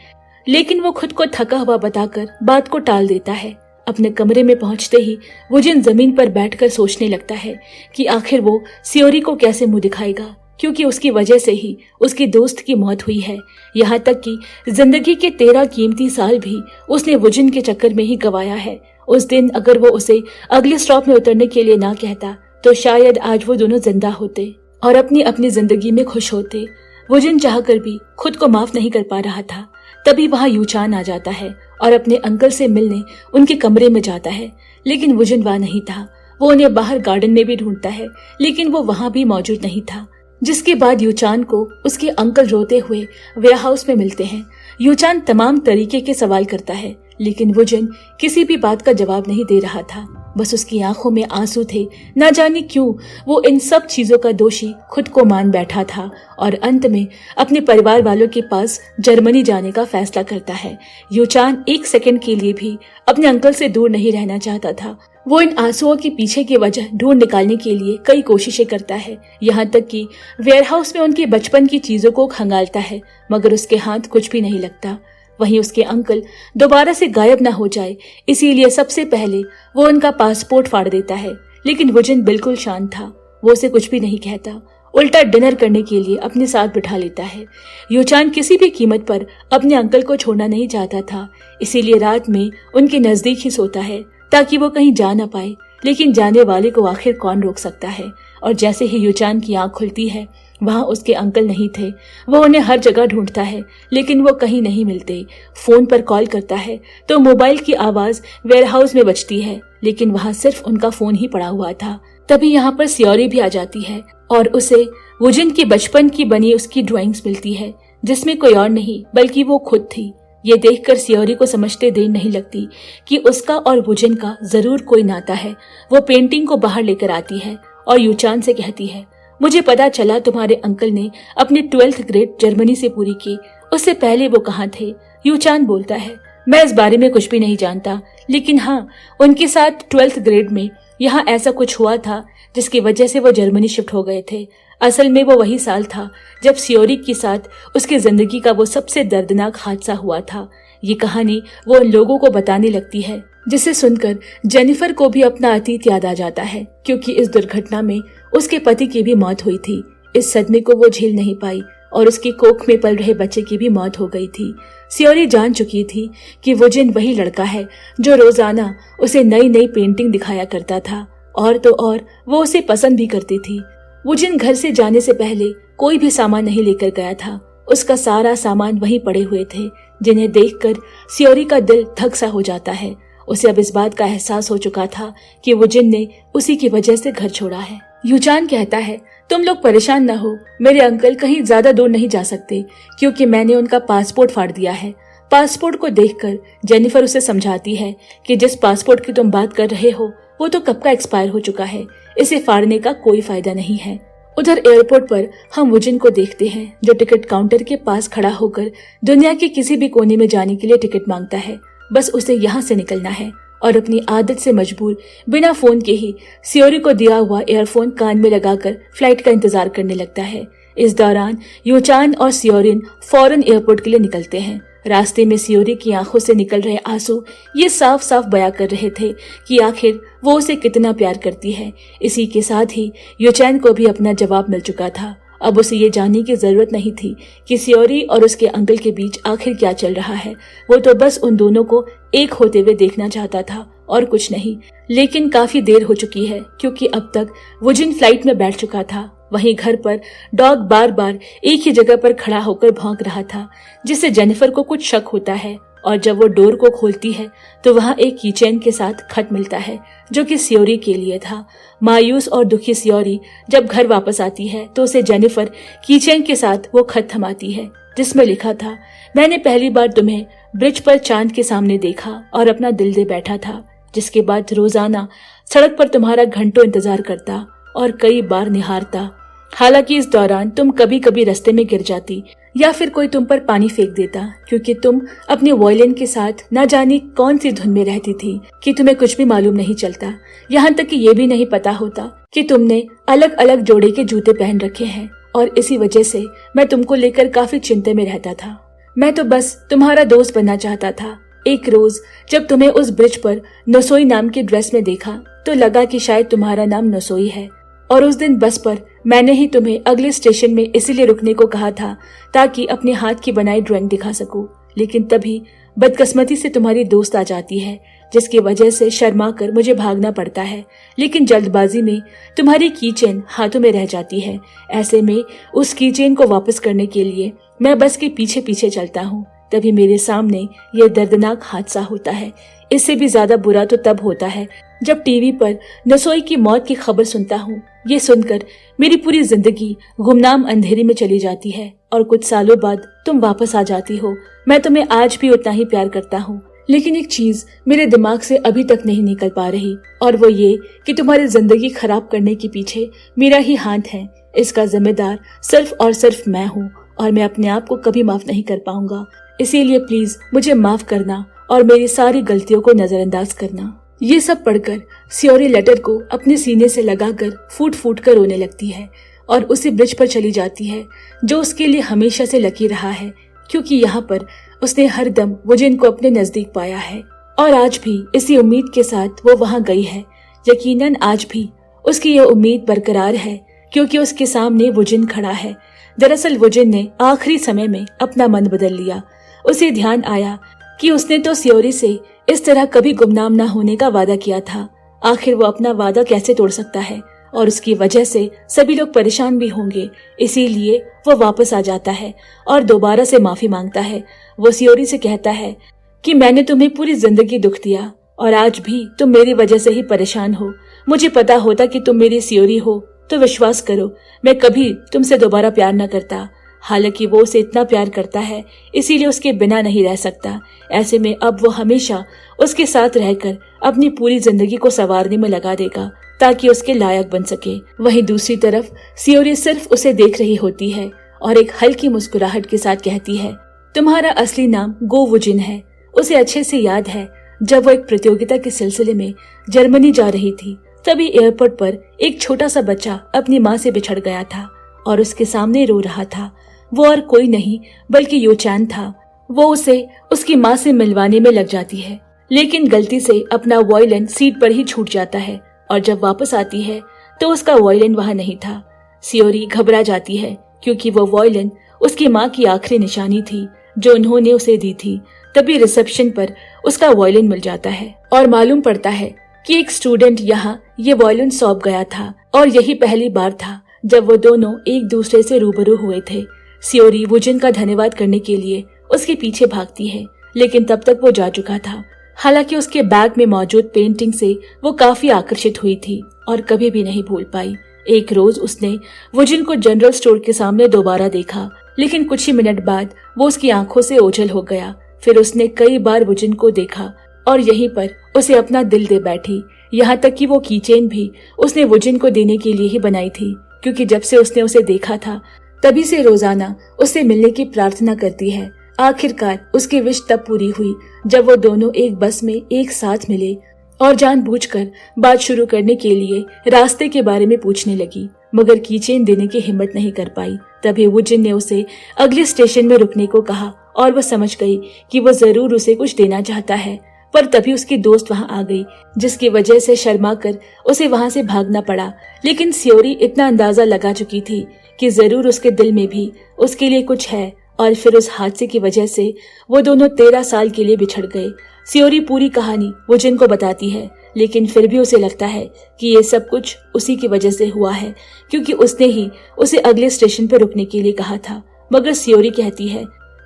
लेकिन वो खुद को थका हुआ बताकर बात को टाल देता है। अपने कमरे में पहुंचते ही वुजिन जमीन पर बैठकर सोचने लगता है कि आखिर वो सियोरी को कैसे मुंह दिखाएगा, क्योंकि उसकी वजह से ही उसकी दोस्त की मौत हुई है। यहाँ तक कि जिंदगी के 13 कीमती साल भी उसने वुजिन के चक्कर में ही गवाया है। उस दिन अगर वो उसे अगले स्टॉप में उतरने के लिए ना कहता तो शायद आज वो दोनों जिंदा होते और अपनी अपनी जिंदगी में खुश होते। वुजिन चाहकर भी खुद को माफ नहीं कर पा रहा था। तभी वहां यूचान आ जाता है और अपने अंकल से मिलने उनके कमरे में जाता है, लेकिन वुजिन वहां नहीं था। वो उन्हें बाहर गार्डन में भी ढूंढता है, लेकिन वो वहां भी मौजूद नहीं था। जिसके बाद यूचान को उसके अंकल रोते हुए वेयरहाउस में मिलते हैं। यूचान तमाम तरीके के सवाल करता है, लेकिन वुजिन किसी भी बात का जवाब नहीं दे रहा था। बस उसकी आंखों में आंसू थे। ना जाने क्यों वो इन सब चीजों का दोषी खुद को मान बैठा था और अंत में अपने परिवार वालों के पास जर्मनी जाने का फैसला करता है। यूचान एक सेकंड के लिए भी अपने अंकल से दूर नहीं रहना चाहता था। वो इन आंसुओं के पीछे की वजह ढूंढ निकालने के लिए कई कोशिशें करता है, यहाँ तक कि वेयरहाउस में उनके बचपन की चीजों को खंगालता है, मगर उसके हाथ कुछ भी नहीं लगता। वहीं उसके अंकल दोबारा से गायब न हो जाए, इसीलिए सबसे पहले वो उनका पासपोर्ट फाड़ देता है। लेकिन वुजिन बिल्कुल शांत था। वो उसे कुछ भी नहीं कहता, उल्टा डिनर करने के लिए अपने साथ बिठा लेता है। यूचान किसी भी कीमत पर अपने अंकल को छोड़ना नहीं चाहता था, इसीलिए रात में उनके नजदीक ही सोता है ताकि वो कहीं जा न पाए। लेकिन जाने वाले को आखिर कौन रोक सकता है। और जैसे ही यूचान की आंख खुलती है, वहां उसके अंकल नहीं थे। वो उन्हें हर जगह ढूंढता है, लेकिन वो कहीं नहीं मिलते। फोन पर कॉल करता है तो मोबाइल की आवाज वेयरहाउस में बजती है, लेकिन वहां सिर्फ उनका फोन ही पड़ा हुआ था। तभी यहाँ पर सियोरी भी आ जाती है और उसे वुजिन की बचपन की बनी उसकी ड्राइंग्स मिलती है, जिसमें कोई और नहीं बल्कि वो खुद थी। ये देखकर सियोरी को समझते देर नहीं लगती कि उसका और वुजिन का जरूर कोई नाता है। वो पेंटिंग को बाहर लेकर आती है और यूचान से कहती है, मुझे पता चला तुम्हारे अंकल ने अपनी 12th ग्रेड जर्मनी से पूरी की। उससे पहले वो कहाँ थे? यूचान बोलता है, मैं इस बारे में कुछ भी नहीं जानता, लेकिन हाँ, उनके साथ 12th ग्रेड में यहाँ ऐसा कुछ हुआ था जिसकी वजह से वो जर्मनी शिफ्ट हो गए थे। असल में वो वही साल था जब सियोरी के साथ उसकी जिंदगी का वो सबसे दर्दनाक हादसा हुआ था। ये कहानी वो उन लोगों को बताने लगती है, जिसे सुनकर जेनिफर को भी अपना अतीत याद आ जाता है, क्योंकि इस दुर्घटना में उसके पति की भी मौत हुई थी। इस सदमे को वो झेल नहीं पाई और उसकी कोख में पल रहे बच्चे की भी मौत हो गई थी। सियोरी जान चुकी थी कि वुजिन वही लड़का है जो रोजाना उसे नई नई पेंटिंग दिखाया करता था, और तो और वो उसे पसंद भी करती थी। वुजिन घर से जाने से पहले कोई भी सामान नहीं लेकर गया था। उसका सारा सामान वहीं पड़े हुए थे, जिन्हें देखकर सियोरी का दिल धक सा हो जाता है। उसे अब इस बात का एहसास हो चुका था कि वुजिन ने उसी की वजह से घर छोड़ा है। यूचान कहता है, तुम लोग परेशान न हो, मेरे अंकल कहीं ज्यादा दूर नहीं जा सकते, क्योंकि मैंने उनका पासपोर्ट फाड़ दिया है। पासपोर्ट को देखकर जेनिफर उसे समझाती है कि जिस पासपोर्ट की तुम बात कर रहे हो वो तो कब का एक्सपायर हो चुका है, इसे फाड़ने का कोई फायदा नहीं है। उधर एयरपोर्ट पर हम वुजिन को देखते हैं, जो टिकट काउंटर के पास खड़ा होकर दुनिया के किसी भी कोने में जाने के लिए टिकट मांगता है। बस उसे यहाँ से निकलना है और अपनी आदत से मजबूर बिना फोन के ही सियोरी को दिया हुआ ईयरफोन कान में लगाकर फ्लाइट का इंतजार करने लगता है। इस दौरान यूचान और सियोरिन फौरन एयरपोर्ट के लिए निकलते हैं। रास्ते में सियोरी की आंखों से निकल रहे आंसू ये साफ साफ बयां कर रहे थे कि आखिर वो उसे कितना प्यार करती है। इसी के साथ ही यूचान को भी अपना जवाब मिल चुका था। अब उसे ये जानने की जरूरत नहीं थी कि सियोरी और उसके अंकल के बीच आखिर क्या चल रहा है। वो तो बस उन दोनों को एक होते हुए देखना चाहता था और कुछ नहीं। लेकिन काफी देर हो चुकी है, क्योंकि अब तक वुजिन फ्लाइट में बैठ चुका था। वहीं घर पर डॉग बार बार एक ही जगह पर खड़ा होकर भौंक रहा था, जिससे जेनिफर को कुछ शक होता है। और जब वो डोर को खोलती है तो वहां एक कीचेन के साथ खत मिलता है, जो कि सियोरी के लिए था। मायूस और दुखी सियोरी जब घर वापस आती है तो उसे जेनिफर कीचेन के साथ वो खत थमाती है, जिसमें लिखा था, मैंने पहली बार तुम्हें ब्रिज पर चांद के सामने देखा और अपना दिल दे बैठा था, जिसके बाद रोजाना सड़क पर तुम्हारा घंटों इंतजार करता और कई बार निहारता। हालांकि इस दौरान तुम कभी कभी रास्ते में गिर जाती या फिर कोई तुम पर पानी फेंक देता, क्योंकि तुम अपने वायलिन के साथ न जाने कौन सी धुन में रहती थी कि तुम्हें कुछ भी मालूम नहीं चलता। यहाँ तक कि ये भी नहीं पता होता कि तुमने अलग अलग जोड़े के जूते पहन रखे हैं, और इसी वजह से मैं तुमको लेकर काफी चिंता में रहता था। मैं तो बस तुम्हारा दोस्त बनना चाहता था। एक रोज जब तुम्हें उस ब्रिज पर नसोई नाम की ड्रेस में देखा तो लगा कि शायद तुम्हारा नाम नसोई है, और उस दिन बस पर मैंने ही तुम्हें अगले स्टेशन में इसीलिए रुकने को कहा था ताकि अपने हाथ की बनाई ड्राइंग दिखा सकूं। लेकिन तभी बदकिस्मती से तुम्हारी दोस्त आ जाती है, जिसकी वजह से शर्मा कर मुझे भागना पड़ता है। लेकिन जल्दबाजी में तुम्हारी कीचेन हाथों में रह जाती है। ऐसे में उस कीचेन को वापस करने के लिए मैं बस के पीछे पीछे चलता हूँ। तभी मेरे सामने यह दर्दनाक हादसा होता है। इससे भी ज्यादा बुरा तो तब होता है जब टीवी पर नसोई की मौत की खबर सुनता हूँ। ये सुनकर मेरी पूरी जिंदगी गुमनाम अंधेरे में चली जाती है और कुछ सालों बाद तुम वापस आ जाती हो। मैं तुम्हें आज भी उतना ही प्यार करता हूँ, लेकिन एक चीज मेरे दिमाग से अभी तक नहीं निकल पा रही, और वो ये कि तुम्हारी जिंदगी खराब करने के पीछे मेरा ही हाथ है। इसका जिम्मेदार सिर्फ और सिर्फ मैं हूँ, और मैं अपने आप को कभी माफ नहीं कर पाऊंगा। इसीलिए प्लीज मुझे माफ करना और मेरी सारी गलतियों को नजरअंदाज करना। ये सब पढ़कर सियोरी लेटर को अपने सीने से लगाकर फूट फूट कर रोने लगती है और उसी ब्रिज पर चली जाती है जो उसके लिए हमेशा से लकी रहा है, क्योंकि यहाँ पर उसने हर दम वुजिन को अपने नजदीक पाया है। और आज भी इसी उम्मीद के साथ वो वहाँ गई है। यकीनन आज भी उसकी यह उम्मीद बरकरार है, क्योंकि उसके सामने वुजिन खड़ा है। दरअसल वुजिन ने आखिरी समय में अपना मन बदल लिया। उसे ध्यान आया कि उसने तो सियोरी से इस तरह कभी गुमनाम न होने का वादा किया था। आखिर वो अपना वादा कैसे तोड़ सकता है, और उसकी वजह से सभी लोग परेशान भी होंगे। इसीलिए वो वापस आ जाता है और दोबारा से माफी मांगता है। वो सियोरी से कहता है कि मैंने तुम्हें पूरी जिंदगी दुख दिया और आज भी तुम मेरी वजह से ही परेशान हो। मुझे पता होता कि तुम मेरी सियोरी हो तो विश्वास करो मैं कभी तुमसे दोबारा प्यार न करता। हालांकि वो उसे इतना प्यार करता है, इसीलिए उसके बिना नहीं रह सकता। ऐसे में अब वो हमेशा उसके साथ रहकर अपनी पूरी जिंदगी को संवारने में लगा देगा ताकि उसके लायक बन सके। वहीं दूसरी तरफ सियोरी सिर्फ उसे देख रही होती है और एक हल्की मुस्कुराहट के साथ कहती है, तुम्हारा असली नाम गो वुजिन है। उसे अच्छे से याद है जब वो एक प्रतियोगिता के सिलसिले में जर्मनी जा रही थी, तभी एयरपोर्ट पर एक छोटा सा बच्चा अपनी माँ से बिछड़ गया था और उसके सामने रो रहा था। वो और कोई नहीं बल्कि योचैन था। वो उसे उसकी माँ से मिलवाने में लग जाती है, लेकिन गलती से अपना वॉयलिन सीट पर ही छूट जाता है और जब वापस आती है तो उसका वॉयलिन वहाँ नहीं था। सियोरी घबरा जाती है क्योंकि वो वॉयलिन उसकी माँ की आखिरी निशानी थी जो उन्होंने उसे दी थी। तभी रिसेप्शन पर उसका वॉयलिन मिल जाता है और मालूम पड़ता है कि एक स्टूडेंट यहाँ ये वॉयलिन सौंप गया था और यही पहली बार था जब वो दोनों एक दूसरे से रूबरू हुए थे। सियोरी वुजिन का धन्यवाद करने के लिए उसके पीछे भागती है, लेकिन तब तक वो जा चुका था। हालांकि उसके बैग में मौजूद पेंटिंग से वो काफी आकर्षित हुई थी और कभी भी नहीं भूल पाई। एक रोज उसने वुजिन को जनरल स्टोर के सामने दोबारा देखा, लेकिन कुछ ही मिनट बाद वो उसकी आंखों से ओझल हो गया। फिर उसने कई बार वुजिन को देखा और यहीं पर उसे अपना दिल दे बैठी। यहाँ तक कि वो कीचेन भी उसने वुजिन को देने के लिए ही बनाई थी, क्योंकि जब से उसने उसे देखा था तभी से रोजाना उससे मिलने की प्रार्थना करती है। आखिरकार उसकी विश तब पूरी हुई जब वो दोनों एक बस में एक साथ मिले और जानबूझकर बात शुरू करने के लिए रास्ते के बारे में पूछने लगी, मगर कीचेन देने की हिम्मत नहीं कर पाई। तभी वुजिन ने उसे अगले स्टेशन में रुकने को कहा और वो समझ गई कि वो जरूर उसे कुछ देना चाहता है। पर तभी उसकी दोस्त वहां आ गई, जिसकी वजह से शर्मा कर उसे वहां से भागना पड़ा। लेकिन सियोरी इतना अंदाजा लगा चुकी थी कि जरूर उसके दिल में भी उसके लिए कुछ है, और फिर उस हादसे की वजह से वो दोनों 13 साल के लिए बिछड़ गए। सियोरी पूरी कहानी वुजिन को बताती है, लेकिन फिर भी उसे लगता है कि ये सब कुछ उसी की वजह से हुआ है, क्योंकि उसने ही उसे अगले स्टेशन पर रुकने के लिए कहा था। मगर सियोरी कहती है,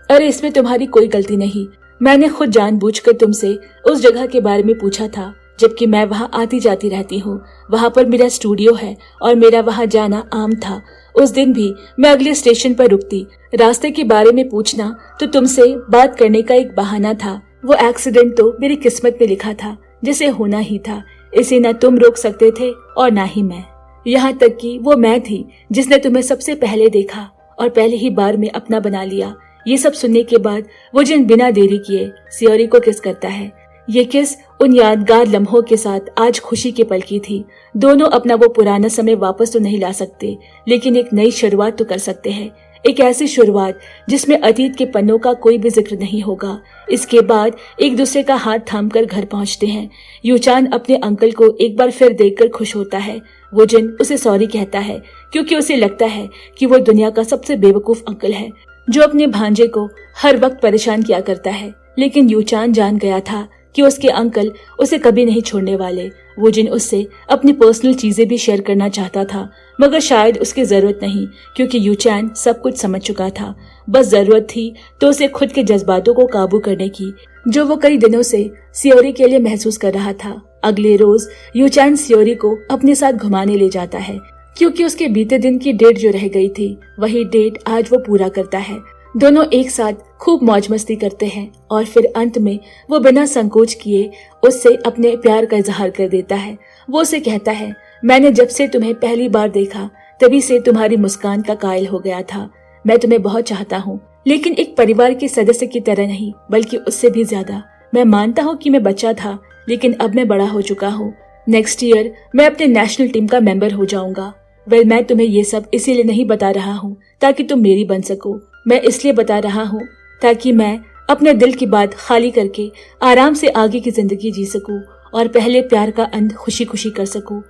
अरे इसमें तुम्हारी कोई गलती नहीं, मैंने खुद जानबूझकर तुमसे उस जगह के बारे में पूछा था, जबकि मैं वहां आती जाती रहती हूँ। वहां पर मेरा स्टूडियो है और मेरा वहां जाना आम था। उस दिन भी मैं अगले स्टेशन पर रुकती। रास्ते के बारे में पूछना तो तुमसे बात करने का एक बहाना था। वो एक्सीडेंट तो मेरी किस्मत में लिखा था, जिसे होना ही था। इसे न तुम रोक सकते थे और न ही मैं। यहाँ तक कि वो मैं थी जिसने तुम्हें सबसे पहले देखा और पहले ही बार में अपना बना लिया। ये सब सुनने के बाद वुजिन बिना देरी किए सियोरी को किस करता है। ये किस उन यादगार लम्हों के साथ आज खुशी के पल की थी। दोनों अपना वो पुराना समय वापस तो नहीं ला सकते, लेकिन एक नई शुरुआत तो कर सकते हैं। एक ऐसी शुरुआत जिसमें अतीत के पन्नों का कोई भी जिक्र नहीं होगा। इसके बाद एक दूसरे का हाथ थामकर घर पहुंचते हैं। यूचान अपने अंकल को एक बार फिर देखकर खुश होता है। वुजिन उसे सॉरी कहता है क्योंकि उसे लगता है कि वो दुनिया का सबसे बेवकूफ अंकल है जो अपने भांजे को हर वक्त परेशान किया करता है। लेकिन यूचान जान गया था कि उसके अंकल उसे कभी नहीं छोड़ने वाले। वुजिन उससे अपनी पर्सनल चीजें भी शेयर करना चाहता था, मगर शायद उसकी जरूरत नहीं, क्योंकि यूचान सब कुछ समझ चुका था। बस जरूरत थी तो उसे खुद के जज्बातों को काबू करने की, जो वो कई दिनों से सियोरी के लिए महसूस कर रहा था। अगले रोज यूचान सियोरी को अपने साथ घुमाने ले जाता है, क्योंकि उसके बीते दिन की डेट जो रह गई थी वही डेट आज वो पूरा करता है। दोनों एक साथ खूब मौज मस्ती करते हैं और फिर अंत में वो बिना संकोच किए उससे अपने प्यार का इजहार कर देता है। वो उसे कहता है, मैंने जब से तुम्हें पहली बार देखा तभी से तुम्हारी मुस्कान का कायल हो गया था। मैं तुम्हें बहुत चाहता हूँ, लेकिन एक परिवार के सदस्य की तरह नहीं, बल्कि उससे भी ज्यादा। मैं मानता हूँ कि मैं बच्चा था, लेकिन अब मैं बड़ा हो चुका हूँ। नेक्स्ट ईयर मैं अपने नेशनल टीम का मेंबर हो जाऊंगा। मैं तुम्हें ये सब इसीलिए नहीं बता रहा हूँ ताकि तुम मेरी बन सको। मैं इसलिए बता रहा हूँ ताकि मैं अपने दिल की बात खाली करके आराम से आगे की जिंदगी जी सकूं और पहले प्यार का अंत खुशी खुशी कर सकूं।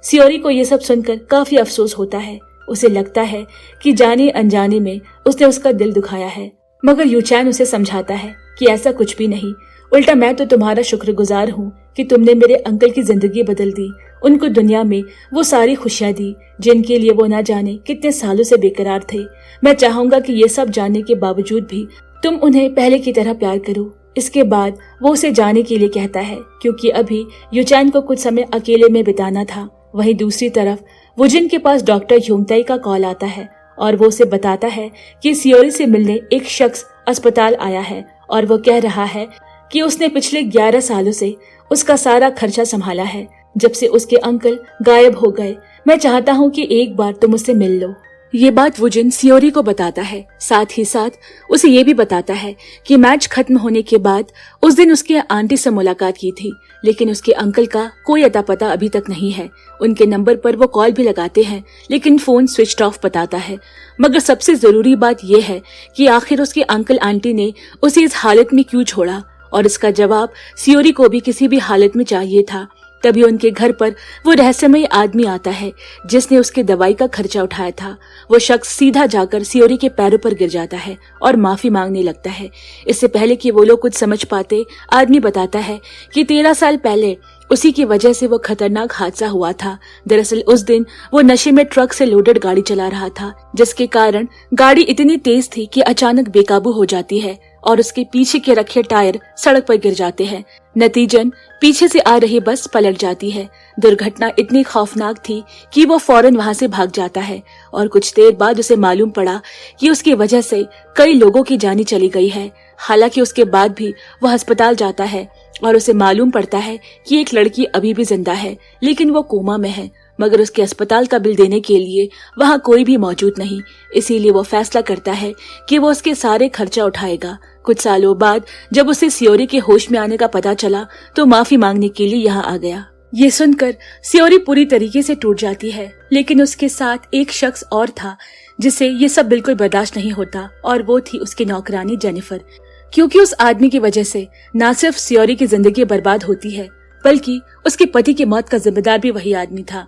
सियोरी को ये सब सुनकर काफी अफसोस होता है। उसे लगता है कि जाने अनजाने में उसने उसका दिल दुखाया है, मगर यूचान उसे समझाता है कि ऐसा कुछ भी नहीं। उल्टा मैं तो तुम्हारा शुक्रगुजार हूँ कि तुमने मेरे अंकल की जिंदगी बदल दी, उनको दुनिया में वो सारी खुशियां दी जिनके लिए वो ना जाने कितने सालों से बेकरार थे। मैं चाहूंगा कि ये सब जानने के बावजूद भी तुम उन्हें पहले की तरह प्यार करो। इसके बाद वो उसे जाने के लिए कहता है, क्योंकि अभी यूचान को कुछ समय अकेले में बिताना था। वहीं दूसरी तरफ वुजिन के पास डॉक्टर ह्योंगताई का कॉल आता है और वो उसे बताता है कि सियोरी से मिलने एक शख्स अस्पताल आया है और वो कह रहा है कि उसने पिछले 11 सालों से उसका सारा खर्चा संभाला है, जब से उसके अंकल गायब हो गए। मैं चाहता हूँ कि एक बार तुम उससे मिल लो। ये बात वुजिन सियोरी को बताता है। साथ ही साथ उसे ये भी बताता है कि मैच खत्म होने के बाद उस दिन उसके आंटी से मुलाकात की थी, लेकिन उसके अंकल का कोई अता पता अभी तक नहीं है। उनके नंबर पर वो कॉल भी लगाते हैं, लेकिन फोन स्विच ऑफ बताता है। मगर सबसे जरूरी बात यह है कि आखिर उसके अंकल आंटी ने उसे इस हालत में क्यों छोड़ा, और इसका जवाब सियोरी को भी किसी भी हालत में चाहिए था। तभी उनके घर पर वो रहस्यमय आदमी आता है जिसने उसके दवाई का खर्चा उठाया था। वो शख्स सीधा जाकर सियोरी के पैरों पर गिर जाता है और माफी मांगने लगता है। इससे पहले कि वो लोग कुछ समझ पाते, आदमी बताता है कि 13 साल पहले उसी की वजह से वो खतरनाक हादसा हुआ था। दरअसल उस दिन वो नशे में ट्रक से लोडेड गाड़ी चला रहा था, जिसके कारण गाड़ी इतनी तेज थी कि अचानक बेकाबू हो जाती है और उसके पीछे के रखे टायर सड़क पर गिर जाते हैं। नतीजन पीछे से आ रही बस पलट जाती है। दुर्घटना इतनी खौफनाक थी कि वो फौरन वहां से भाग जाता है और कुछ देर बाद उसे मालूम पड़ा कि उसकी वजह से कई लोगों की जान चली गई है। हालांकि उसके बाद भी वह अस्पताल जाता है और उसे मालूम पड़ता है कि एक लड़की अभी भी जिंदा है, लेकिन वो कोमा में है। मगर उसके अस्पताल का बिल देने के लिए वहाँ कोई भी मौजूद नहीं। इसीलिए वो फैसला करता है कि वो उसके सारे खर्चा उठाएगा। कुछ सालों बाद जब उसे सियोरी के होश में आने का पता चला तो माफी मांगने के लिए यहाँ आ गया। ये सुनकर सियोरी पूरी तरीके से टूट जाती है, लेकिन उसके साथ एक शख्स और था जिसे ये सब बिल्कुल बर्दाश्त नहीं होता, और वो थी उसकी नौकरानी जेनिफर। क्योंकि उस आदमी की वजह से न सिर्फ सियोरी की जिंदगी बर्बाद होती है, बल्कि उसके पति की मौत का जिम्मेदार भी वही आदमी था।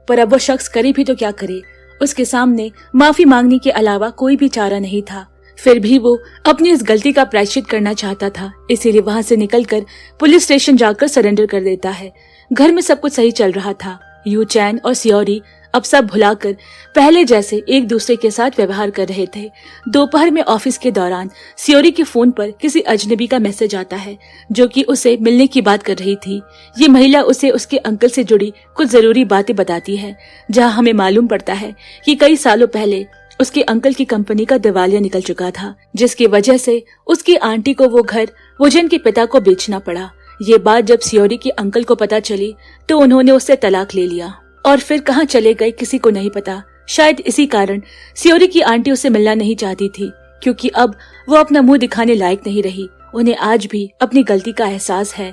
पर अब वो शख्स करे भी तो क्या करे, उसके सामने माफी मांगने के अलावा कोई भी चारा नहीं था। फिर भी वो अपनी इस गलती का प्रायश्चित करना चाहता था, इसीलिए वहां से निकलकर पुलिस स्टेशन जाकर सरेंडर कर देता है। घर में सब कुछ सही चल रहा था। यूचैन और सियोरी अब सब भुलाकर पहले जैसे एक दूसरे के साथ व्यवहार कर रहे थे। दोपहर में ऑफिस के दौरान सियोरी के फोन पर किसी अजनबी का मैसेज आता है जो कि उसे मिलने की बात कर रही थी। ये महिला उसे उसके अंकल से जुड़ी कुछ जरूरी बातें बताती है, जहां हमें मालूम पड़ता है कि कई सालों पहले उसके अंकल की कंपनी का दिवालिया निकल चुका था, जिसकी वजह से उसकी आंटी को वो घर वुजिन के पिता को बेचना पड़ा। ये बात जब सियोरी के अंकल को पता चली तो उन्होंने उससे तलाक ले लिया और फिर कहाँ चले गए किसी को नहीं पता। शायद इसी कारण सियोरी की आंटी उससे मिलना नहीं चाहती थी, क्योंकि अब वो अपना मुंह दिखाने लायक नहीं रही। उन्हें आज भी अपनी गलती का एहसास है,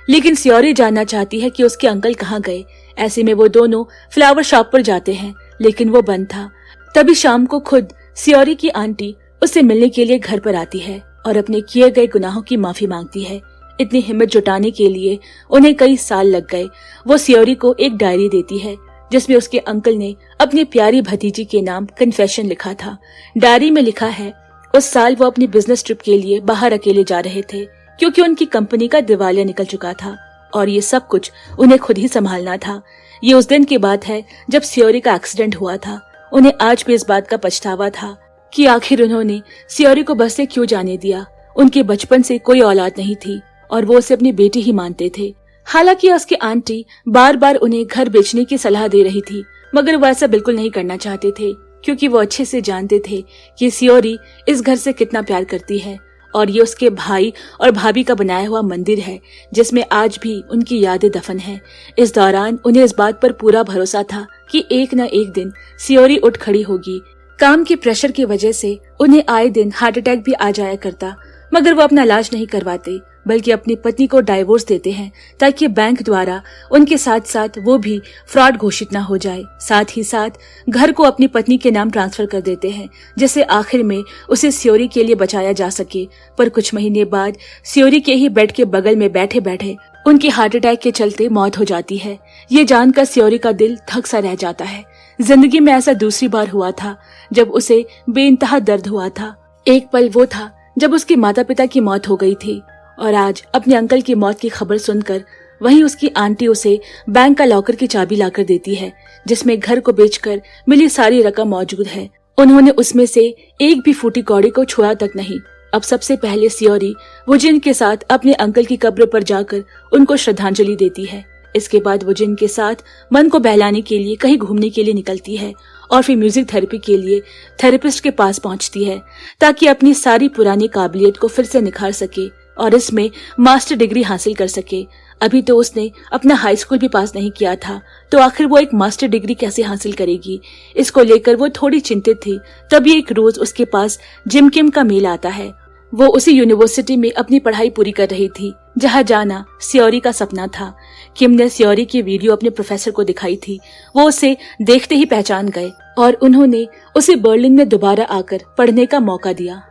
लेकिन सियोरी जानना चाहती है कि उसके अंकल कहाँ गए। ऐसे में वो दोनों फ्लावर शॉप पर जाते हैं, लेकिन वो बंद था। तभी शाम को खुद सियोरी की आंटी उससे मिलने के लिए घर पर आती है और अपने किए गए गुनाहों की माफी मांगती है। इतनी हिम्मत जुटाने के लिए उन्हें कई साल लग गए। वो सियोरी को एक डायरी देती है जिसमें उसके अंकल ने अपनी प्यारी भतीजी के नाम कन्फेशन लिखा था। डायरी में लिखा है, उस साल वो अपनी बिजनेस ट्रिप के लिए बाहर अकेले जा रहे थे क्योंकि उनकी कंपनी का दिवालिया निकल चुका था और ये सब कुछ उन्हें खुद ही संभालना था। ये उस दिन की बात है जब सियोरी का एक्सीडेंट हुआ था। उन्हें आज भी इस बात का पछतावा था कि आखिर उन्होंने सियोरी को बस से क्यों जाने दिया। उनके बचपन से कोई औलाद नहीं थी और वो उसे अपनी बेटी ही मानते थे। हालांकि उसकी आंटी बार बार उन्हें घर बेचने की सलाह दे रही थी, मगर वो ऐसा बिल्कुल नहीं करना चाहते थे क्योंकि वो अच्छे से जानते थे कि सियोरी इस घर से कितना प्यार करती है और ये उसके भाई और भाभी का बनाया हुआ मंदिर है जिसमें आज भी उनकी यादें दफन है। इस दौरान उन्हें इस बात पर पूरा भरोसा था कि एक न एक दिन सियोरी उठ खड़ी होगी। काम के प्रेशर की वजह से उन्हें आए दिन हार्ट अटैक भी आ जाया करता, मगर वो अपना इलाज नहीं करवाते बल्कि अपनी पत्नी को डाइवोर्स देते हैं ताकि बैंक द्वारा उनके साथ साथ वो भी फ्रॉड घोषित न हो जाए। साथ ही साथ घर को अपनी पत्नी के नाम ट्रांसफर कर देते हैं जिससे आखिर में उसे सियोरी के लिए बचाया जा सके। पर कुछ महीने बाद सियोरी के ही बेड के बगल में बैठे बैठे उनकी हार्ट अटैक के चलते मौत हो जाती है। ये जानकर सियोरी का दिल थक सा रह जाता है। जिंदगी में ऐसा दूसरी बार हुआ था जब उसे बेइंतहा दर्द हुआ था। एक पल वो था जब उसके माता पिता की मौत हो गई थी और आज अपने अंकल की मौत की खबर सुनकर वहीं उसकी आंटी उसे बैंक का लॉकर की चाबी लाकर देती है जिसमें घर को बेचकर मिली सारी रकम मौजूद है। उन्होंने उसमें से एक भी फूटी कौड़ी को छुआ तक नहीं। अब सबसे पहले सियोरी वुजिन के साथ अपने अंकल की कब्र पर जाकर उनको श्रद्धांजलि देती है। इसके बाद वुजिन के साथ मन को बहलाने के लिए कहीं घूमने के लिए निकलती है और फिर म्यूजिक थेरेपी के लिए थेरेपिस्ट के पास पहुंचती है ताकि अपनी सारी पुरानी काबिलियत को फिर से निखार सके और इसमें मास्टर डिग्री हासिल कर सके। अभी तो उसने अपना हाई स्कूल भी पास नहीं किया था, तो आखिर वो एक मास्टर डिग्री कैसे हासिल करेगी, इसको लेकर वो थोड़ी चिंतित थी। तभी एक रोज उसके पास जिम किम का मेल आता है। वो उसी यूनिवर्सिटी में अपनी पढ़ाई पूरी कर रही थी जहाँ जाना सियोरी का सपना था। किम ने सियोरी की वीडियो अपने प्रोफेसर को दिखाई थी। वो उसे देखते ही पहचान गए और उन्होंने उसे बर्लिन में दोबारा आकर पढ़ने का मौका दिया।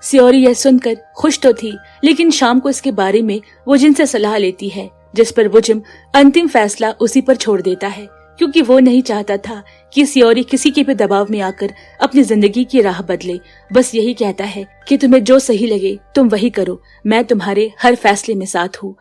सियोरी यह सुनकर खुश तो थी, लेकिन शाम को इसके बारे में वुजिन से सलाह लेती है जिस पर वुजिन अंतिम फैसला उसी पर छोड़ देता है क्योंकि वो नहीं चाहता था कि सियोरी किसी के भी दबाव में आकर अपनी जिंदगी की राह बदले। बस यही कहता है कि तुम्हें जो सही लगे तुम वही करो, मैं तुम्हारे हर फैसले में साथ हूँ।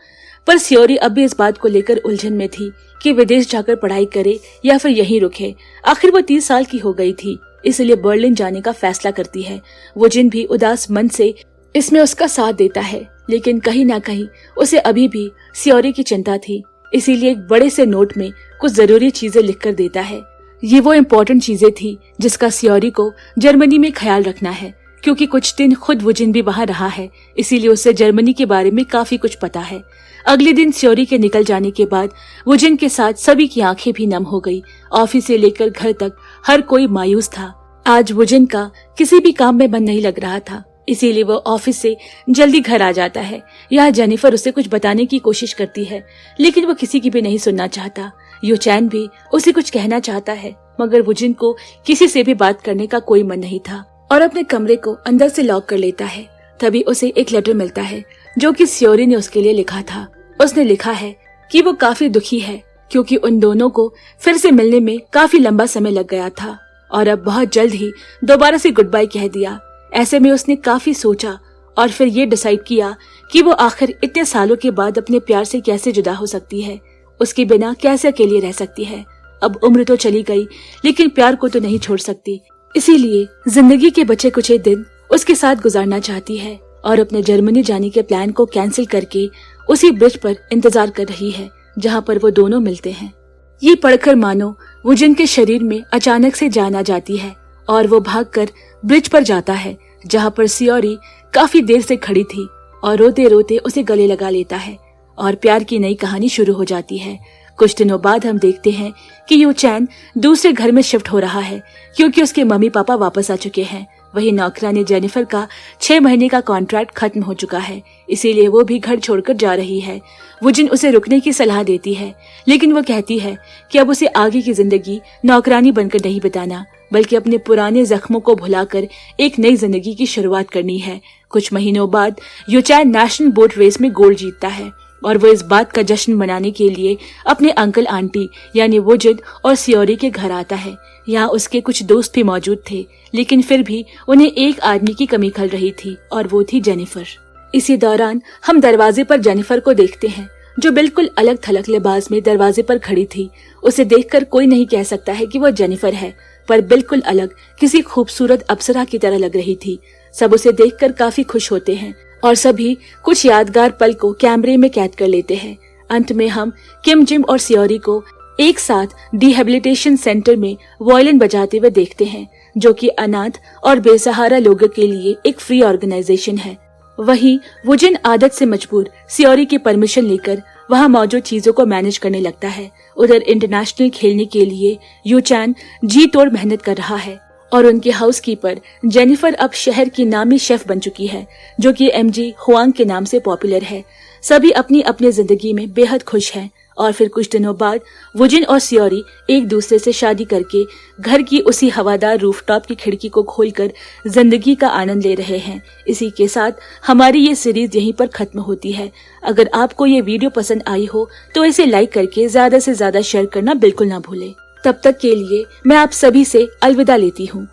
पर सियोरी अब भी इस बात को लेकर उलझन में थी कि विदेश जाकर पढ़ाई करे या फिर यहीं रुके। आखिर वो 30 साल की हो गई थी, इसलिए बर्लिन जाने का फैसला करती है। वुजिन भी उदास मन से इसमें उसका साथ देता है, लेकिन कहीं ना कहीं उसे अभी भी सियोरी की चिंता थी, इसीलिए एक बड़े से नोट में कुछ जरूरी चीजें लिखकर देता है। ये वो इम्पोर्टेंट चीजें थी जिसका सियोरी को जर्मनी में ख्याल रखना है क्योंकि कुछ दिन खुद वुजिन भी वहाँ रहा है, इसीलिए उसे जर्मनी के बारे में काफी कुछ पता है। अगले दिन सियोरी के निकल जाने के बाद वुजिन के साथ सभी की आंखें भी नम हो गई। ऑफिस से लेकर घर तक हर कोई मायूस था। आज वुजिन का किसी भी काम में मन नहीं लग रहा था, इसीलिए वो ऑफिस से जल्दी घर आ जाता है। यहाँ जेनिफर उसे कुछ बताने की कोशिश करती है, लेकिन वो किसी की भी नहीं सुनना चाहता। यू चैन भी उसे कुछ कहना चाहता है, मगर वुजिन को किसी से भी बात करने का कोई मन नहीं था और अपने कमरे को अंदर से लॉक कर लेता है। तभी उसे एक लेटर मिलता है जो कि सियोरी ने उसके लिए लिखा था। उसने लिखा है कि वो काफी दुखी है क्योंकि उन दोनों को फिर से मिलने में काफी लंबा समय लग गया था और अब बहुत जल्द ही दोबारा से गुड बाय कह दिया। ऐसे में उसने काफी सोचा और फिर ये डिसाइड किया कि वो आखिर इतने सालों के बाद अपने प्यार से कैसे जुदा हो सकती है, उसके बिना कैसे अकेली रह सकती है। अब उम्र तो चली गई, लेकिन प्यार को तो नहीं छोड़ सकती, इसीलिए जिंदगी के बचे कुछ दिन उसके साथ गुजारना चाहती है और अपने जर्मनी जाने के प्लान को कैंसिल करके उसी ब्रिज पर इंतजार कर रही है जहाँ पर वो दोनों मिलते हैं। ये पढ़कर मानो वुजिन के शरीर में अचानक से जान आ जाती है और वो भागकर ब्रिज पर जाता है जहाँ पर सियोरी काफी देर से खड़ी थी और रोते रोते उसे गले लगा लेता है और प्यार की नई कहानी शुरू हो जाती है। कुछ दिनों बाद हम देखते हैं कि यू चैन दूसरे घर में शिफ्ट हो रहा है क्योंकि उसके मम्मी पापा वापस आ चुके हैं। वही नौकरानी जेनिफर का 6 महीने का कॉन्ट्रैक्ट खत्म हो चुका है, इसीलिए वो भी घर छोड़कर जा रही है। वुजिन उसे रुकने की सलाह देती है, लेकिन वो कहती है कि अब उसे आगे की जिंदगी नौकरानी बनकर नहीं बिताना, बल्कि अपने पुराने जख्मों को भुलाकर एक नई जिंदगी की शुरुआत करनी है। कुछ महीनों बाद यूचैन नेशनल बोट रेस में गोल्ड जीतता है और वो इस बात का जश्न मनाने के लिए अपने अंकल आंटी यानी वुजिन और सियोरी के घर आता है। यहाँ उसके कुछ दोस्त भी मौजूद थे, लेकिन फिर भी उन्हें एक आदमी की कमी खल रही थी और वो थी जेनिफर। इसी दौरान हम दरवाजे पर जेनिफर को देखते हैं, जो बिल्कुल अलग थलग लिबास में दरवाजे पर खड़ी थी। उसे देखकर कोई नहीं कह सकता है कि वो जेनिफर है, पर बिल्कुल अलग किसी खूबसूरत अप्सरा की तरह लग रही थी। सब उसे देखकर काफी खुश होते हैं और सभी कुछ यादगार पल को कैमरे में कैद कर लेते हैं। अंत में हम किम जिम और सियोरी को एक साथ रिहैबिलिटेशन सेंटर में वायलिन बजाते हुए देखते हैं, जो कि अनाथ और बेसहारा लोगों के लिए एक फ्री ऑर्गेनाइजेशन है। वहीं वुजिन आदत से मजबूर सियोरी की परमिशन लेकर वहां मौजूद चीजों को मैनेज करने लगता है। उधर इंटरनेशनल खेलने के लिए यूचैन जी तोड़ मेहनत कर रहा है और उनकी हाउसकीपर जेनिफर अब शहर की नामी शेफ बन चुकी है, जो कि एमजी हुआंग के नाम से पॉपुलर है। सभी अपनी अपनी जिंदगी में बेहद खुश हैं और फिर कुछ दिनों बाद वुजिन और सियोरी एक दूसरे से शादी करके घर की उसी हवादार रूफटॉप की खिड़की को खोलकर जिंदगी का आनंद ले रहे हैं। इसी के साथ हमारी ये सीरीज यहीं पर खत्म होती है। अगर आपको ये वीडियो पसंद आई हो तो इसे लाइक करके ज्यादा से ज्यादा शेयर करना बिल्कुल ना भूलें। तब तक के लिए मैं आप सभी से अलविदा लेती हूँ।